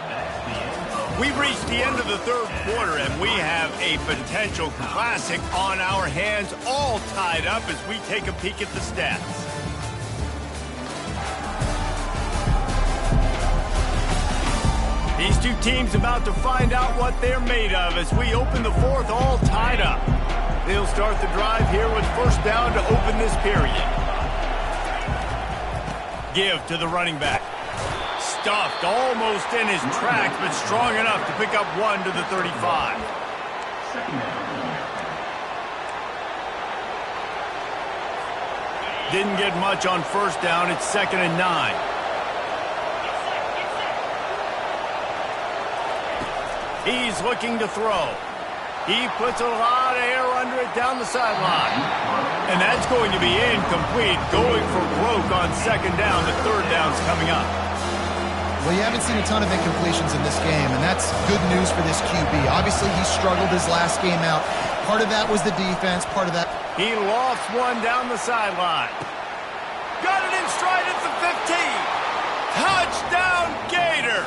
That's the end of... We've reached the end of the third quarter, and we have a potential classic on our hands, all tied up as we take a peek at the stats. These two teams about to find out what they're made of as we open the fourth, all tied up. They'll start the drive here with first down to open this period. Give to the running back. Stuffed almost in his tracks, but strong enough to pick up one to the 35. Second down. Didn't get much on first down. It's 2nd and 9. He's looking to throw. He puts a lot of air under it down the sideline. And that's going to be incomplete, going for broke on 2nd down. The 3rd down's coming up. Well, you haven't seen a ton of incompletions in this game, and that's good news for this QB. Obviously, he struggled his last game out. Part of that was the defense, part of that... He lofts one down the sideline. Got it in stride at the 15. Touchdown, Gators!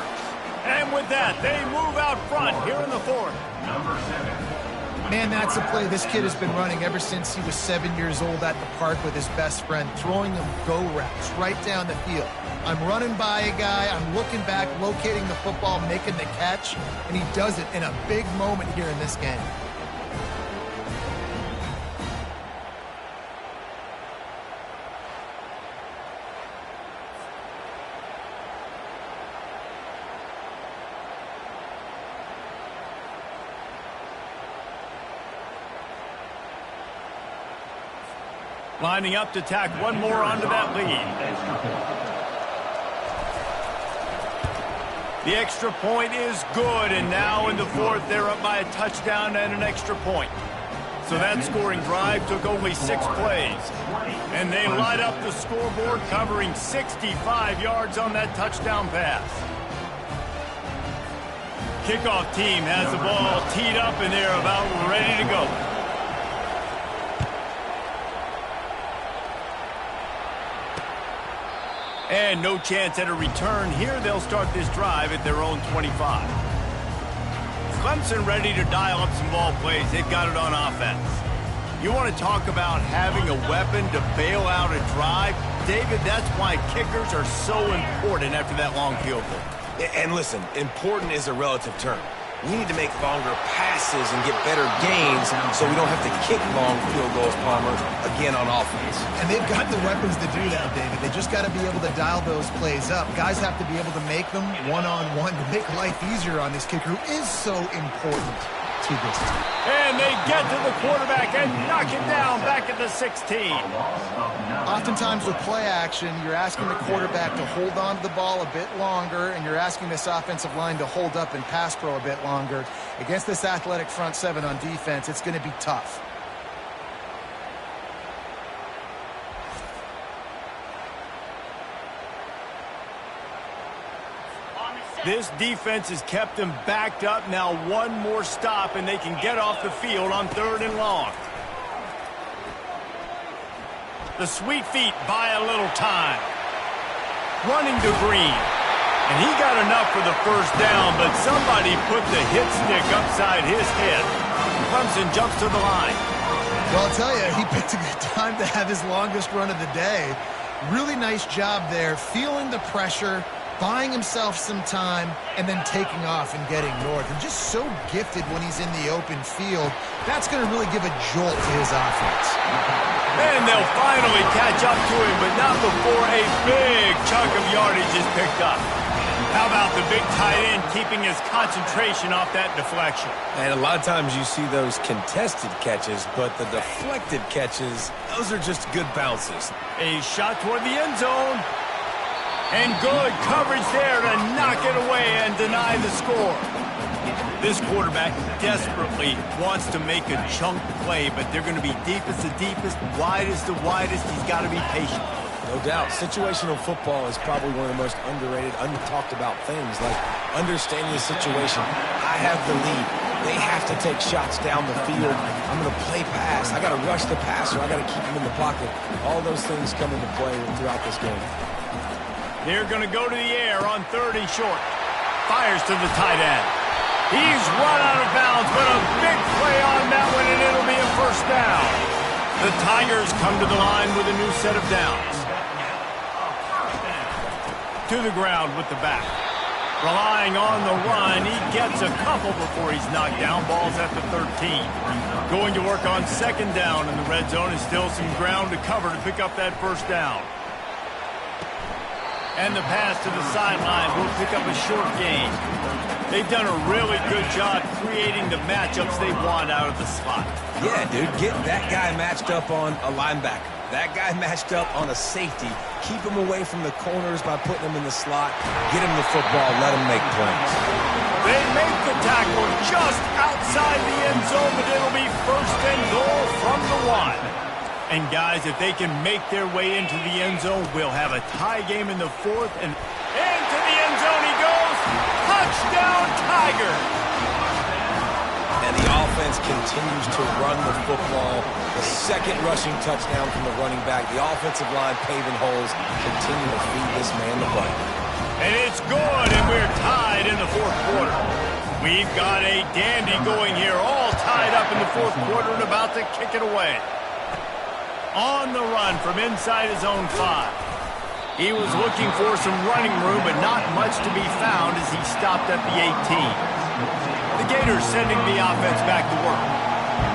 And with that, they move out front here in the 4th. Number 7. Man, that's a play this kid has been running ever since he was 7 years old at the park with his best friend, throwing him go routes right down the field. I'm running by a guy, I'm looking back, locating the football, making the catch, and he does it in a big moment here in this game. Lining up to tack one more onto that lead. The extra point is good, and now in the 4th, they're up by a touchdown and an extra point. So that scoring drive took only 6 plays. And they light up the scoreboard, covering 65 yards on that touchdown pass. Kickoff team has the ball teed up, and they're about ready to go. And no chance at a return here. They'll start this drive at their own 25. Clemson ready to dial up some ball plays. They've got it on offense. You want to talk about having a weapon to bail out a drive? David, that's why kickers are so important after that long field goal. And listen, important is a relative term. We need to make longer passes and get better gains so we don't have to kick long field goals, Palmer, again on offense. And they've got the weapons to do that, David. They just got to be able to dial those plays up. Guys have to be able to make them one-on-one to make life easier on this kicker, who is so important to this team. And they get to the quarterback and knock it down back at the 16. Oftentimes with play action, you're asking the quarterback to hold on to the ball a bit longer, and you're asking this offensive line to hold up and pass pro a bit longer. Against this athletic front seven on defense, it's going to be tough. This defense has kept them backed up. Now one more stop, and they can get off the field on 3rd and long. The Sweet Feet buy a little time. Running to Green. And he got enough for the first down, but somebody put the hit stick upside his head. Clemson jumps to the line. Well, I'll tell you, he picked a good time to have his longest run of the day. Really nice job there, feeling the pressure, buying himself some time, and then taking off and getting north. And just so gifted when he's in the open field. That's going to really give a jolt to his offense. And they'll finally catch up to him, but not before a big chunk of yardage is picked up. How about the big tight end keeping his concentration off that deflection? And a lot of times you see those contested catches, but the deflected catches, those are just good bounces. A shot toward the end zone. And good coverage there to knock it away and deny the score. This quarterback desperately wants to make a chunk play, but they're going to be deepest the deepest, widest the widest. He's got to be patient. No doubt. Situational football is probably one of the most underrated, under-talked about things, like understanding the situation. I have the lead. They have to take shots down the field. I'm going to play pass. I got to rush the passer. I got to keep him in the pocket. All those things come into play throughout this game. They're going to go to the air on 3rd and short. Fires to the tight end. He's run out of bounds, but a big play on that one, and it'll be a first down. The Tigers come to the line with a new set of downs. To the ground with the back. Relying on the run, he gets a couple before he's knocked down. Ball's at the 13. Going to work on 2nd down in the red zone, is still some ground to cover to pick up that first down. And the pass to the sideline will pick up a short gain. They've done a really good job creating the matchups they want out of the slot. Yeah, dude, get that guy matched up on a linebacker. That guy matched up on a safety. Keep him away from the corners by putting him in the slot. Get him the football. Let him make plays. They make the tackle just outside the end zone, but it'll be 1st and goal from the 1. And, guys, if they can make their way into the end zone, we'll have a tie game in the 4th. And into the end zone he goes. Touchdown, Tiger! And the offense continues to run the football. The 2nd rushing touchdown from the running back. The offensive line paving holes. Continue to feed this man the ball. And it's good, and we're tied in the 4th quarter. We've got a dandy going here, all tied up in the 4th quarter and about to kick it away. On the run from inside his own 5. He was looking for some running room, but not much to be found as he stopped at the 18. The Gators sending the offense back to work.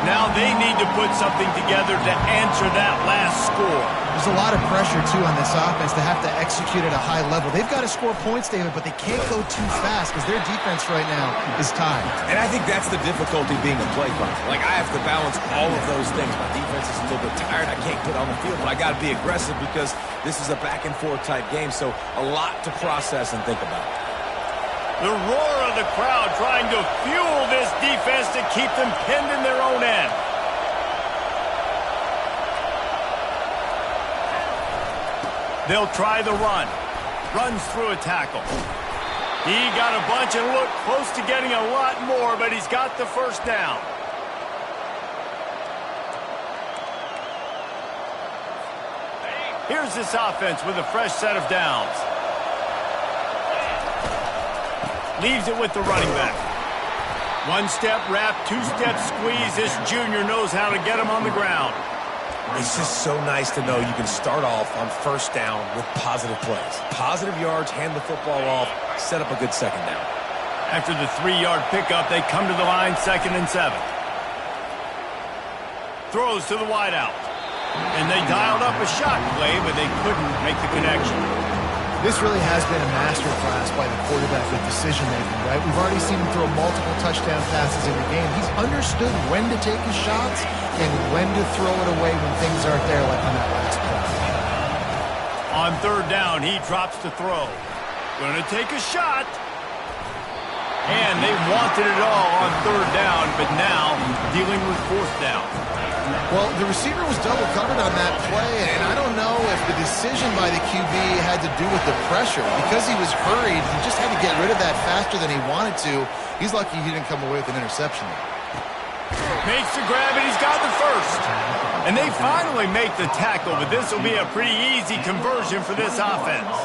Now they need to put something together to answer that last score. There's a lot of pressure, too, on this offense to have to execute at a high level. They've got to score points, David, but they can't go too fast because their defense right now is tied. And I think that's the difficulty being a play caller. Like, I have to balance all of those things. My defense is a little bit tired. I can't put on the field, but I got to be aggressive because this is a back-and-forth type game, so a lot to process and think about. The roar of the crowd trying to fuel this defense to keep them pinned in their own end. They'll try the run. Runs through a tackle. He got a bunch and looked close to getting a lot more, but he's got the first down. Here's this offense with a fresh set of downs. Leaves it with the running back. 1-step wrap, 2-step squeeze. This junior knows how to get him on the ground. It's just so nice to know you can start off on 1st down with positive plays. Positive yards, hand the football off, set up a good 2nd down. After the 3-yard pickup, they come to the line 2nd and 7. Throws to the wideout. And they dialed up a shot play, but they couldn't make the connection. This really has been a masterclass by the quarterback with decision-making, right? We've already seen him throw multiple touchdown passes in the game. He's understood when to take his shots and when to throw it away when things aren't there, like on that last play. On 3rd down, he drops to throw. Gonna take a shot. And they wanted it all on 3rd down, but now dealing with 4th down. Well, the receiver was double covered on that play, and I don't know if the decision by the QB had to do with the pressure. Because he was hurried, he just had to get rid of that faster than he wanted to. He's lucky he didn't come away with an interception. Makes the grab, and he's got the first. And they finally make the tackle, but this will be a pretty easy conversion for this offense.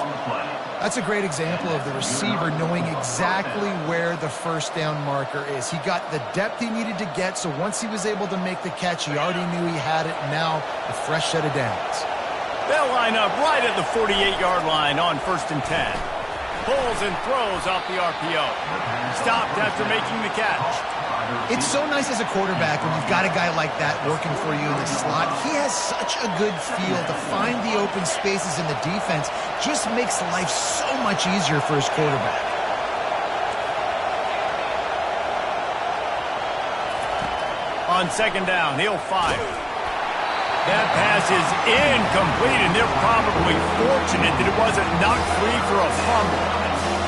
That's a great example of the receiver knowing exactly where the 1st down marker is. He got the depth he needed to get, so once he was able to make the catch, he already knew he had it. Now, a fresh set of downs. They'll line up right at the 48-yard line on 1st and 10. Pulls and throws off the RPO. Stopped after making the catch. It's so nice as a quarterback when you've got a guy like that working for you in the slot. He has such a good feel to find the open spaces in the defense. Just makes life so much easier for his quarterback. On 2nd down, he'll fire. That pass is incomplete, and they're probably fortunate that it wasn't knocked free for a fumble.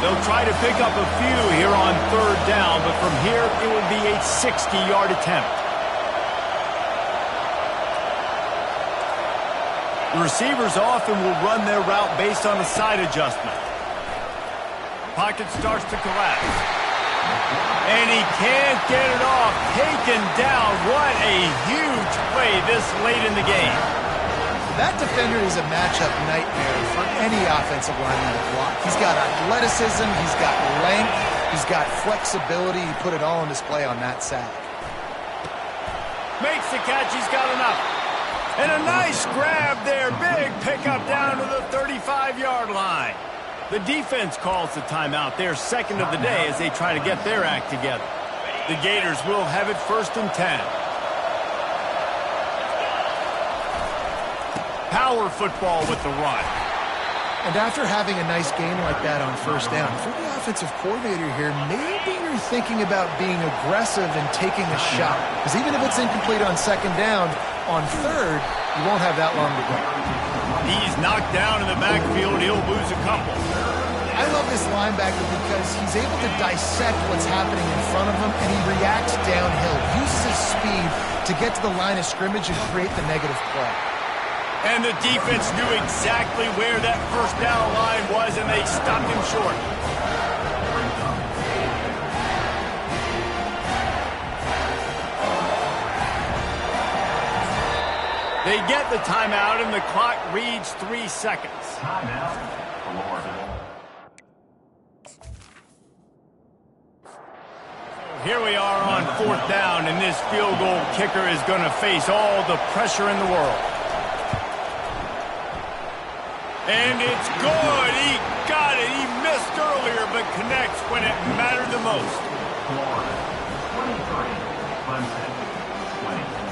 They'll try to pick up a few here on 3rd down, but from here it would be a 60-yard attempt. The receivers often will run their route based on a side adjustment. Pocket starts to collapse. And he can't get it off. Taken down. What a huge play this late in the game. That defender is a matchup nightmare for any offensive lineman to block. He's got athleticism, he's got length, he's got flexibility. He put it all on display on that sack. Makes the catch, he's got enough. And a nice grab there. Big pickup down to the 35-yard line. The defense calls the timeout. They're second of the day as they try to get their act together. The Gators will have it 1st and 10. Power football with the run. And after having a nice game like that on 1st down, if you're the offensive coordinator here, maybe you're thinking about being aggressive and taking a shot. Because even if it's incomplete on 2nd down, on 3rd, you won't have that long to go. He's knocked down in the backfield. He'll lose a couple. I love this linebacker because he's able to dissect what's happening in front of him, and he reacts downhill, uses his speed to get to the line of scrimmage and create the negative play. And the defense knew exactly where that 1st down line was, and they stopped him short. They get the timeout, and the clock reads 3 seconds. Timeout, Florida. Here we are on 4th down, and this field goal kicker is going to face all the pressure in the world. And it's good. He got it. He missed earlier, but connects when it mattered the most. Florida, 23, Clemson, 20.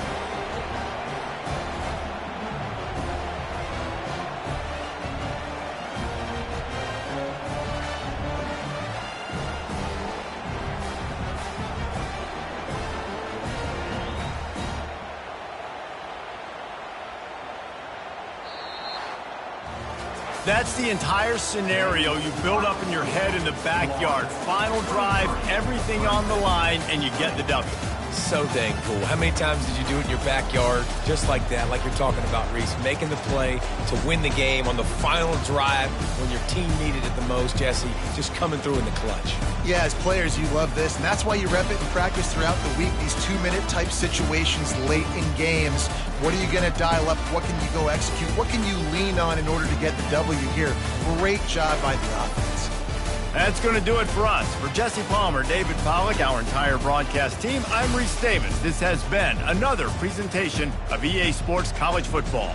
That's the entire scenario you build up in your head in the backyard. Final drive, everything on the line, and you get the W. So dang cool. How many times did you do it in your backyard? Just like that, like you're talking about, Reese. Making the play to win the game on the final drive when your team needed it the most, Jesse. Just coming through in the clutch. Yeah, as players, you love this, and that's why you rep it in practice throughout the week, these 2-minute type situations late in games. What are you going to dial up? What can you go execute? What can you lean on in order to get the W here? Great job by the offense. That's going to do it for us. For Jesse Palmer, David Pollack, our entire broadcast team, I'm Reese Davis. This has been another presentation of EA Sports College Football.